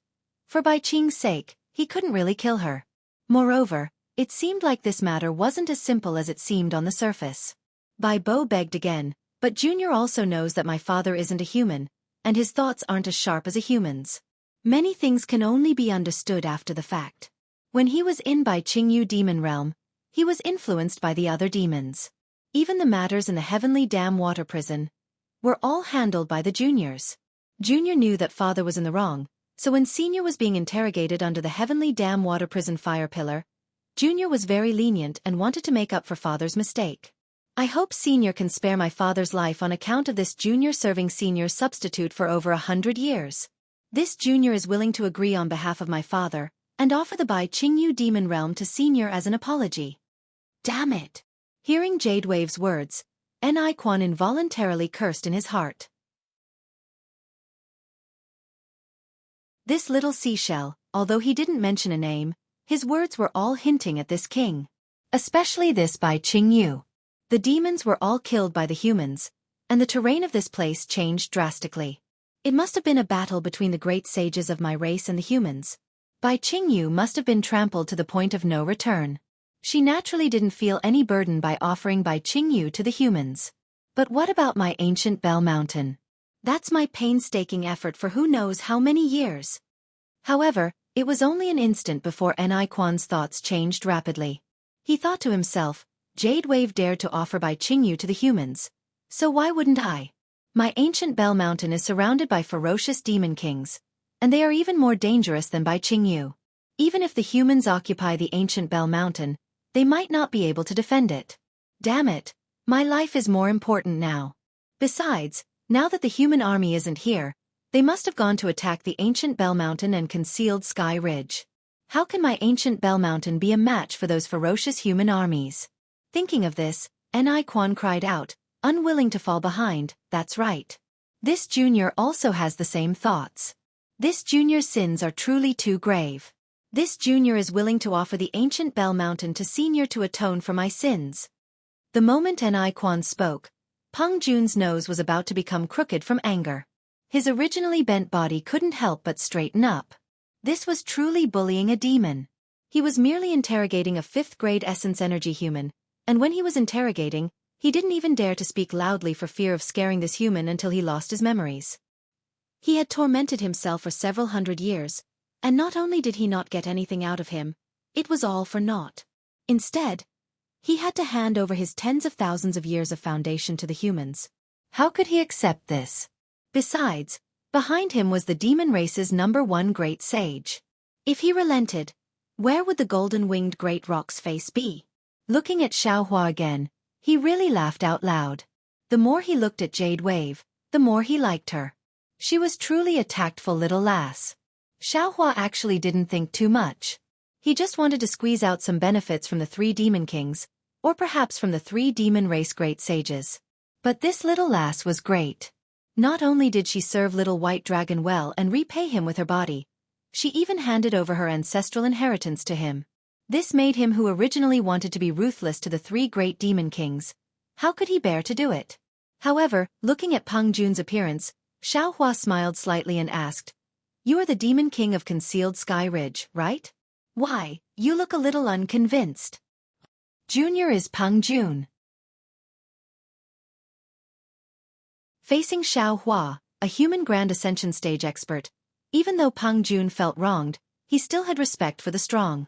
[SPEAKER 1] for Bai Qing's sake, he couldn't really kill her. Moreover, it seemed like this matter wasn't as simple as it seemed on the surface. Bai Bo begged again, but Junior also knows that my father isn't a human, and his thoughts aren't as sharp as a human's. Many things can only be understood after the fact. When he was in Bai Qingyu demon realm, he was influenced by the other demons. Even the matters in the heavenly dam water prison were all handled by the juniors. Junior knew that father was in the wrong, so when senior was being interrogated under the heavenly dam water prison fire pillar, Junior was very lenient and wanted to make up for father's mistake. I hope senior can spare my father's life on account of this junior serving senior's substitute for over 100 years. This junior is willing to agree on behalf of my father, and offer the Bai Qingyu demon realm to senior as an apology. Damn it! Hearing Jade Wave's words, Ni Quan involuntarily cursed in his heart. This little seashell, although he didn't mention a name, his words were all hinting at this king. Especially this Bai Qingyu. The demons were all killed by the humans, and the terrain of this place changed drastically. It must have been a battle between the great sages of my race and the humans. Bai Qingyu must have been trampled to the point of no return. She naturally didn't feel any burden by offering Bai Qingyu to the humans. But what about my ancient Bell Mountain? That's my painstaking effort for who knows how many years. However, it was only an instant before Ni Quan's thoughts changed rapidly. He thought to himself, Jade Wave dared to offer Bai Qingyu to the humans, so why wouldn't I? My ancient Bell Mountain is surrounded by ferocious demon kings, and they are even more dangerous than Bai Qingyu. Even if the humans occupy the ancient Bell Mountain, they might not be able to defend it. Damn it, my life is more important now. Besides, now that the human army isn't here, they must have gone to attack the ancient Bell Mountain and concealed Sky Ridge. How can my ancient Bell Mountain be a match for those ferocious human armies? Thinking of this, Ni Quan cried out, unwilling to fall behind, that's right. This junior also has the same thoughts. This junior's sins are truly too grave. This junior is willing to offer the ancient Bell Mountain to senior to atone for my sins. The moment Ni Quan spoke, Peng Jun's nose was about to become crooked from anger. His originally bent body couldn't help but straighten up. This was truly bullying a demon. He was merely interrogating a 5th grade essence energy human, and when he was interrogating, he didn't even dare to speak loudly for fear of scaring this human until he lost his memories. He had tormented himself for several hundred years, and not only did he not get anything out of him, it was all for naught. Instead, he had to hand over his tens of thousands of years of foundation to the humans. How could he accept this? Besides, behind him was the demon race's #1 great sage. If he relented, where would the golden-winged great rock's face be? Looking at Xiaohua again, he really laughed out loud. The more he looked at Jade Wave, the more he liked her. She was truly a tactful little lass. Xiaohua actually didn't think too much. He just wanted to squeeze out some benefits from the 3 demon kings, or perhaps from the 3 demon race great sages. But this little lass was great. Not only did she serve little white dragon well and repay him with her body, she even handed over her ancestral inheritance to him. This made him who originally wanted to be ruthless to the 3 great demon kings. How could he bear to do it? However, looking at Peng Jun's appearance, Xiaohua smiled slightly and asked, "You are the demon king of concealed Sky Ridge, right? Why, you look a little unconvinced." Junior is Peng Jun. Facing Xiaohua, a human Grand Ascension stage expert, even though Peng Jun felt wronged, he still had respect for the strong.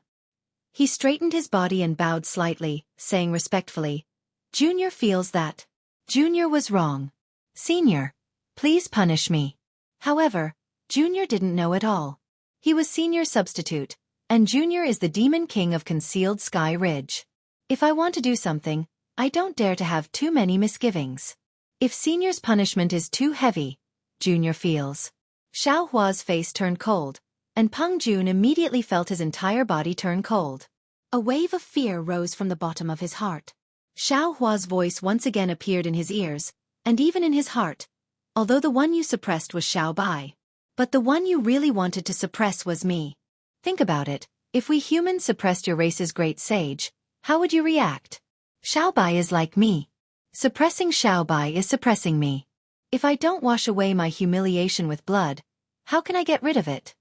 [SPEAKER 1] He straightened his body and bowed slightly, saying respectfully, "Junior feels that Junior was wrong. Senior, please punish me." However, Junior didn't know at all. He was Senior's substitute, and Junior is the demon king of concealed Sky Ridge. If I want to do something, I don't dare to have too many misgivings. If Senior's punishment is too heavy, Junior feels. Xiaohua's face turned cold, and Peng Jun immediately felt his entire body turn cold. A wave of fear rose from the bottom of his heart. Xiaohua's voice once again appeared in his ears, and even in his heart, although the one you suppressed was Xiao Bai. But the one you really wanted to suppress was me. Think about it, if we humans suppressed your race's great sage, how would you react? Xiao Bai is like me. Suppressing Xiao Bai is suppressing me. If I don't wash away my humiliation with blood, how can I get rid of it?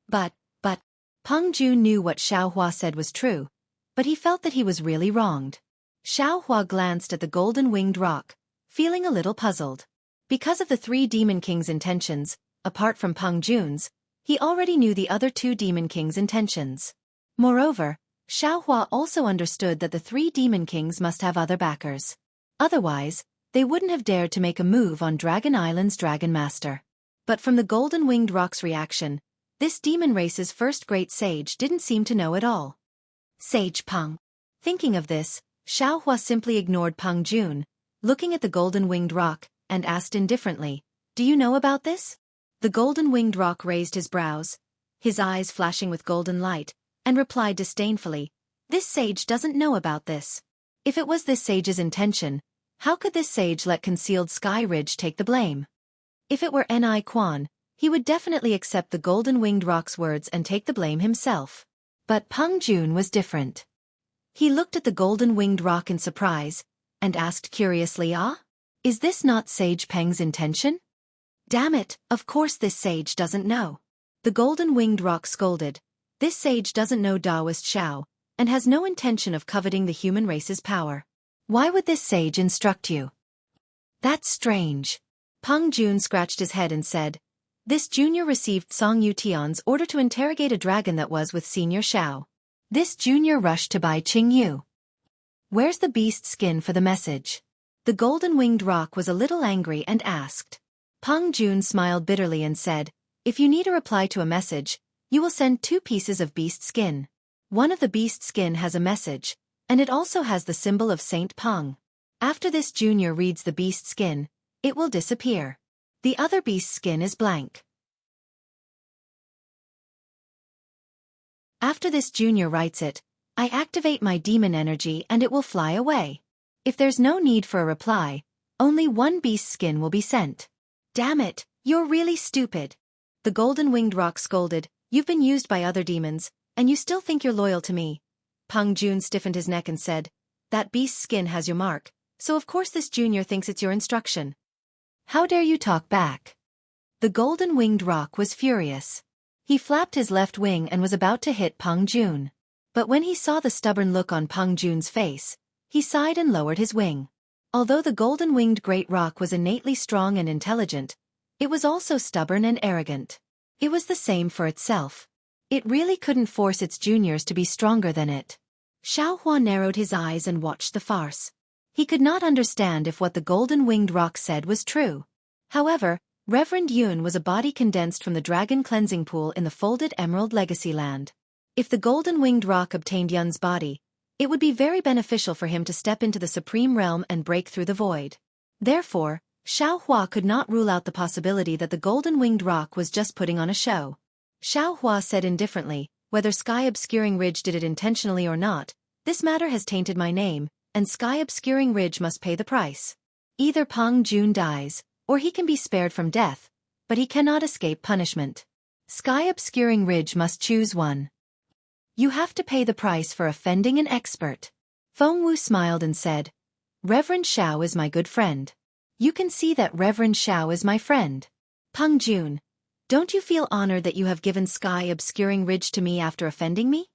[SPEAKER 1] But, Peng Jun knew what Xiaohua said was true, but he felt that he was really wronged. Xiaohua glanced at the golden-winged rock, feeling a little puzzled. Because of the 3 Demon Kings' intentions, apart from Peng Jun's, he already knew the other 2 Demon Kings' intentions. Moreover, Xiaohua also understood that the 3 Demon Kings must have other backers. Otherwise, they wouldn't have dared to make a move on Dragon Island's Dragon Master. But from the golden-winged rock's reaction, this demon race's first great sage didn't seem to know at all. Sage Peng. Thinking of this, Xiaohua simply ignored Peng Jun, looking at the golden-winged rock, and asked indifferently, "Do you know about this?" The golden-winged rock raised his brows, his eyes flashing with golden light, and replied disdainfully, "This sage doesn't know about this. If it was this sage's intention, how could this sage let concealed Sky Ridge take the blame? If it were Ni Quan, he would definitely accept the golden-winged rock's words and take the blame himself. But Peng Jun was different. He looked at the golden-winged rock in surprise, and asked curiously, Is this not Sage Peng's intention? Damn it, of course this sage doesn't know. The golden-winged rock scolded, "This sage doesn't know Taoist Xiao, and has no intention of coveting the human race's power. Why would this sage instruct you?" That's strange. Peng Jun scratched his head and said, "This junior received Song Yutian's order to interrogate a dragon that was with Senior Xiao. This junior rushed to buy Qing Yu. Where's the beast skin for the message?" The golden-winged rock was a little angry and asked. Peng Jun smiled bitterly and said, "If you need a reply to a message, you will send 2 pieces of beast skin. One of the beast skin has a message, and it also has the symbol of Saint Peng. After this junior reads the beast skin, it will disappear. The other beast skin is blank. After this junior writes it, I activate my demon energy and it will fly away. If there's no need for a reply, only 1 beast skin will be sent." Damn it, you're really stupid. The golden-winged rock scolded, "You've been used by other demons, and you still think you're loyal to me." Peng Jun stiffened his neck and said, "That beast skin has your mark, so of course this junior thinks it's your instruction. How dare you talk back?" The golden-winged rock was furious. He flapped his left wing and was about to hit Peng Jun. But when he saw the stubborn look on Peng Jun's face, he sighed and lowered his wing. Although the golden-winged great rock was innately strong and intelligent, it was also stubborn and arrogant. It was the same for itself. It really couldn't force its juniors to be stronger than it. Xiaohua narrowed his eyes and watched the farce. He could not understand if what the golden-winged rock said was true. However, Reverend Yun was a body condensed from the dragon cleansing pool in the folded Emerald Legacy Land. If the golden-winged rock obtained Yun's body, it would be very beneficial for him to step into the Supreme Realm and break through the void. Therefore, Xiaohua could not rule out the possibility that the golden-winged rock was just putting on a show. Xiaohua said indifferently, "Whether Sky-Obscuring Ridge did it intentionally or not, this matter has tainted my name, and Sky-Obscuring Ridge must pay the price. Either Peng Jun dies, or he can be spared from death, but he cannot escape punishment. Sky-Obscuring Ridge must choose one. You have to pay the price for offending an expert." Feng Wu smiled and said, "Reverend Xiao is my good friend. You can see that Reverend Xiao is my friend. Peng Jun, don't you feel honored that you have given Sky-Obscuring Ridge to me after offending me?"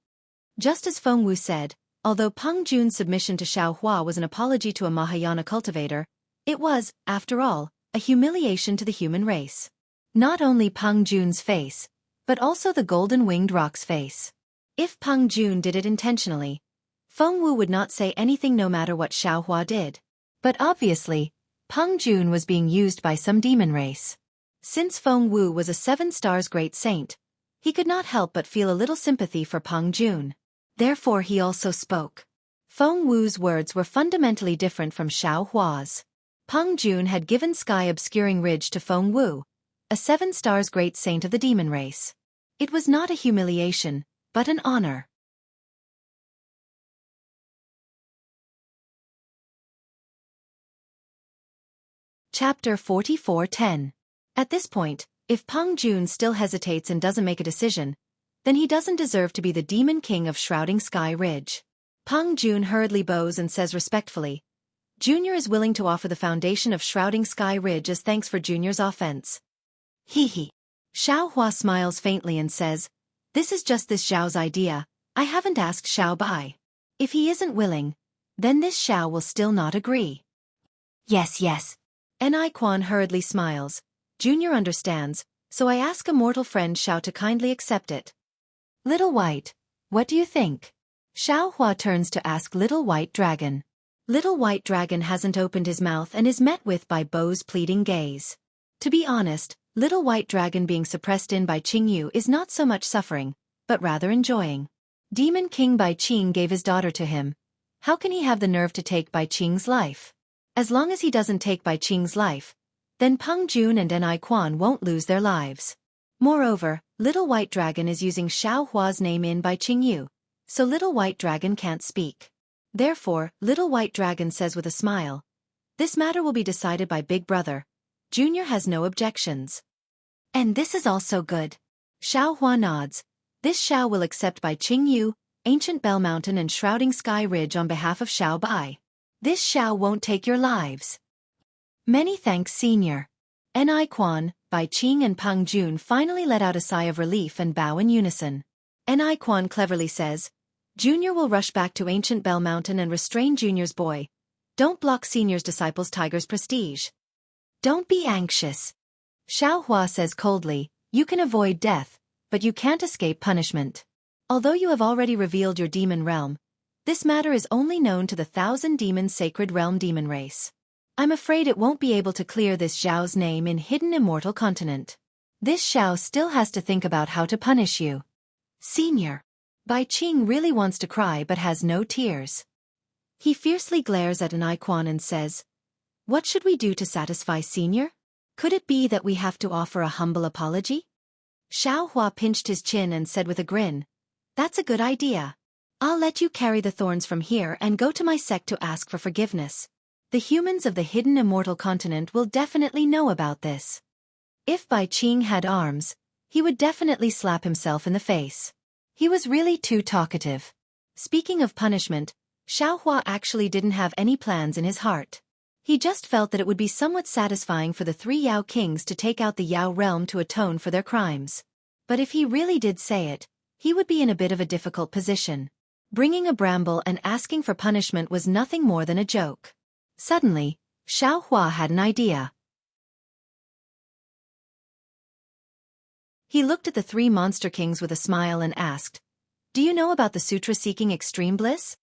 [SPEAKER 1] Just as Feng Wu said, although Peng Jun's submission to Xiaohua was an apology to a Mahayana cultivator, it was, after all, a humiliation to the human race. Not only Peng Jun's face, but also the golden-winged rock's face. If Peng Jun did it intentionally, Feng Wu would not say anything no matter what Xiaohua did. But obviously, Peng Jun was being used by some demon race. Since Feng Wu was a 7 stars great saint, he could not help but feel a little sympathy for Peng Jun. Therefore he also spoke. Feng Wu's words were fundamentally different from Xiaohua's. Peng Jun had given Sky-Obscuring Ridge to Feng Wu, a 7 stars great saint of the demon race. It was not a humiliation, but an honor. Chapter 44:10. At this point, if Peng Jun still hesitates and doesn't make a decision, then he doesn't deserve to be the Demon King of Shrouding Sky Ridge. Peng Jun hurriedly bows and says respectfully, Junior is willing to offer the foundation of Shrouding Sky Ridge as thanks for Junior's offense. Hee hee. Xiaohua smiles faintly and says, this is just this Xiao's idea, I haven't asked Xiao Bai. If he isn't willing, then this Xiao will still not agree. Yes, yes. Ni Quan hurriedly smiles. Junior understands, so I ask a mortal friend Xiao to kindly accept it. Little White, what do you think? Xiaohua turns to ask Little White Dragon. Little White Dragon hasn't opened his mouth and is met with by Bo's pleading gaze. To be honest, Little White Dragon being suppressed in by Qingyu is not so much suffering, but rather enjoying. Demon King Bai Qing gave his daughter to him. How can he have the nerve to take Bai Qing's life? As long as he doesn't take Bai Qing's life, then Peng Jun and Ni Quan won't lose their lives. Moreover, Little White Dragon is using Xiaohua's name in Bai Qingyu, so Little White Dragon can't speak. Therefore, Little White Dragon says with a smile, this matter will be decided by Big Brother. Junior has no objections. And this is also good. Xiaohua nods. This Xiao will accept Bai Qingyu, Ancient Bell Mountain and Shrouding Sky Ridge on behalf of Xiao Bai. This Xiao won't take your lives. Many thanks, Senior. Ni Quan, Bai Qing and Peng Jun finally let out a sigh of relief and bow in unison. Ni Quan cleverly says, Junior will rush back to Ancient Bell Mountain and restrain Junior's boy. Don't block Senior's disciple's tiger's prestige. Don't be anxious. Xiaohua says coldly, you can avoid death, but you can't escape punishment. Although you have already revealed your demon realm, this matter is only known to the 1,000 demon sacred realm demon race. I'm afraid it won't be able to clear this Xiao's name in Hidden Immortal Continent. This Xiao still has to think about how to punish you. Senior. Bai Qing really wants to cry but has no tears. He fiercely glares at Ni Quan and says, what should we do to satisfy Senior? Could it be that we have to offer a humble apology? Xiaohua pinched his chin and said with a grin, that's a good idea. I'll let you carry the thorns from here and go to my sect to ask for forgiveness. The humans of the Hidden Immortal Continent will definitely know about this. If Bai Qing had arms, he would definitely slap himself in the face. He was really too talkative. Speaking of punishment, Xiaohua actually didn't have any plans in his heart. He just felt that it would be somewhat satisfying for the 3 Yao kings to take out the Yao realm to atone for their crimes. But if he really did say it, he would be in a bit of a difficult position. Bringing a bramble and asking for punishment was nothing more than a joke. Suddenly, Xiaohua had an idea. He looked at the 3 monster kings with a smile and asked, do you know about the sutra seeking extreme bliss?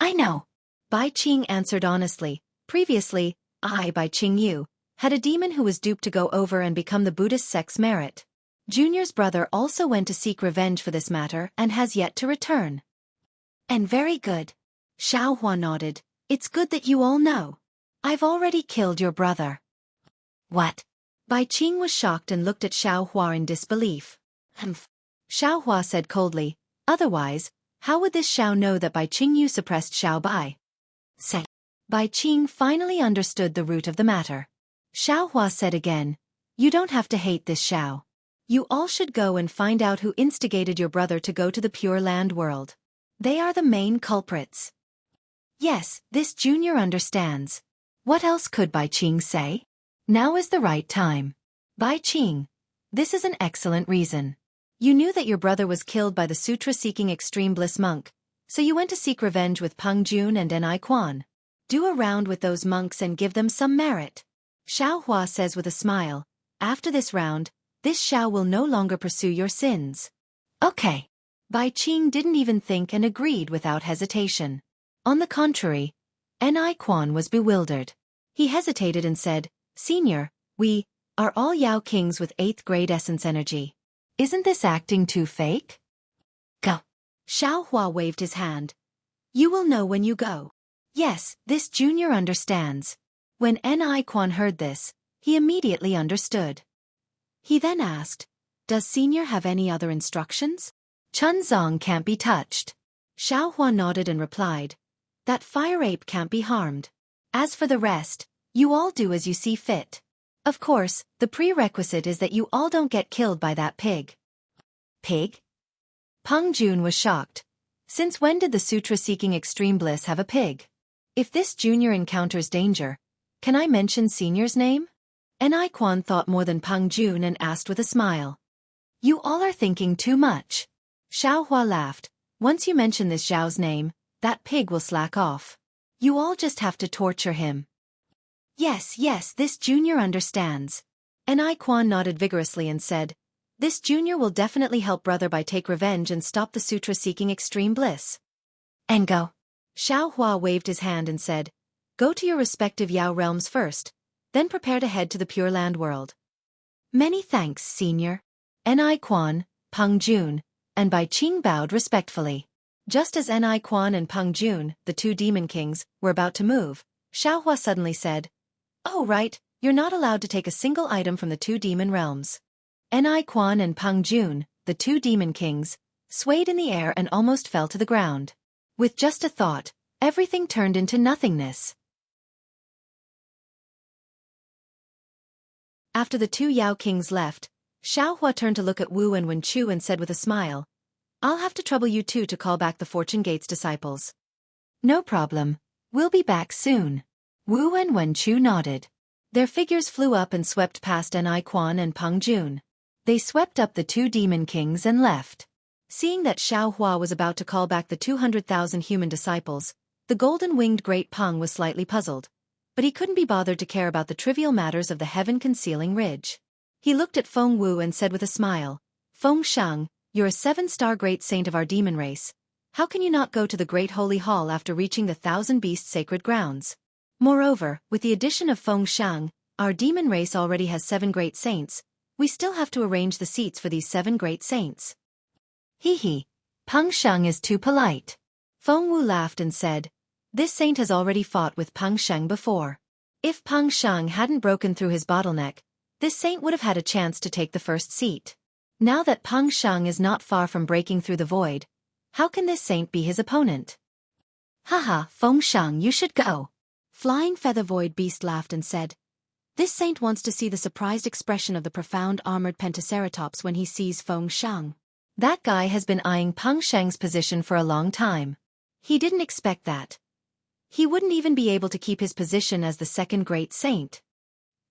[SPEAKER 1] I know. Bai Qing answered honestly. Previously, I, Bai Qingyu, had a demon who was duped to go over and become the Buddhist sect's merit. Junior's brother also went to seek revenge for this matter and has yet to return. And very good. Xiaohua nodded. It's good that you all know. I've already killed your brother. What? Bai Qing was shocked and looked at Xiaohua in disbelief. Humph. Xiaohua said coldly, otherwise, how would this Xiao know that Bai Qingyu suppressed Xiao Bai? Say. Bai Qing finally understood the root of the matter. Xiaohua said again, you don't have to hate this Xiao. You all should go and find out who instigated your brother to go to the Pure Land world. They are the main culprits. Yes, this Junior understands. What else could Bai Qing say? Now is the right time. Bai Qing, this is an excellent reason. You knew that your brother was killed by the sutra-seeking extreme bliss monk, so you went to seek revenge with Peng Jun and Ni Quan. Do a round with those monks and give them some merit. Xiaohua says with a smile, after this round, this Xiao will no longer pursue your sins. Okay. Bai Qing didn't even think and agreed without hesitation. On the contrary, Ni Quan was bewildered. He hesitated and said, Senior, we are all Yao kings with 8th grade essence energy. Isn't this acting too fake? Go. Xiaohua waved his hand. You will know when you go. Yes, this Junior understands. When Ni Quan heard this, he immediately understood. He then asked, does Senior have any other instructions? Chunzong can't be touched. Xiaohua nodded and replied, that fire ape can't be harmed. As for the rest, you all do as you see fit. Of course, the prerequisite is that you all don't get killed by that pig. Pig? Peng Jun was shocked. Since when did the sutra-seeking extreme bliss have a pig? If this junior encounters danger, can I mention senior's name? Ni Quan thought more than Peng Jun and asked with a smile. You all are thinking too much. Xiao Hua laughed. Once you mention this Zhao's name, that pig will slack off. You all just have to torture him. Yes, this junior understands. Ni Quan nodded vigorously and said, this junior will definitely help brother by take revenge and stop the sutra seeking extreme bliss. And go. Xiao Hua waved his hand and said, go to your respective Yao realms first, then prepare to head to the Pure Land world. Many thanks, senior. Ni Quan, Peng Jun, and Bai Qing bowed respectfully. Just as Ni Quan and Peng Jun, the two demon kings, were about to move, Xiao Hua suddenly said, oh right, you're not allowed to take a single item from the two demon realms. Ni Quan and Peng Jun, the two demon kings, swayed in the air and almost fell to the ground. With just a thought, everything turned into nothingness. After the two Yao kings left, Xiao Hua turned to look at Wu and Wen Chu and said with a smile, I'll have to trouble you two to call back the Fortune Gate's disciples. No problem. We'll be back soon. Wu and Wen Chu nodded. Their figures flew up and swept past Ni Quan and Peng Jun. They swept up the two demon kings and left. Seeing that Xiao Hua was about to call back the 200,000 human disciples, the golden-winged great Peng was slightly puzzled. But he couldn't be bothered to care about the trivial matters of the heaven-concealing ridge. He looked at Feng Wu and said with a smile, Feng Sheng, you're a 7-star great saint of our demon race. How can you not go to the Great Holy Hall after reaching the Thousand Beasts sacred grounds? Moreover, with the addition of Feng Sheng, our demon race already has 7 great saints. We still have to arrange the seats for these 7 great saints. Hee. Peng Sheng is too polite. Feng Wu laughed and said, this saint has already fought with Peng Sheng before. If Peng Sheng hadn't broken through his bottleneck, this saint would have had a chance to take the first seat. Now that Peng Sheng is not far from breaking through the void, how can this saint be his opponent? Haha, Feng Sheng, you should go. Flying Feather Void Beast laughed and said, this saint wants to see the surprised expression of the profound armored Pentaceratops when he sees Feng Sheng. That guy has been eyeing Peng Sheng's position for a long time. He didn't expect that. He wouldn't even be able to keep his position as the second great saint.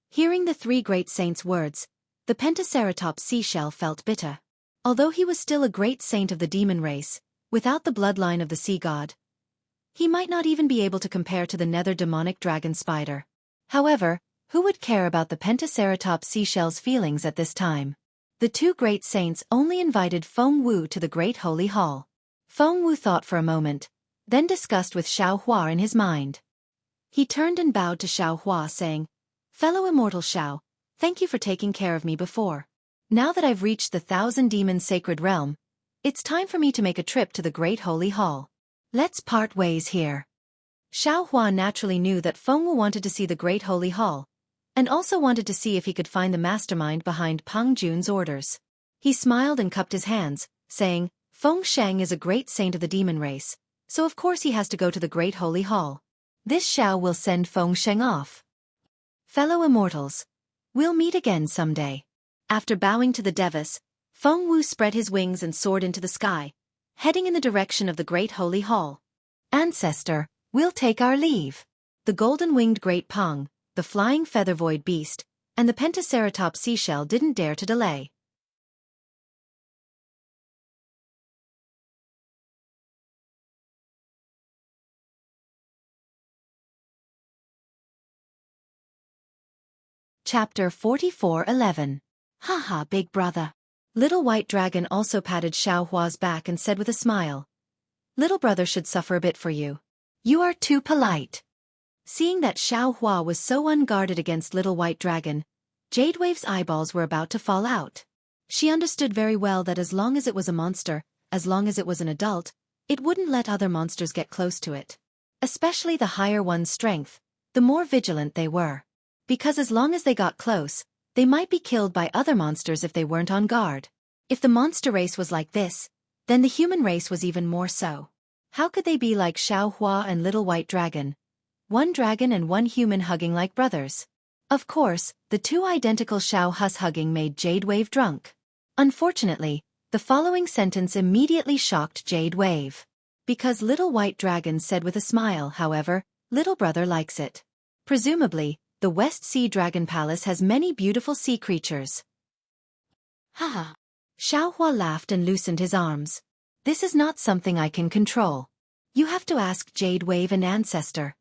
[SPEAKER 1] Hearing the 3 great saints' words, the Pentaceratops seashell felt bitter. Although he was still a great saint of the demon race, without the bloodline of the sea god, he might not even be able to compare to the nether demonic dragon spider. However, who would care about the Pentaceratops seashell's feelings at this time? The 2 great saints only invited Feng Wu to the Great Holy Hall. Feng Wu thought for a moment, then discussed with Xiao Hua in his mind. He turned and bowed to Xiao Hua saying, fellow immortal Xiao, thank you for taking care of me before. Now that I've reached the 1,000 demons sacred realm, it's time for me to make a trip to the Great Holy Hall. Let's part ways here. Xiao Hua naturally knew that Feng Wu wanted to see the Great Holy Hall, and also wanted to see if he could find the mastermind behind Peng Jun's orders. He smiled and cupped his hands, saying, Feng Sheng is a great saint of the demon race, so of course he has to go to the Great Holy Hall. This Xiao will send Feng Sheng off. Fellow immortals, we'll meet again someday. After bowing to the Devas, Feng Wu spread his wings and soared into the sky, heading in the direction of the Great Holy Hall. Ancestor, we'll take our leave. The golden-winged great Peng, the flying feather void beast, and the Pentaceratops seashell didn't dare to delay. Chapter 44:11. Haha, big brother. Little White Dragon also patted Xiao Hua's back and said with a smile, little brother should suffer a bit for you. You are too polite. Seeing that Xiao Hua was so unguarded against Little White Dragon, Jadewave's eyeballs were about to fall out. She understood very well that as long as it was a monster, as long as it was an adult, it wouldn't let other monsters get close to it. Especially the higher one's strength, the more vigilant they were. Because as long as they got close, they might be killed by other monsters if they weren't on guard. If the monster race was like this, then the human race was even more so. How could they be like Xiao Hua and Little White Dragon? One dragon and one human hugging like brothers. Of course, the two identical Xiao Hus hugging made Jadewave drunk. Unfortunately, the following sentence immediately shocked Jadewave. Because Little White Dragon said with a smile, however, Little brother likes it. Presumably, the West Sea Dragon Palace has many beautiful sea creatures. Haha. Xiaohua laughed and loosened his arms. This is not something I can control. You have to ask Jade Wave and Ancestor.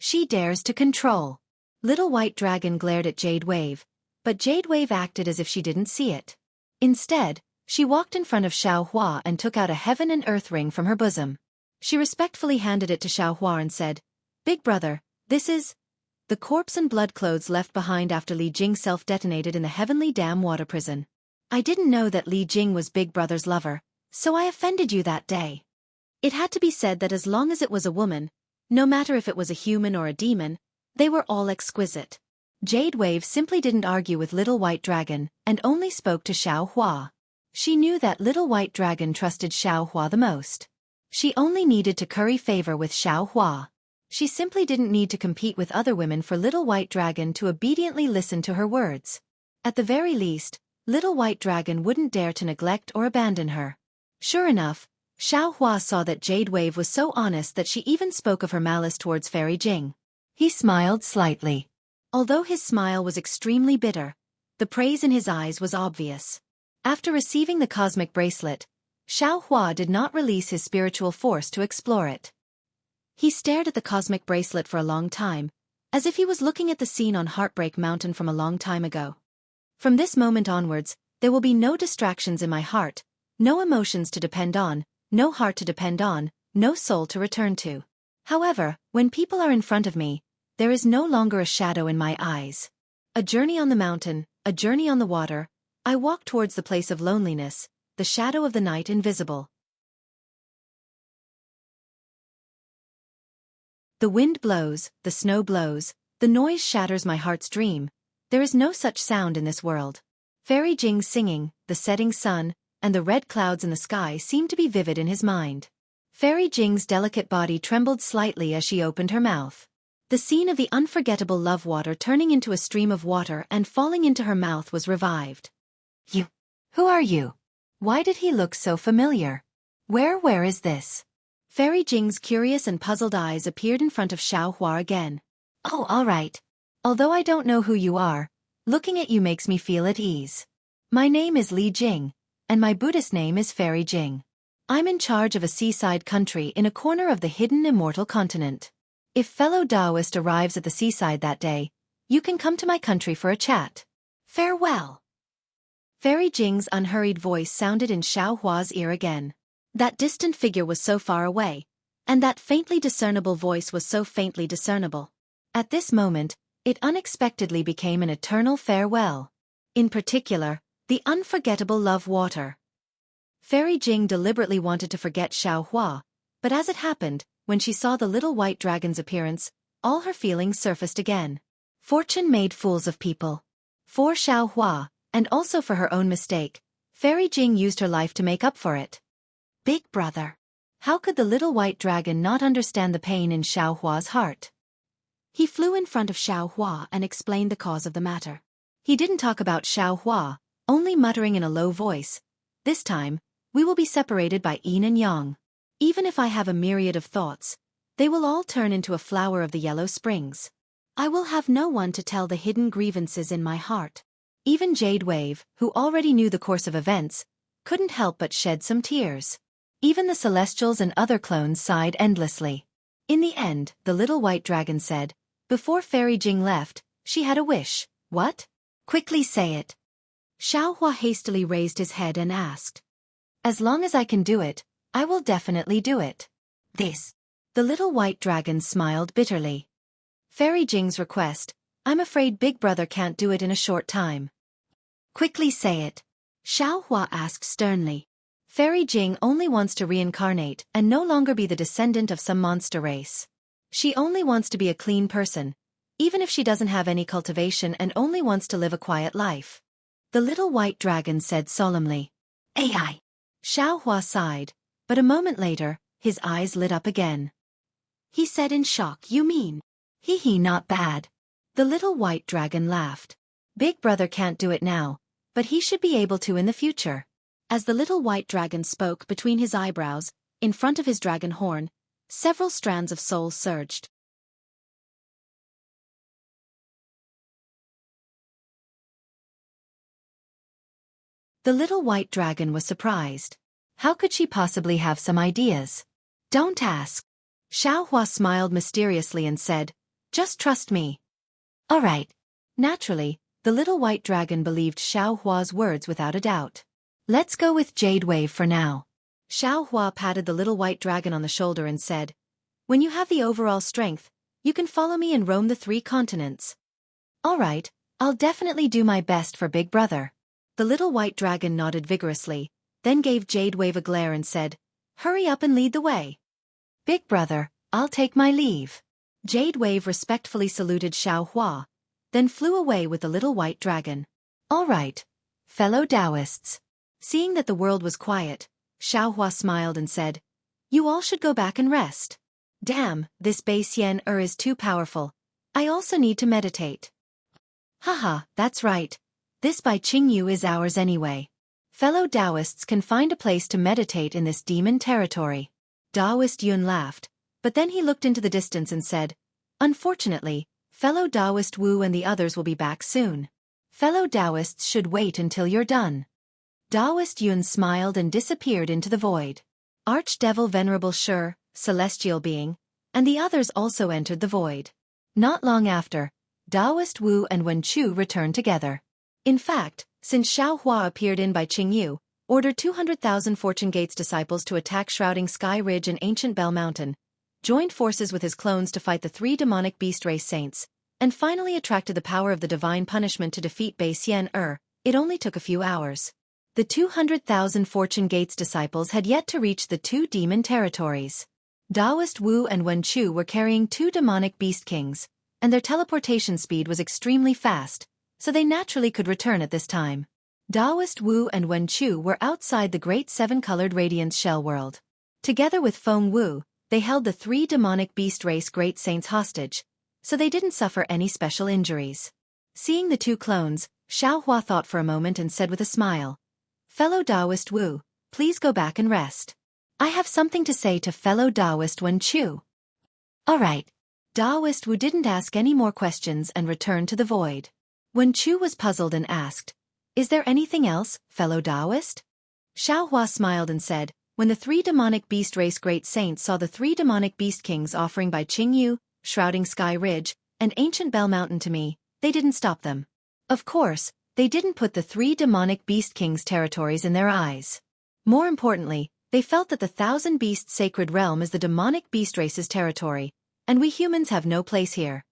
[SPEAKER 1] She dares to control. Little White Dragon glared at Jade Wave, but Jade Wave acted as if she didn't see it. Instead, she walked in front of Xiaohua and took out a heaven and earth ring from her bosom. She respectfully handed it to Xiaohua and said, Big brother, this is the corpse and blood clothes left behind after Li Jing self-detonated in the Heavenly Dam water prison. I didn't know that Li Jing was Big Brother's lover, so I offended you that day. It had to be said that as long as it was a woman, no matter if it was a human or a demon, they were all exquisite. Jade Wave simply didn't argue with Little White Dragon and only spoke to Xiaohua. She knew that Little White Dragon trusted Xiaohua the most. She only needed to curry favor with Xiaohua. She simply didn't need to compete with other women for Little White Dragon to obediently listen to her words. At the very least, Little White Dragon wouldn't dare to neglect or abandon her. Sure enough, Xiaohua saw that Jade Wave was so honest that she even spoke of her malice towards Fairy Jing. He smiled slightly. Although his smile was extremely bitter, the praise in his eyes was obvious. After receiving the cosmic bracelet, Xiaohua did not release his spiritual force to explore it. He stared at the cosmic bracelet for a long time, as if he was looking at the scene on Heartbreak Mountain from a long time ago. From this moment onwards, there will be no distractions in my heart, no emotions to depend on, no heart to depend on, no soul to return to. However, when people are in front of me, there is no longer a shadow in my eyes. A journey on the mountain, a journey on the water, I walk towards the place of loneliness, the shadow of the night invisible. The wind blows, the snow blows, the noise shatters my heart's dream. There is no such sound in this world. Fairy Jing singing, the setting sun, and the red clouds in the sky seemed to be vivid in his mind. Fairy Jing's delicate body trembled slightly as she opened her mouth. The scene of the unforgettable love water turning into a stream of water and falling into her mouth was revived. You. Who are you? Why did he look so familiar? Where is this? Fairy Jing's curious and puzzled eyes appeared in front of Xiaohua again. Oh, all right. Although I don't know who you are, looking at you makes me feel at ease. My name is Li Jing, and my Buddhist name is Fairy Jing. I'm in charge of a seaside country in a corner of the hidden immortal continent. If fellow Taoist arrives at the seaside that day, you can come to my country for a chat. Farewell. Fairy Jing's unhurried voice sounded in Xiaohua's ear again. That distant figure was so far away, and that faintly discernible voice was so faintly discernible. At this moment, it unexpectedly became an eternal farewell. In particular, the unforgettable love water. Fairy Jing deliberately wanted to forget Xiaohua, but as it happened, when she saw the little white dragon's appearance, all her feelings surfaced again. Fortune made fools of people. For Xiaohua, and also for her own mistake, Fairy Jing used her life to make up for it. Big brother. How could the little white dragon not understand the pain in Xiaohua's heart? He flew in front of Xiaohua and explained the cause of the matter. He didn't talk about Xiaohua, only muttering in a low voice, "This time, we will be separated by yin and yang. Even if I have a myriad of thoughts, they will all turn into a flower of the yellow springs. I will have no one to tell the hidden grievances in my heart." Even Jade Wave, who already knew the course of events, couldn't help but shed some tears. Even the Celestials and other clones sighed endlessly. In the end, the little white dragon said, before Fairy Jing left, she had a wish. What? Quickly say it. Xiaohua hastily raised his head and asked. As long as I can do it, I will definitely do it. This. The little white dragon smiled bitterly. Fairy Jing's request, I'm afraid Big Brother can't do it in a short time. Quickly say it. Xiaohua asked sternly. Fairy Jing only wants to reincarnate and no longer be the descendant of some monster race. She only wants to be a clean person, even if she doesn't have any cultivation and only wants to live a quiet life. The little white dragon said solemnly. AI. Xiaohua sighed, but a moment later, his eyes lit up again. He said in shock, you mean? Hee, not bad. The little white dragon laughed. Big Brother can't do it now, but he should be able to in the future. As the little white dragon spoke between his eyebrows, in front of his dragon horn, several strands of soul surged. The little white dragon was surprised. How could she possibly have some ideas? Don't ask. Xiaohua smiled mysteriously and said, just trust me. All right. Naturally, the little white dragon believed Xiaohua's words without a doubt. Let's go with Jade Wave for now. Xiaohua patted the little white dragon on the shoulder and said, when you have the overall strength, you can follow me and roam the 3 continents. All right, I'll definitely do my best for Big Brother. The little white dragon nodded vigorously, then gave Jade Wave a glare and said, hurry up and lead the way. Big Brother, I'll take my leave. Jade Wave respectfully saluted Xiaohua, then flew away with the little white dragon. All right, fellow Taoists. Seeing that the world was quiet, Xiaohua smiled and said, you all should go back and rest. Damn, this base yen is too powerful. I also need to meditate. Haha, that's right. This Bai Qingyu is ours anyway. Fellow Taoists can find a place to meditate in this demon territory. Taoist Yun laughed, but then he looked into the distance and said, unfortunately, fellow Taoist Wu and the others will be back soon. Fellow Taoists should wait until you're done. Taoist Yun smiled and disappeared into the void. Archdevil Venerable Shi, celestial being, and the others also entered the void. Not long after, Taoist Wu and Wen Chu returned together. In fact, since Xiaohua appeared in Bai Qingyu, ordered 200,000 Fortune Gates disciples to attack Shrouding Sky Ridge and Ancient Bell Mountain, joined forces with his clones to fight the 3 demonic beast race saints, and finally attracted the power of the divine punishment to defeat Bai Xian it only took a few hours. The 200,000 Fortune Gates disciples had yet to reach the 2 demon territories. Taoist Wu and Wen Chu were carrying 2 demonic beast kings, and their teleportation speed was extremely fast, so they naturally could return at this time. Taoist Wu and Wen Chu were outside the Great 7-Colored Radiance Shell World. Together with Feng Wu, they held the 3 demonic beast race Great Saints hostage, so they didn't suffer any special injuries. Seeing the 2 clones, Xiaohua thought for a moment and said with a smile, fellow Taoist Wu, please go back and rest. I have something to say to fellow Taoist Wen Chu. All right. Taoist Wu didn't ask any more questions and returned to the void. Wen Chu was puzzled and asked, is there anything else, fellow Taoist? Xiaohua smiled and said, when the 3 demonic beast race great saints saw the 3 demonic beast kings offering Bai Qingyu, Shrouding Sky Ridge, and Ancient Bell Mountain to me, they didn't stop them. Of course, they didn't put the 3 demonic beast kings' territories in their eyes. More importantly, they felt that the 1,000 Beasts Sacred Realm is the demonic beast race's territory, and we humans have no place here.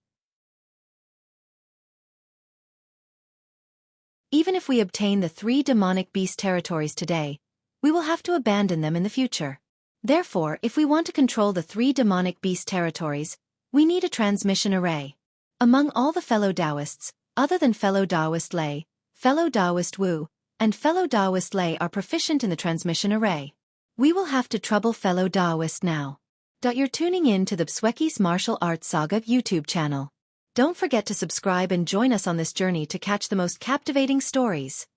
[SPEAKER 1] Even if we obtain the 3 demonic beast territories today, we will have to abandon them in the future. Therefore, if we want to control the 3 demonic beast territories, we need a transmission array. Among all the fellow Taoists, other than fellow Taoist Lei, fellow Taoist Wu, and fellow Taoist Lei are proficient in the transmission array. We will have to trouble fellow Taoist now. You're tuning in to the Xueqi's Martial Arts Saga YouTube channel. Don't forget to subscribe and join us on this journey to catch the most captivating stories.